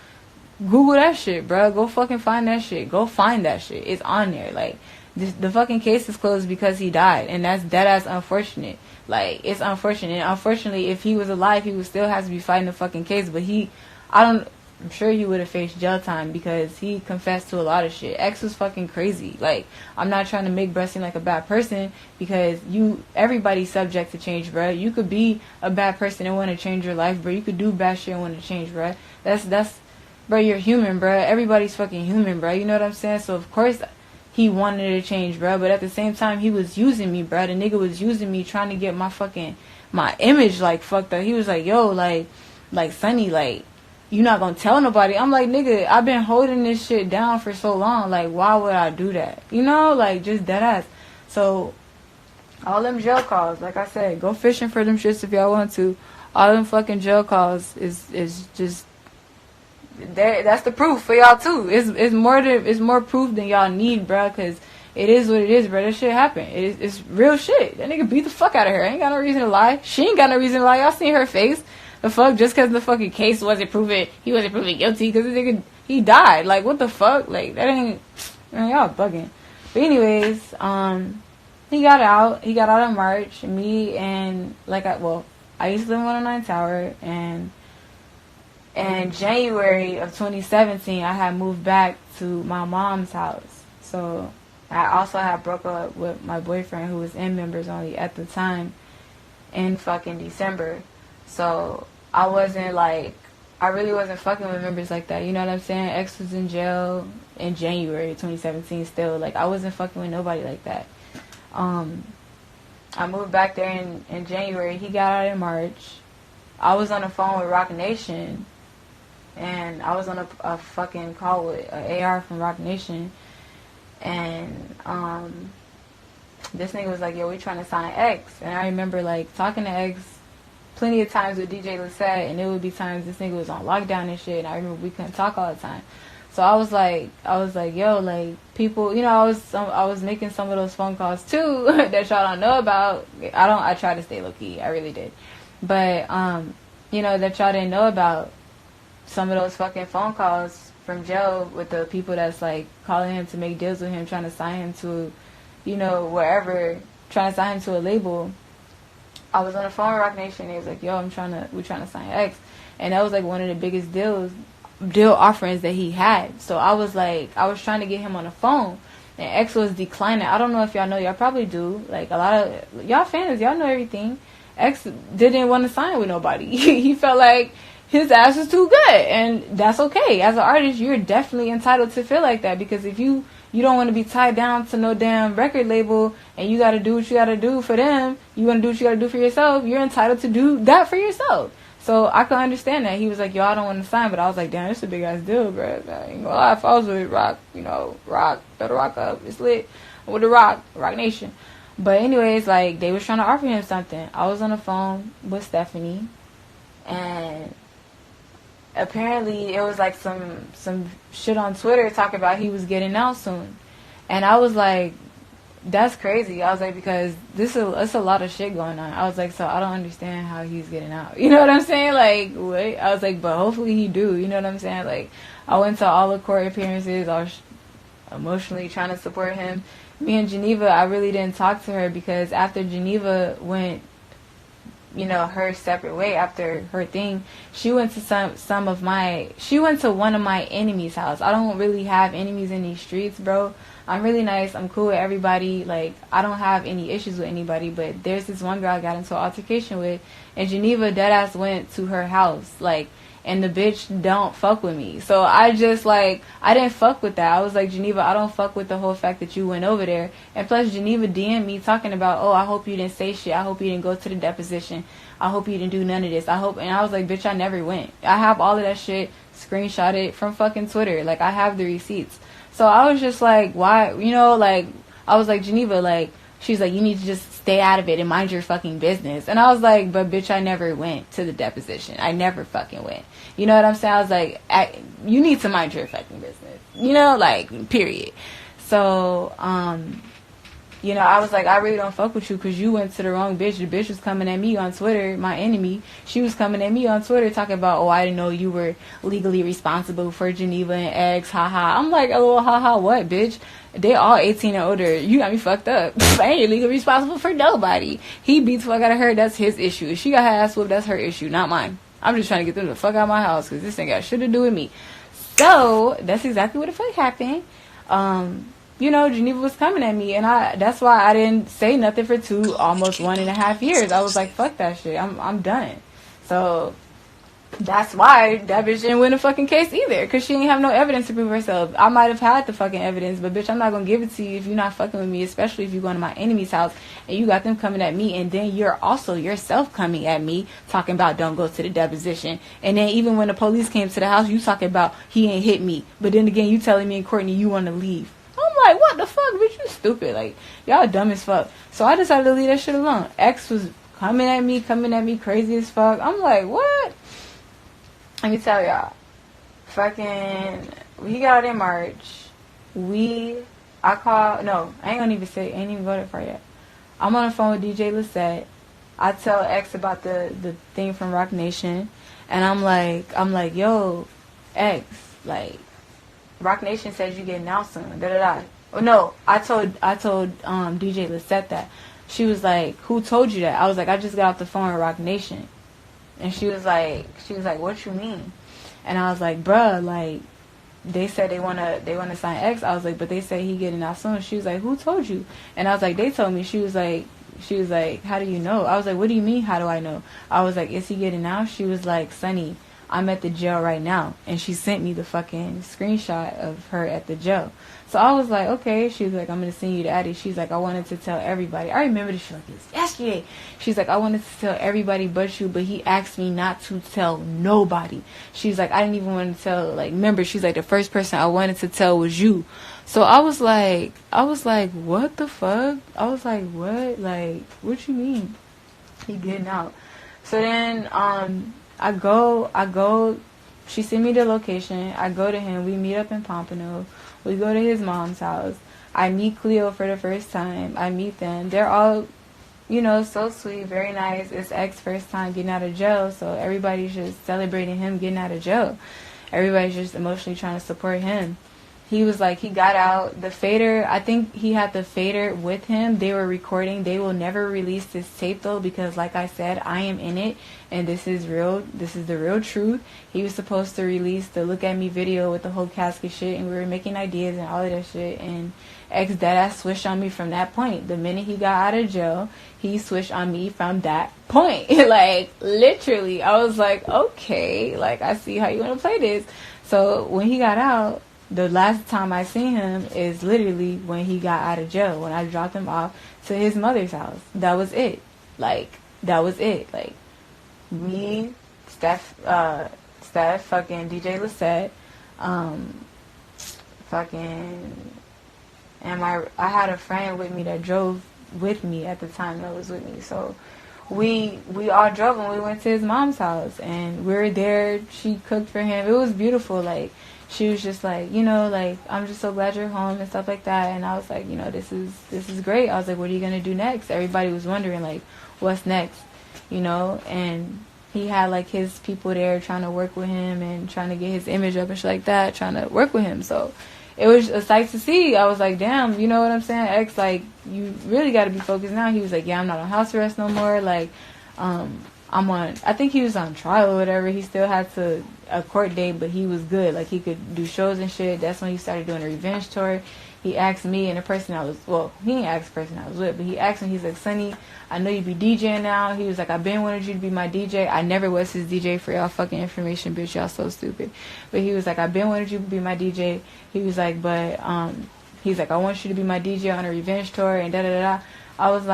Google that shit, bro. Go fucking find that shit. Go find that shit. It's on there. Like, the fucking case is closed because he died, and that's unfortunate. Like, it's unfortunate. And unfortunately, if he was alive, he would still have to be fighting the fucking case. But I'm sure he would have faced jail time because he confessed to a lot of shit. X was fucking crazy. Like, I'm not trying to make Brett seem like a bad person, because everybody's subject to change, bro. You could be a bad person and want to change your life, bro. You could do bad shit and want to change, bro. Bro, you're human, bro. Everybody's fucking human, bro. You know what I'm saying? So, of course, he wanted to change, bro. But at the same time, he was using me, bro. The nigga was using me, trying to get my image, like, fucked up. He was like, yo, like, Sonny, like, you not gonna tell nobody. I'm like, nigga, I've been holding this shit down for so long. Like, why would I do that? You know? Like, just dead ass. So, all them jail calls, like I said, go fishing for them shits if y'all want to. All them fucking jail calls is just... That's the proof for y'all too. It's more proof than y'all need, bro. Cause it is what it is, bro. That shit happened. It's real shit. That nigga beat the fuck out of her. Ain't got no reason to lie. She ain't got no reason to lie. Y'all seen her face. The fuck? Just cause the fucking case he wasn't proven guilty. Cause the nigga, he died. Like, what the fuck? Like, that ain't. Man, y'all bugging. But anyways, he got out. He got out in March. Me and I used to live in 109 Tower, and in January of 2017, I had moved back to my mom's house. So I also had broke up with my boyfriend, who was in members only at the time, in fucking December. So I really wasn't fucking with members like that. You know what I'm saying? X was in jail in January 2017 still. Like, I wasn't fucking with nobody like that. I moved back there in January. He got out in March. I was on the phone with Rock Nation. And I was on a fucking call with an AR from Rock Nation. And this nigga was like, yo, we trying to sign X. And I remember, like, talking to X plenty of times with DJ Lisette. And there would be times this nigga was on lockdown and shit. And I remember we couldn't talk all the time. So I was like, yo, like, people, you know, I was making some of those phone calls too that y'all don't know about. I tried to stay low key. I really did. But, you know, that y'all didn't know about. Some of those fucking phone calls from jail with the people that's, like, calling him to make deals with him, trying to sign him to, you know, wherever, trying to sign him to a label. I was on the phone with Rock Nation, and he was like, yo, we're trying to sign X. And that was, like, one of the biggest deal offerings that he had. So I was trying to get him on the phone, and X was declining. I don't know if y'all know, y'all probably do. Like, a lot of y'all fans, y'all know everything. X didn't want to sign with nobody. He felt like his ass is too good, and that's okay. As an artist, you're definitely entitled to feel like that, because if you don't want to be tied down to no damn record label, and you got to do what you got to do for them, you want to do what you got to do for yourself, you're entitled to do that for yourself. So I could understand that. He was like, yo, I don't want to sign, but I was like, damn, this is a big ass deal, bro. I ain't gonna lie, if I was with Rock, you know, Rock, better Rock up, it's lit, with the Rock Nation. But anyways, like, they was trying to offer him something. I was on the phone with Stephanie, and apparently it was like some shit on Twitter talking about he was getting out soon. And I was like, that's crazy. I was like, because it's a lot of shit going on. I was like, so I don't understand how he's getting out. You know what I'm saying? Like, what? I was like, but hopefully he do. You know what I'm saying? Like, I went to all the court appearances. I was emotionally trying to support him. Me and Geneva, I really didn't talk to her because after Geneva went, you know, her separate way after her thing, she went to she went to one of my enemies' house. I don't really have enemies in these streets, bro. I'm really nice. I'm cool with everybody. Like, I don't have any issues with anybody, but there's this one girl I got into an altercation with, and Geneva deadass went to her house, like, and the bitch don't fuck with me. So I just, like, I didn't fuck with that. I was like, Geneva, I don't fuck with the whole fact that you went over there. And plus, Geneva DM'd me talking about, oh, I hope you didn't say shit. I hope you didn't go to the deposition. I hope you didn't do none of this. And I was like, bitch, I never went. I have all of that shit screenshotted from fucking Twitter. Like, I have the receipts. So I was just like, why, you know, like, I was like, Geneva, like, she's like, you need to just stay out of it and mind your fucking business. And I was like, but bitch, I never went to the deposition. I never fucking went. You know what I'm saying? I was like, you need to mind your fucking business. You know, like, period. So, you know, I was like, I really don't fuck with you because you went to the wrong bitch. The bitch was coming at me on Twitter, my enemy. She was coming at me on Twitter talking about, oh, I didn't know you were legally responsible for Geneva and eggs, haha. I'm like, oh, haha, what, bitch? They all 18 and older. You got me fucked up. I ain't legally responsible for nobody. He beats the fuck out of her. That's his issue. If she got her ass whooped, that's her issue, not mine. I'm just trying to get them the fuck out of my house because this ain't got shit to do with me. So, that's exactly what the fuck happened. You know, Geneva was coming at me, and that's why I didn't say nothing for almost 1.5 years. I was like, fuck that shit. I'm done. So, that's why that bitch didn't win a fucking case either, because she didn't have no evidence to prove herself. I might have had the fucking evidence, but bitch, I'm not gonna give it to you if you're not fucking with me, especially if you're going to my enemy's house and you got them coming at me, and then you're also yourself coming at me talking about don't go to the deposition. And then even when the police came to the house, you talking about he ain't hit me, but then again you telling me and Courtney you want to leave. I'm like, what the fuck, bitch, you stupid. Like, y'all dumb as fuck. So I decided to leave that shit alone. X was coming at me crazy as fuck. I'm like, what? Let me tell y'all. Fucking, we got out in March. I ain't even voted for yet. I'm on the phone with DJ Lisette. I tell X about the thing from Rock Nation. And I'm like, yo, X, like, Rock Nation says you getting out soon. Oh no, I told DJ Lisette that. She was like, who told you that? I was like, I just got off the phone with Rock Nation. And she was like, what you mean? And I was like, bruh, like, they said they wanna sign X. I was like, but they say he getting out soon. She was like, who told you? And I was like, they told me. She was like, how do you know? I was like, what do you mean, how do I know? I was like, is he getting out? She was like, Sonny, I'm at the jail right now. And she sent me the fucking screenshot of her at the jail. So I was like, okay. She was like, I'm going to send you to Addie. She's like, I wanted to tell everybody. I remember this shit like it's yesterday. She's like, I wanted to tell everybody but you, but he asked me not to tell nobody. She's like, I didn't even want to tell, like, remember, she's like, the first person I wanted to tell was you. So I was like, what the fuck? I was like, what? Like, what you mean? He getting out. So then, I go, she sent me the location. I go to him. We meet up in Pompano. We go to his mom's house. I meet Cleo for the first time. I meet them. They're all, you know, so sweet, very nice. It's X's first time getting out of jail, so everybody's just celebrating him getting out of jail. Everybody's just emotionally trying to support him. He was like, he got out. The fader, I think he had the fader with him. They were recording. They will never release this tape, though, because, like I said, I am in it, and this is real. This is the real truth. He was supposed to release the Look At Me video with the whole casket shit, and we were making ideas and all of that shit, and X deadass switched on me from that point. The minute he got out of jail, he switched on me from that point. Like, literally. I was like, okay, like, I see how you want to play this. So, when he got out, the last time I seen him is literally when he got out of jail, when I dropped him off to his mother's house. That was it. Like, that was it. Like, me, Steph, fucking DJ Lisette, and I had a friend with me that drove with me at the time that was with me. So we all drove and we went to his mom's house, and we were there. She cooked for him. It was beautiful. Like, she was just like, you know, like, I'm just so glad you're home and stuff like that. And I was like, you know, this is great. I was like, what are you gonna do next? Everybody was wondering, like, what's next, you know? And he had like his people there trying to work with him and trying to get his image up and shit like that, trying to work with him. So it was a sight to see. I was like, damn, you know what I'm saying? X, like, you really got to be focused now. He was like, yeah, I'm not on house arrest no more. Like, I'm on, I think he was on trial or whatever. He still had a court date, but he was good. Like, he could do shows and shit. That's when he started doing a revenge tour. He asked me and the person I was, well, he didn't ask the person I was with, but he asked me, he's like, Sonny, I know you be DJing now. He was like, I've been wanting you to be my DJ. I never was his DJ, for y'all fucking information, bitch. Y'all so stupid. But he was like, I've been wanting you to be my DJ. He was like, but, he's like, I want you to be my DJ on a revenge tour and da-da-da-da. I was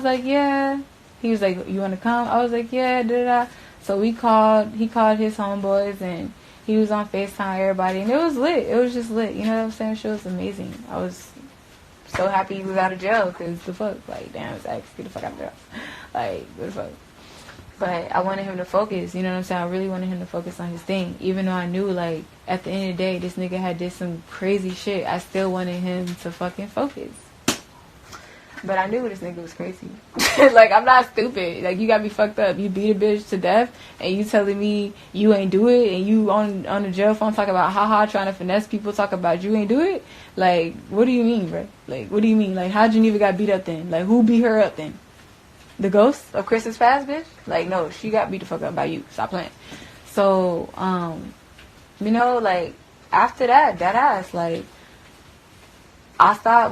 like, yeah. He was like, you want to come? I was like, yeah, da-da-da. So he called his homeboys and he was on FaceTime, everybody, and it was lit. It was just lit. You know what I'm saying? She was amazing. I was so happy he was out of jail, because the fuck, like, damn, it's X, get the fuck out of jail. Like, what the fuck? But I wanted him to focus, you know what I'm saying? I really wanted him to focus on his thing. Even though I knew, like, at the end of the day, this nigga had did some crazy shit, I still wanted him to fucking focus. But I knew this nigga was crazy. Like, I'm not stupid. Like, you got me fucked up. You beat a bitch to death, and you telling me you ain't do it, and you on the jail phone talking about haha, trying to finesse people, talk about you ain't do it? Like, what do you mean, bro? Like, what do you mean? Like, how Geneva got beat up then? Like, who beat her up then? The ghost of Christmas Past, bitch? Like, no, she got beat the fuck up by you. Stop playing. So, you know, like, after that ass, like,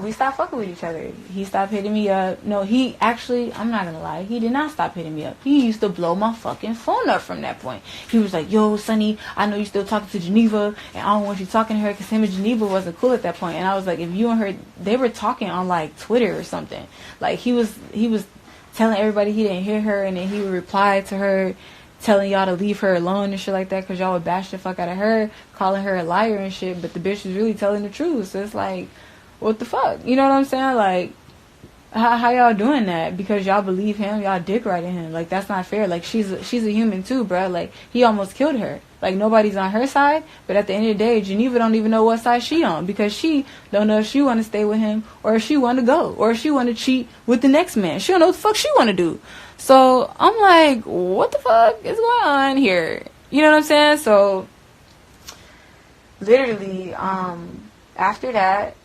we stopped fucking with each other. He stopped hitting me up. No, he actually, I'm not gonna lie, he did not stop hitting me up. He used to blow my fucking phone up from that point. He was like, yo, Sonny, I know you still talking to Geneva, and I don't want you talking to her, because him and Geneva wasn't cool at that point. And I was like, if you and her, they were talking on, like, Twitter or something. Like, he was telling everybody he didn't hit her, and then he would reply to her telling y'all to leave her alone and shit like that, because y'all would bash the fuck out of her, calling her a liar and shit, but the bitch was really telling the truth. So it's like, what the fuck? You know what I'm saying? Like, how y'all doing that? Because y'all believe him, y'all dick riding him. Like, that's not fair. Like, she's a human too, bro. Like, he almost killed her. Like, nobody's on her side, but at the end of the day, Geneva don't even know what side she on, because she don't know if she want to stay with him, or if she want to go, or if she want to cheat with the next man. She don't know what the fuck she want to do. So I'm like, what the fuck is going on here? You know what I'm saying? So literally, after that,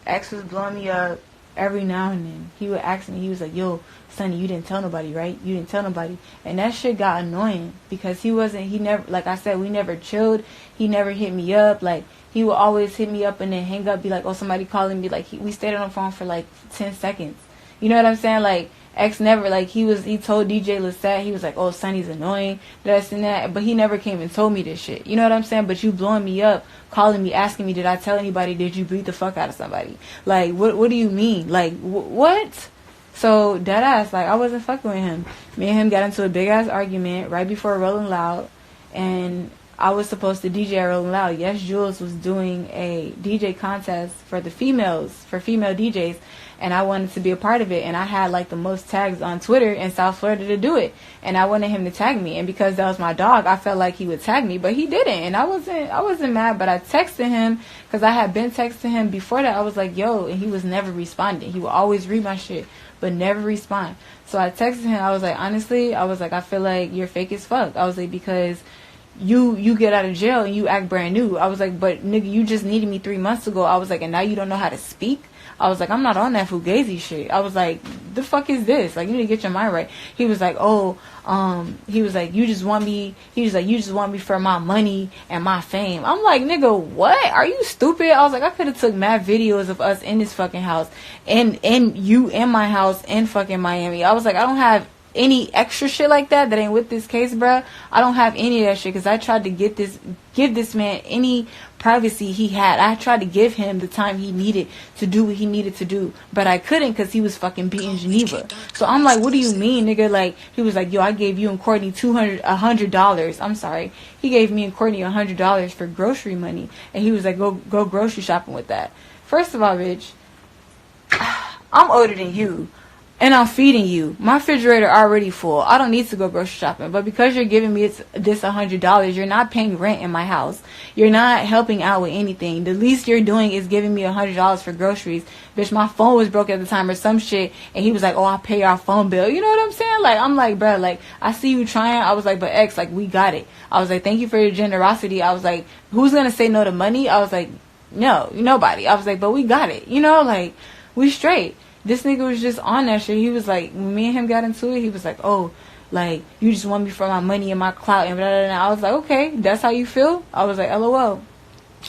X was blowing me up every now and then. He would ask me, he was like, yo, Sonny, you didn't tell nobody, right? You didn't tell nobody. And that shit got annoying, because he never, like I said, we never chilled. He never hit me up. Like, he would always hit me up and then hang up, be like, oh, somebody calling me. Like, we stayed on the phone for like 10 seconds. You know what I'm saying? Like, X never, like, he told DJ Lissette, he was like, oh, Sonny's annoying, this and that, but he never came and told me this shit. You know what I'm saying? But you blowing me up, calling me, asking me, did I tell anybody, did you beat the fuck out of somebody? Like, what do you mean? Like, what? So, dead ass, like, I wasn't fucking with him. Me and him got into a big ass argument right before Rolling Loud, and I was supposed to DJ at Rolling Loud. Yes, Jules was doing a DJ contest for the females, for female DJs, and I wanted to be a part of it, and I had like the most tags on Twitter in South Florida to do it, and I wanted him to tag me, and because that was my dog, I felt like he would tag me, but he didn't, and I wasn't mad, but I texted him, because I had been texting him before that. I was like, yo, and he was never responding. He would always read my shit, but never respond. So I texted him. I was like, honestly, I feel like you're fake as fuck. I was like, because you get out of jail and you act brand new. I was like, but nigga, you just needed me 3 months ago. I was like, and now you don't know how to speak? I was like, I'm not on that fugazi shit. I was like, the fuck is this? Like, you need to get your mind right. He was like, he was like, you just want me for my money and my fame. I'm like, nigga, what? Are you stupid? I was like, I could have took mad videos of us in this fucking house, and you in my house in fucking Miami. I was like, I don't have any extra shit like that ain't with this case, bruh. I don't have any of that shit, because I tried to give this man any privacy he had. I tried to give him the time he needed to do what he needed to do, but I couldn't, because he was fucking beating Geneva. So I'm like, what do you mean, nigga? Like, he was like, yo, I gave you and Courtney $100. I'm sorry, he gave me and Courtney $100 for grocery money, and he was like, go grocery shopping with that. First of all, bitch, I'm older than you. and I'm feeding you. My refrigerator already full. I don't need to go grocery shopping. But because you're giving me this $100, you're not paying rent in my house. You're not helping out with anything. The least you're doing is giving me $100 for groceries. Bitch, my phone was broke at the time or some shit. And he was like, oh, I'll pay our phone bill. You know what I'm saying? Like, I'm like, bro, like, I see you trying. I was like, but X, like, we got it. I was like, thank you for your generosity. I was like, who's going to say no to money? I was like, no, nobody. I was like, but we got it. You know, like, we straight. This nigga was just on that shit. He was like, when me and him got into it, he was like, oh, like, you just want me for my money and my clout and blah, blah, blah. I was like, okay, that's how you feel? I was like, LOL.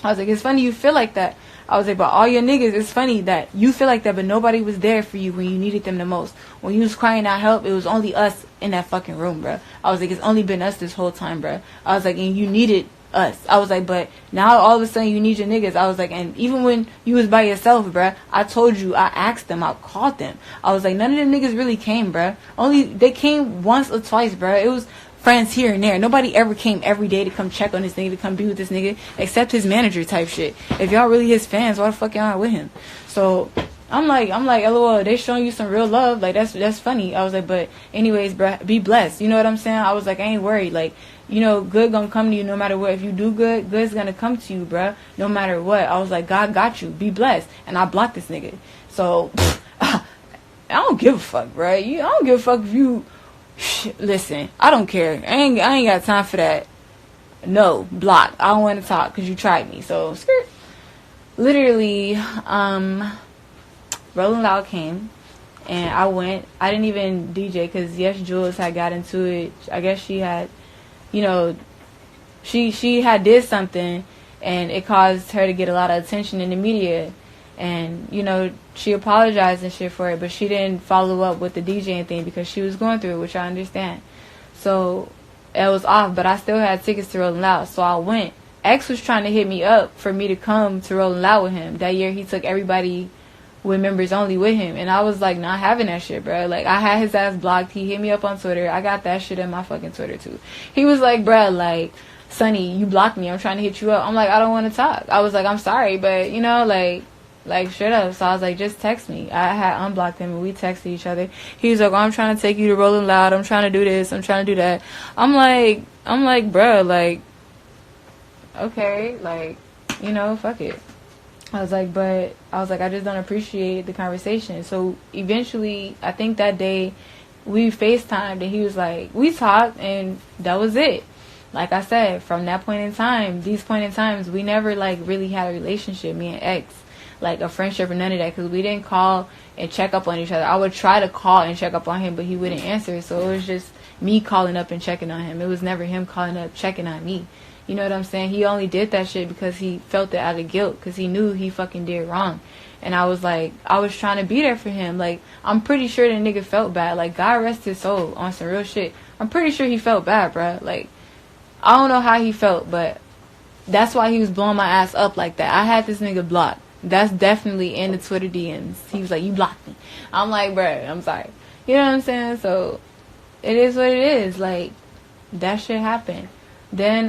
I was like, it's funny you feel like that. I was like, but all your niggas, it's funny that you feel like that, but nobody was there for you when you needed them the most. When you was crying out help, it was only us in that fucking room, bruh. I was like, it's only been us this whole time, bruh. I was like, and you needed us. I was like, but now all of a sudden you need your niggas. I was like, and even when you was by yourself, bruh, I told you, I asked them, I called them. I was like, none of them niggas really came, bruh. Only they came once or twice, bruh. It was friends here and there. Nobody ever came every day to come check on this nigga, to come be with this nigga, except his manager type shit. If y'all really his fans, why the fuck y'all not with him? So I'm like, LOL, they showing you some real love. Like, that's funny. I was like, but anyways, bruh, be blessed. You know what I'm saying? I was like, I ain't worried. Like, you know, good gonna come to you no matter what. If you do good, good's gonna come to you, bruh, no matter what. I was like, God got you. Be blessed. And I blocked this nigga. So, I don't give a fuck, bruh. I don't give a fuck if you... Listen, I don't care. I ain't got time for that. No, block. I don't want to talk because you tried me. So, skirt. Literally, Rolling Loud came. And I went. I didn't even DJ because, yes, Jules had got into it. I guess she had... You know, she had did something and it caused her to get a lot of attention in the media. And, you know, she apologized and shit for it, but she didn't follow up with the DJing thing because she was going through it, which I understand. So, it was off, but I still had tickets to Rolling Loud, so I went. X was trying to hit me up for me to come to Rolling Loud with him. That year, he took everybody with members only with him, and I was like, not having that shit, bro. Like, I had his ass blocked. He hit me up on Twitter. I got that shit in my fucking Twitter too. He was like, bro, like, Sonny, you blocked me. I'm trying to hit you up. I'm like, I don't want to talk. I was like, I'm sorry, but you know, like straight up. So I was like, just text me. I had unblocked him and we texted each other. He was like, oh, I'm trying to take you to Rolling Loud. I'm trying to do this. I'm trying to do that. I'm like, bro, like, okay, like, you know, fuck it. I was like, I just don't appreciate the conversation. So eventually, I think that day, we FaceTimed and he was like, we talked and that was it. Like I said, from that point in time, these point in times, we never like really had a relationship, me and X, like a friendship or none of that, because we didn't call and check up on each other. I would try to call and check up on him, but he wouldn't answer. So it was just me calling up and checking on him. It was never him calling up, checking on me. You know what I'm saying? He only did that shit because he felt it out of guilt, because he knew he fucking did wrong. And I was like, I was trying to be there for him. Like, I'm pretty sure the nigga felt bad. Like, God rest his soul on some real shit. I'm pretty sure he felt bad, bruh. Like, I don't know how he felt, but that's why he was blowing my ass up like that. I had this nigga blocked. That's definitely in the Twitter DMs. He was like, you blocked me. I'm like, bruh, I'm sorry. You know what I'm saying? So, it is what it is. Like, that shit happened. Then,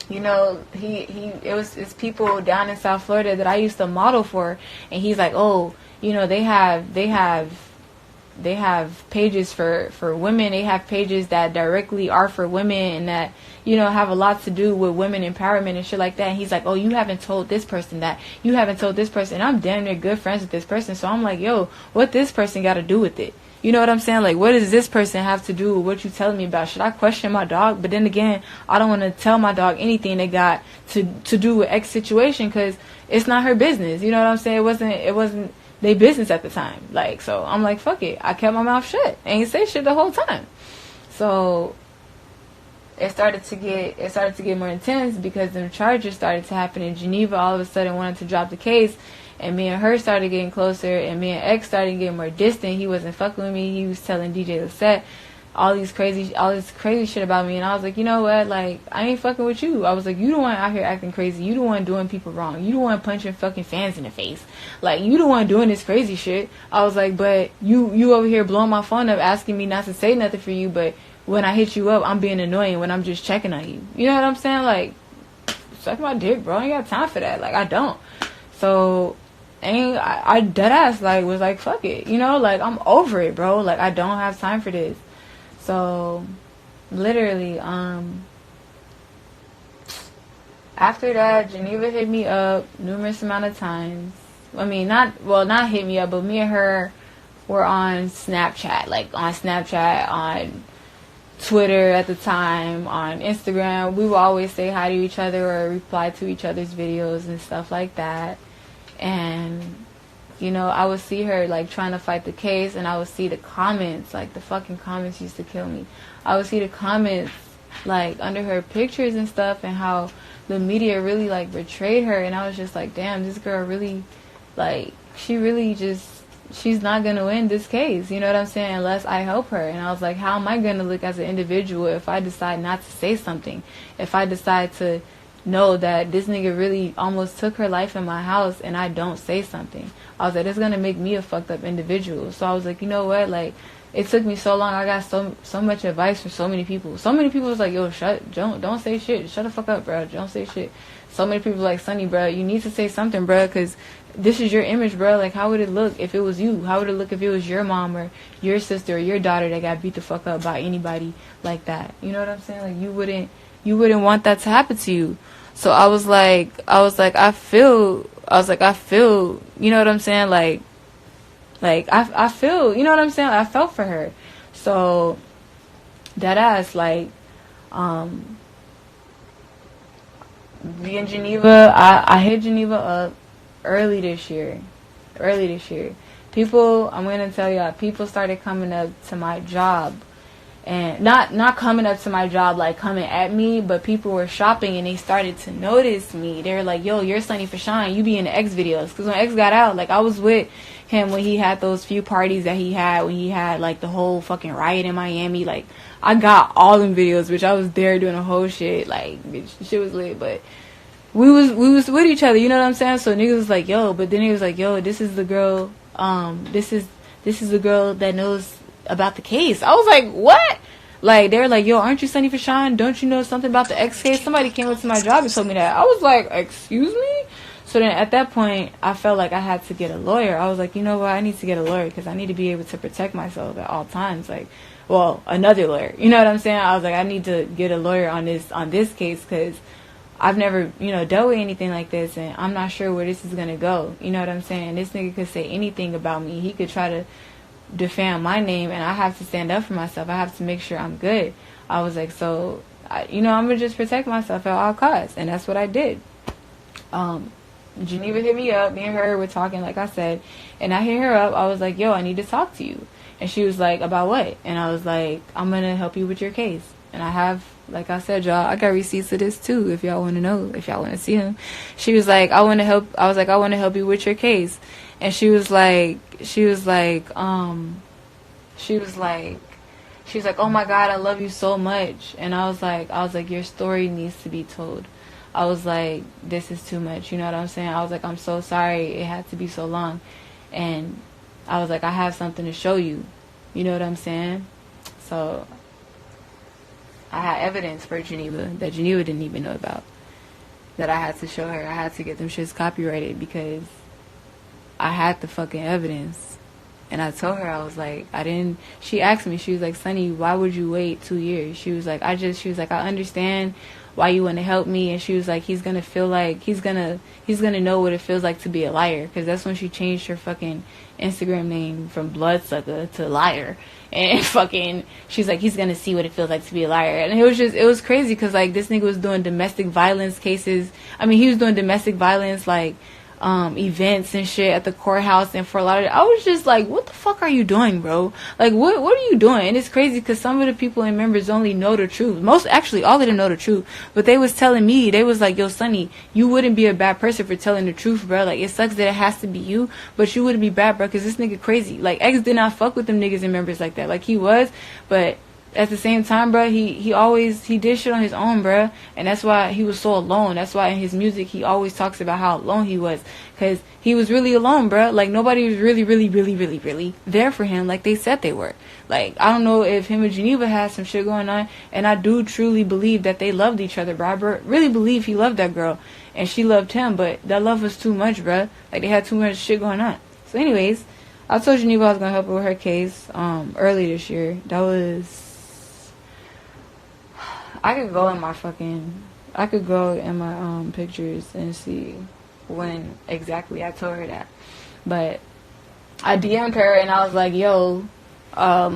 you know, it's people down in South Florida that I used to model for, and he's like, oh, you know, they have pages for women. They have pages that directly are for women and that, you know, have a lot to do with women empowerment and shit like that. And he's like, oh, you haven't told this person that. You haven't told this person. And I'm damn near good friends with this person. So I'm like, yo, what this person got to do with it? You know what I'm saying? Like, what does this person have to do with what you telling me about? Should I question my dog? But then again, I don't want to tell my dog anything they got to do with X situation, because it's not her business. You know what I'm saying? It wasn't their business at the time. Like, so I'm like, fuck it. I kept my mouth shut. I ain't say shit the whole time. So it started to get more intense because the charges started to happen in Geneva. All of a sudden wanted to drop the case. And me and her started getting closer, and me and X started getting more distant. He wasn't fucking with me. He was telling DJ Lisette all this crazy shit about me. And I was like, you know what? Like, I ain't fucking with you. I was like, you the one out here acting crazy. You the one doing people wrong. You the one punching fucking fans in the face. Like, you the one doing this crazy shit. I was like, but you over here blowing my phone up, asking me not to say nothing for you. But when I hit you up, I'm being annoying when I'm just checking on you. You know what I'm saying? Like, suck my dick, bro. I ain't got time for that. Like, I don't. So I dead ass like was like, fuck it, you know, like I'm over it, bro. Like I don't have time for this. So literally, after that, Geneva hit me up numerous amount of times. I mean, not hit me up, but me and her were on Snapchat, on Twitter at the time, on Instagram. We would always say hi to each other or reply to each other's videos and stuff like that. And, you know, I would see her, like, trying to fight the case, and I would see the comments, like, the fucking comments used to kill me. I would see the comments, like, under her pictures and stuff, and how the media really, like, betrayed her, and I was just like, damn, this girl really, like, she's not gonna win this case, you know what I'm saying, unless I help her. And I was like, how am I gonna look as an individual if I decide not to say something, if I decide to know that this nigga really almost took her life in my house and I don't say something? I was like, it's gonna make me a fucked up individual. So I was like, you know what, like, it took me so long. I got so much advice from so many people. So many people was like, yo, don't say shit, shut the fuck up, bro, don't say shit. So many people like, Sonny, bro, you need to say something, bro, because this is your image, bro. Like, how would it look if it was you? How would it look if it was your mom or your sister or your daughter that got beat the fuck up by anybody like that? You know what I'm saying? Like, you wouldn't want that to happen to you. So I was like, I feel, you know what I'm saying? Like I feel, you know what I'm saying? I felt for her. So that ass, like, me in Geneva, I hit Geneva up early this year. People, I'm gonna tell y'all, people started coming up to my job, and not coming up to my job like coming at me, but people were shopping and they started to notice me. They were like, yo, you're Sunny for Shine, you be in the X videos. Because when X got out, like, I was with him when he had those few parties that he had, when he had like the whole fucking riot in Miami. Like, I got all them videos, bitch. I was there doing the whole shit. Like, bitch, shit was lit. But we was with each other, you know what I'm saying? So niggas was like, yo, but then he was like, yo, this is the girl, this is the girl that knows about the case. I was like, what? Like, they were like, yo, aren't you Sunny for Shine? Don't you know something about the X case? Somebody came up to my job and told me that. I was like, excuse me? So then at that point, I felt like I had to get a lawyer. I was like, you know what? I need to get a lawyer because I need to be able to protect myself at all times. Like, well, another lawyer. You know what I'm saying? I was like, I need to get a lawyer on this case because I've never, you know, dealt with anything like this, and I'm not sure where this is going to go. You know what I'm saying? This nigga could say anything about me. He could try to defame my name, and I have to stand up for myself. I have to make sure I'm good. I was like, so, I'm going to just protect myself at all costs, and that's what I did. Geneva hit me up. Me and her were talking, like I said, and I hit her up. I was like, yo, I need to talk to you. And she was like, about what? And I was like, I'm going to help you with your case. And I have, like I said, y'all, I got receipts of this too, if y'all want to know, if y'all want to see them. She was like, I want to help. I was like, I want to help you with your case. And she was like, oh my God, I love you so much. And I was like, your story needs to be told. I was like, this is too much. You know what I'm saying? I was like, I'm so sorry it had to be so long. And I was like, I have something to show you. You know what I'm saying? So I had evidence for Geneva that Geneva didn't even know about, that I had to show her. I had to get them shits copyrighted because I had the fucking evidence. And I told her, I was like, she asked me, she was like, Sonny, why would you wait 2 years? She was like, I understand why you want to help me. And she was like, he's going to feel like, he's going to know what it feels like to be a liar. Because that's when she changed her fucking Instagram name from Bloodsucker to Liar. And fucking, she's like, he's going to see what it feels like to be a liar. And it was crazy because, like, this nigga was doing domestic violence cases. I mean, he was doing domestic violence, like, events and shit at the courthouse, and for a lot of, I was just like, what the fuck are you doing, bro? Like, what are you doing? And it's crazy because some of the people and members only know the truth. Actually, all of them know the truth. But they was telling me, they was like, yo, Sonny, you wouldn't be a bad person for telling the truth, bro. Like, it sucks that it has to be you, but you wouldn't be bad, bro, because this nigga crazy. Like, X did not fuck with them niggas and members like that. Like, he was, but at the same time, bro, he did shit on his own, bro, and that's why he was so alone. That's why in his music he always talks about how alone he was, because he was really alone, bro. Like, nobody was really there for him like they said they were. Like, I don't know if him and Geneva had some shit going on, and I do truly believe that they loved each other, bro. I really believe he loved that girl, and she loved him, but that love was too much, bro. Like, they had too much shit going on. So anyways, I told Geneva I was gonna help her with her case early this year. That was... I could go in my pictures and see when exactly I told her that. But I DM'd her and I was like, yo, I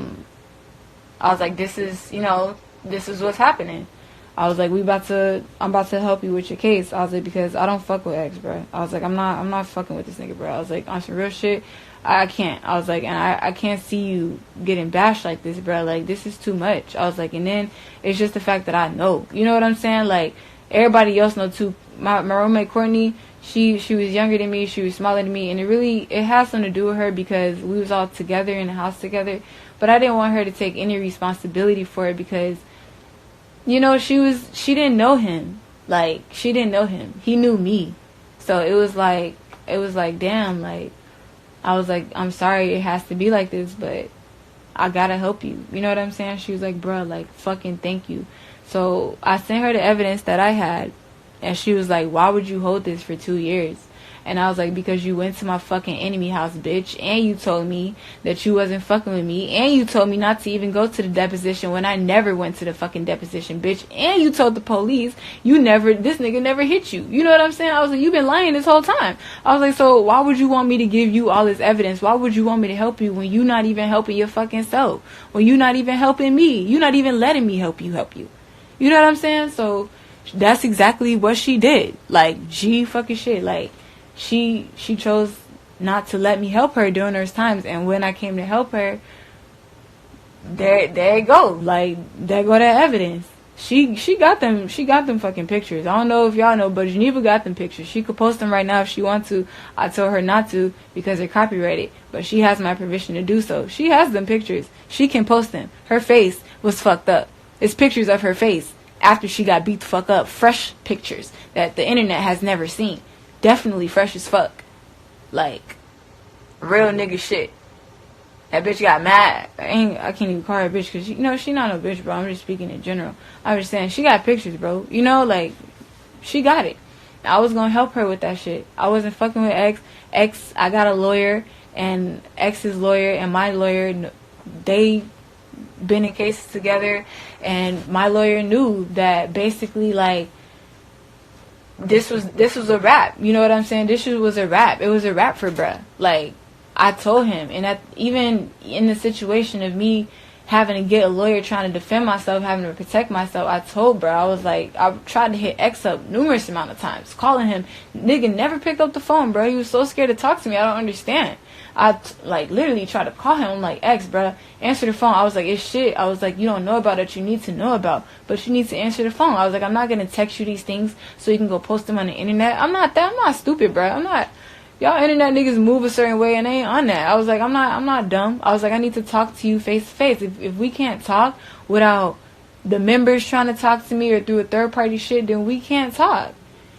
was like, this is what's happening. I was like, I'm about to help you with your case. I was like, because I don't fuck with X, bro. I was like, I'm not fucking with this nigga, bro. I was like, on some real shit, I can't. I was like, and I can't see you getting bashed like this, bro. Like, this is too much. I was like, and then it's just the fact that I know. You know what I'm saying? Like, everybody else know too. My roommate Courtney, she was younger than me. She was smaller than me, and it has something to do with her because we was all together in the house together. But I didn't want her to take any responsibility for it because, you know, she didn't know him. Like, she didn't know him. He knew me. So it was like, damn, like, I was like, I'm sorry it has to be like this, but I gotta help you. You know what I'm saying? She was like, bruh, like, fucking thank you. So I sent her the evidence that I had, and she was like, why would you hold this for 2 years? And I was like, because you went to my fucking enemy house, bitch, and you told me that you wasn't fucking with me, and you told me not to even go to the deposition when I never went to the fucking deposition, bitch, and you told the police this nigga never hit you. You know what I'm saying? I was like, you've been lying this whole time. I was like, so why would you want me to give you all this evidence? Why would you want me to help you when you not even helping your fucking self? When you not even helping me? You not even letting me help you. You know what I'm saying? So that's exactly what she did. Like, G fucking shit. Like, she chose not to let me help her during those times, and when I came to help her, there you go. Like, there go that evidence. She got them fucking pictures. I don't know if y'all know, but Geneva got them pictures. She could post them right now if she wants to. I told her not to because they're copyrighted, but she has my permission to do so. She has them pictures. She can post them. Her face was fucked up. It's pictures of her face after she got beat the fuck up. Fresh pictures that the internet has never seen. Definitely fresh as fuck. Like, real nigga shit. That bitch got mad. I can't even call her a bitch because, you know, she not no bitch, bro. I'm just speaking in general. I'm just saying, she got pictures, bro. You know, like, she got it. I was going to help her with that shit. I wasn't fucking with X. X, I got a lawyer, and X's lawyer and my lawyer, they been in cases together, and my lawyer knew that basically, like, this was a rap. You know what I'm saying? This was a rap. It was a rap for bruh. Like, I told him, and that even in the situation of me having to get a lawyer trying to defend myself, having to protect myself, I told bruh, I was like, I tried to hit X up numerous amount of times, calling him. Nigga never picked up the phone, bro. He was so scared to talk to me. I don't understand. I literally tried to call him. I'm like, X, bruh, answer the phone. I was like, it's shit. I was like, you don't know about it. You need to know about, but you need to answer the phone. I was like, I'm not gonna text you these things so you can go post them on the internet. I'm not stupid, bruh. I'm not. Y'all internet niggas move a certain way and they ain't on that. I was like, I'm not dumb. I was like, I need to talk to you face to face. If we can't talk without the members trying to talk to me or through a third party shit, then we can't talk.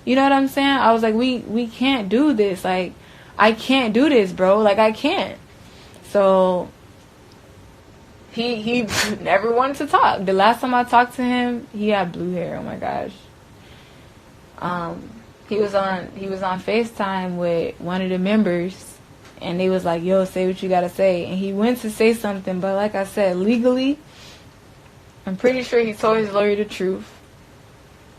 You know what I'm saying? I was like, we can't do this. Like, I can't do this, bro. Like, I can't. So he never wanted to talk. The last time I talked to him, he had blue hair. Oh my gosh. He was on FaceTime with one of the members, and they was like, yo, say what you gotta say. And he went to say something, but like I said, legally, I'm pretty sure he told his lawyer the truth,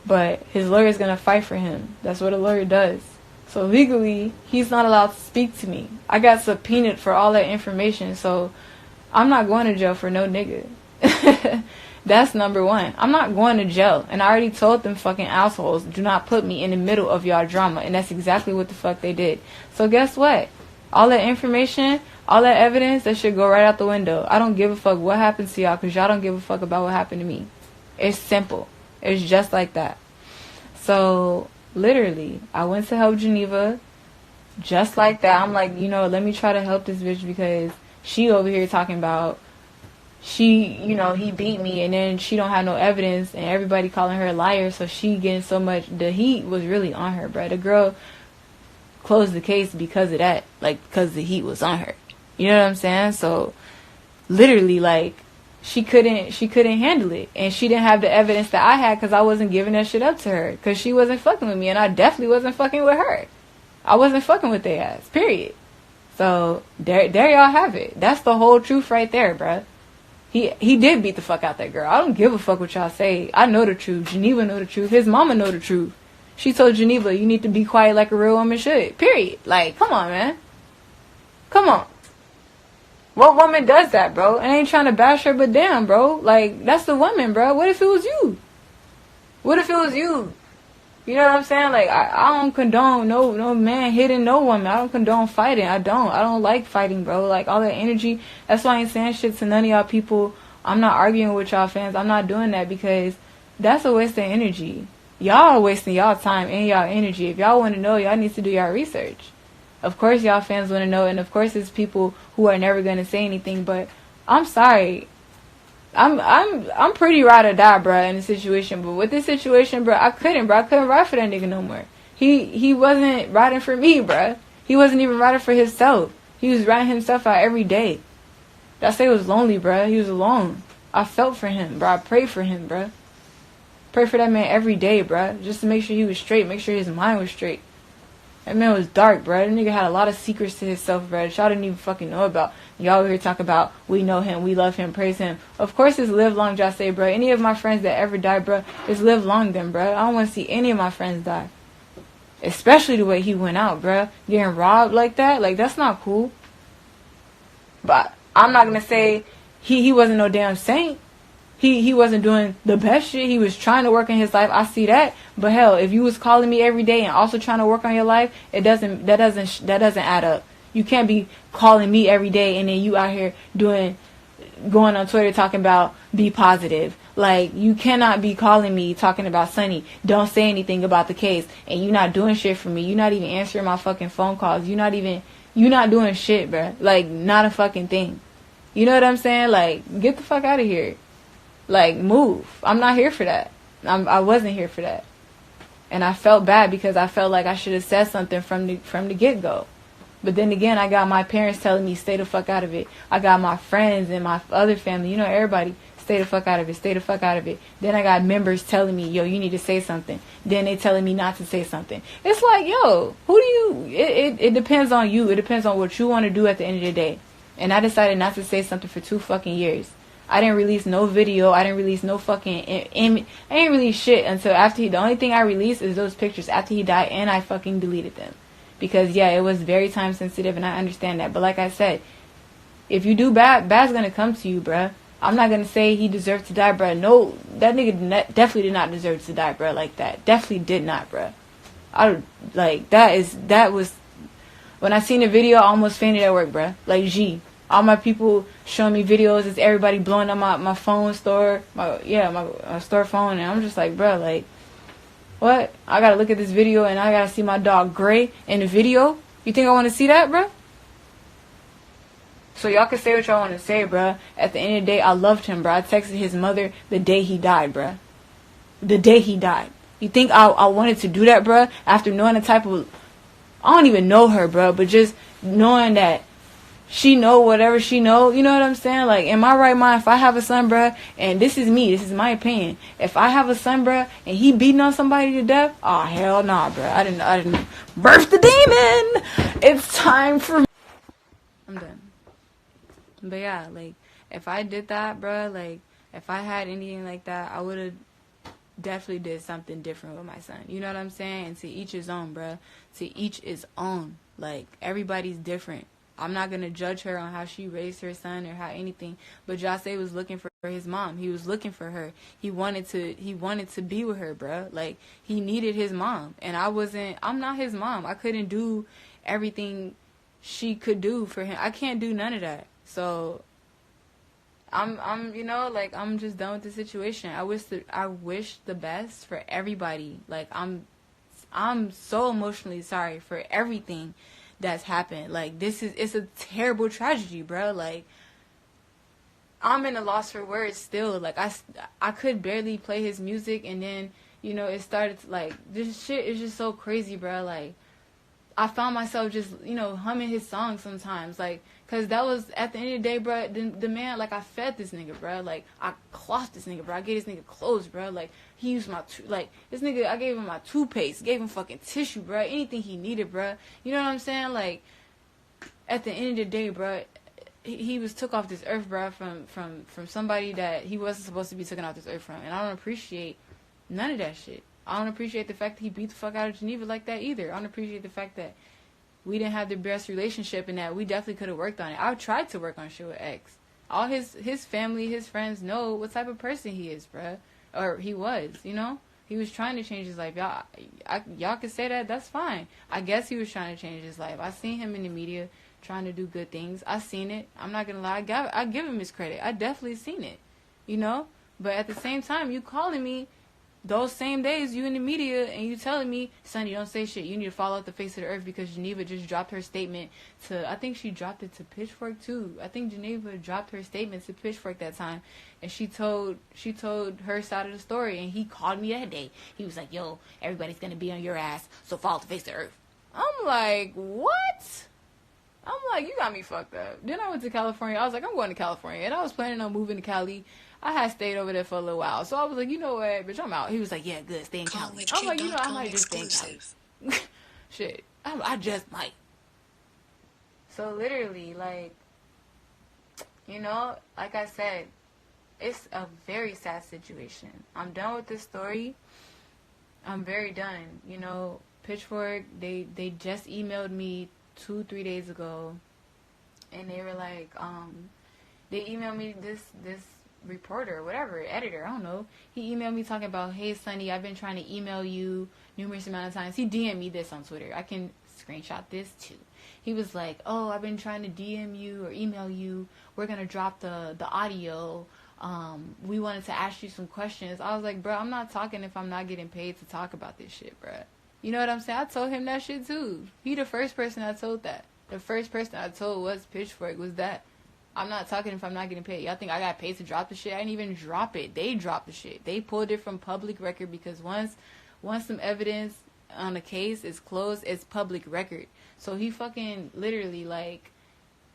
but his lawyer's gonna fight for him. That's what a lawyer does. So legally, he's not allowed to speak to me. I got subpoenaed for all that information, so I'm not going to jail for no nigga. That's number one. I'm not going to jail. And I already told them fucking assholes, do not put me in the middle of y'all drama. And that's exactly what the fuck they did. So guess what? All that information, all that evidence, that should go right out the window. I don't give a fuck what happens to y'all because y'all don't give a fuck about what happened to me. It's simple. It's just like that. So literally, I went to help Geneva just like that. I'm like, you know, let me try to help this bitch because she over here talking about he beat me, and then she don't have no evidence, and everybody calling her a liar, so she getting so much. The heat was really on her, bro. The girl closed the case because of that, like, because the heat was on her. You know what I'm saying? So literally, like, she couldn't handle it, and she didn't have the evidence that I had because I wasn't giving that shit up to her because she wasn't fucking with me, and I definitely wasn't fucking with her. I wasn't fucking with their ass, period. So there y'all have it. That's the whole truth right there, bruh. He did beat the fuck out that girl. I don't give a fuck what y'all say. I know the truth. Geneva know the truth. His mama know the truth. She told Geneva, you need to be quiet like a real woman should. Period. Like, come on, man. Come on. What woman does that, bro? I ain't trying to bash her, but damn, bro. Like, that's the woman, bro. What if it was you? What if it was you? You know what I'm saying? Like, I don't condone no man hitting no woman. I don't condone fighting. I don't like fighting, bro. Like, all that energy. That's why I ain't saying shit to none of y'all people. I'm not arguing with y'all fans. I'm not doing that because that's a waste of energy. Y'all are wasting y'all time and y'all energy. If y'all want to know, y'all need to do y'all research. Of course y'all fans want to know, and of course it's people who are never going to say anything, but I'm sorry. I'm pretty ride or die, bruh, in the situation. But with this situation, bruh, I couldn't ride for that nigga no more. He wasn't riding for me, bruh. He wasn't even riding for himself. He was riding himself out every day. That say was lonely, bruh. He was alone. I felt for him, bruh. I prayed for him, bruh. Pray for that man every day, bruh. Just to make sure he was straight. Make sure his mind was straight. That man was dark, bruh. That nigga had a lot of secrets to himself, bruh, that y'all didn't even fucking know about. Y'all here talk about, we know him, we love him, praise him. Of course it's live long, just say, bruh. Any of my friends that ever died, bruh, it's live long them, bruh. I don't want to see any of my friends die. Especially the way he went out, bruh. Getting robbed like that, like, that's not cool. But I'm not going to say he wasn't no damn saint. He wasn't doing the best shit. He was trying to work in his life. I see that. But hell, if you was calling me every day and also trying to work on your life, that doesn't add up. You can't be calling me every day and then you out here going on Twitter talking about be positive. Like, you cannot be calling me talking about Sunny. Don't say anything about the case, and you not doing shit for me. You not even answering my fucking phone calls. You not doing shit, bruh. Like, not a fucking thing. You know what I'm saying? Like, get the fuck out of here. Like, move. I'm not here for that. I wasn't here for that. And I felt bad because I felt like I should have said something from the get-go. But then again, I got my parents telling me, stay the fuck out of it. I got my friends and my other family, you know, everybody, stay the fuck out of it, stay the fuck out of it. Then I got members telling me, yo, you need to say something. Then they telling me not to say something. It's like, yo, it depends on you. It depends on what you want to do at the end of the day. And I decided not to say something for 2 fucking years. I didn't release no video. I didn't release no fucking image. I didn't release shit until after the only thing I released is those pictures after he died, and I fucking deleted them. Because, yeah, it was very time sensitive, and I understand that. But like I said, if you do bad's gonna come to you, bruh. I'm not gonna say he deserved to die, bruh. No, that nigga definitely did not deserve to die, bruh, like that. Definitely did not, bruh. That was, when I seen the video, I almost fainted at work, bruh. Like, G. All my people showing me videos. It's everybody blowing up my phone store. My store phone. And I'm just like, bro, like, what? I gotta look at this video and I gotta see my dog Gray in the video? You think I want to see that, bro? So y'all can say what y'all want to say, bro. At the end of the day, I loved him, bro. I texted his mother the day he died, bro. The day he died. You think I wanted to do that, bro? After knowing the type of... I don't even know her, bro. But just knowing that she know whatever she know, you know what I'm saying? Like, in my right mind, if I have a son, bruh, and this is me, this is my opinion. If I have a son, bruh, and he beating on somebody to death, oh, hell nah, bruh. I didn't birth the demon. It's time for me. I'm done. But yeah, like, if I did that, bruh, like, if I had anything like that, I would have definitely did something different with my son. You know what I'm saying? And to each his own, bruh. To each his own. Like, everybody's different. I'm not going to judge her on how she raised her son or how anything. But Jase was looking for his mom. He was looking for her. He wanted to be with her, bruh. Like, he needed his mom. And I'm not his mom. I couldn't do everything she could do for him. I can't do none of that. So, I'm just done with the situation. I wish the best for everybody. Like, I'm so emotionally sorry for everything that's happened. Like, it's a terrible tragedy, bro. Like, I'm in a loss for words still. Like, I could barely play his music, and then, you know, it started to, like, this shit is just so crazy, bro. Like, I found myself just, you know, humming his songs sometimes, like, cause that was, at the end of the day, bro, the man, like, I fed this nigga, bro, like, I clothed this nigga, bro, I gave this nigga clothes, bro, like, he used my, like, this nigga, I gave him my toothpaste, gave him fucking tissue, bro, anything he needed, bro, you know what I'm saying, like, at the end of the day, bro, he was took off this earth, bro, from somebody that he wasn't supposed to be taken off this earth from, and I don't appreciate none of that shit. I don't appreciate the fact that he beat the fuck out of Geneva like that either. I don't appreciate the fact that we didn't have the best relationship and that we definitely could have worked on it. I tried to work on shit with X. All his family, his friends know what type of person he is, bruh. Or he was, you know? He was trying to change his life. Y'all can say that. That's fine. I guess he was trying to change his life. I seen him in the media trying to do good things. I seen it. I'm not going to lie. I give him his credit. I definitely seen it, you know? But at the same time, you calling me those same days, you in the media, and you telling me, Sonny, don't say shit. You need to fall off the face of the earth because Geneva just dropped her statement to, I think she dropped it to Pitchfork too. I think Geneva dropped her statement to Pitchfork that time, and she told her side of the story, and he called me that day. He was like, yo, everybody's going to be on your ass, so fall off the face of the earth. I'm like, what? I'm like, you got me fucked up. Then I went to California. I was like, I'm going to California, and I was planning on moving to Cali. I had stayed over there for a little while. So I was like, you know what, bitch, I'm out. He was like, yeah, good, stay in Cali. I'm like, you know, I might just stay in Cali. Shit, I just might. So literally, like, you know, like I said, it's a very sad situation. I'm done with this story. I'm very done. You know, Pitchfork, they just emailed me 2-3 days ago, and they were like, they emailed me this reporter, whatever, editor, I don't know. He emailed me talking about, hey, Sonny, I've been trying to email you numerous amount of times. He DM'd me this on Twitter. I can screenshot this too. He was like, oh, I've been trying to DM you or email you. We're going to drop the audio. We wanted to ask you some questions. I was like, bro, I'm not talking if I'm not getting paid to talk about this shit, bro. You know what I'm saying? I told him that shit too. He the first person I told that. The first person I told was Pitchfork, was that. I'm not talking if I'm not getting paid. Y'all think I got paid to drop the shit? I didn't even drop it. They dropped the shit. They pulled it from public record because once some evidence on a case is closed, it's public record. So he fucking literally, like,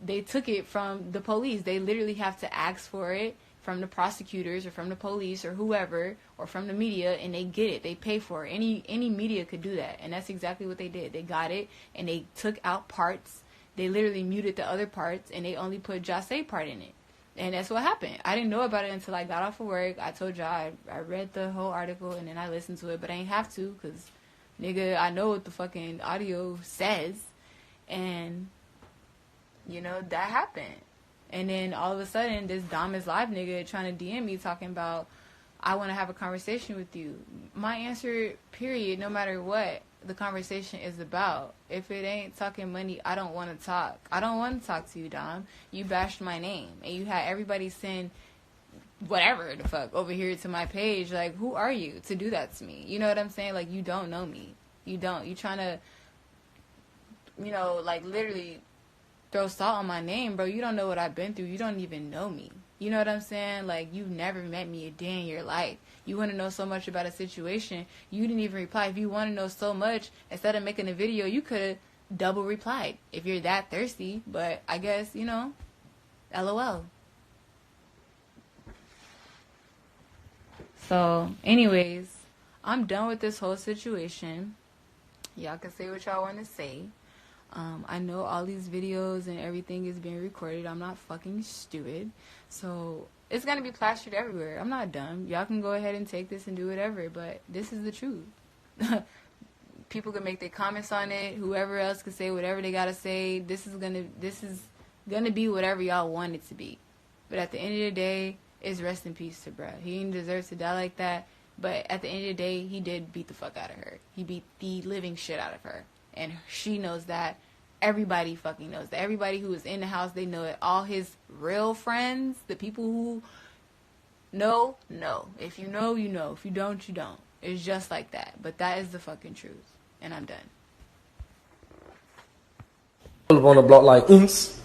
they took it from the police. They literally have to ask for it from the prosecutors or from the police or whoever or from the media, and they get it. They pay for it. Any media could do that, and that's exactly what they did. They got it, and they took out parts. They literally muted the other parts, and they only put Jase part in it. And that's what happened. I didn't know about it until I got off of work. I told y'all I read the whole article, and then I listened to it, but I ain't have to because, nigga, I know what the fucking audio says. And, you know, that happened. And then all of a sudden, this Dom is Live nigga trying to DM me talking about, I want to have a conversation with you. My answer, period, no matter what the conversation is about. If it ain't talking money, I don't want to talk. I don't want to talk to you, Dom. You bashed my name, and you had everybody send whatever the fuck over here to my page. Like, who are you to do that to me? You know what I'm saying? Like, you don't know me. You don't. You trying to, you know, like, literally throw salt on my name, bro. You don't know what I've been through. You don't even know me. You know what I'm saying? Like, you've never met me a day in your life. You want to know so much about a situation. You didn't even reply. If you want to know so much, instead of making a video, you could have double replied if you're that thirsty. But I guess, you know, LOL. So, anyways, I'm done with this whole situation. Y'all can say what y'all want to say. I know all these videos and everything is being recorded. I'm not fucking stupid. So, it's going to be plastered everywhere. I'm not dumb. Y'all can go ahead and take this and do whatever, but this is the truth. People can make their comments on it. Whoever else can say whatever they got to say. This is going to be whatever y'all want it to be. But at the end of the day, it's rest in peace to bruh. He didn't deserve to die like that. But at the end of the day, he did beat the fuck out of her. He beat the living shit out of her. And she knows that. Everybody fucking knows that. Everybody who is in the house, they know it. All his real friends, the people who know. If you know, you know. If you don't, you don't. It's just like that. But that is the fucking truth. And I'm done. On the block like oons.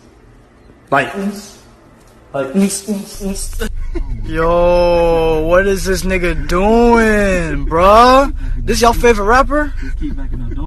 Like oons. Like, yo, what is this nigga doing, bruh? This y'all favorite rapper?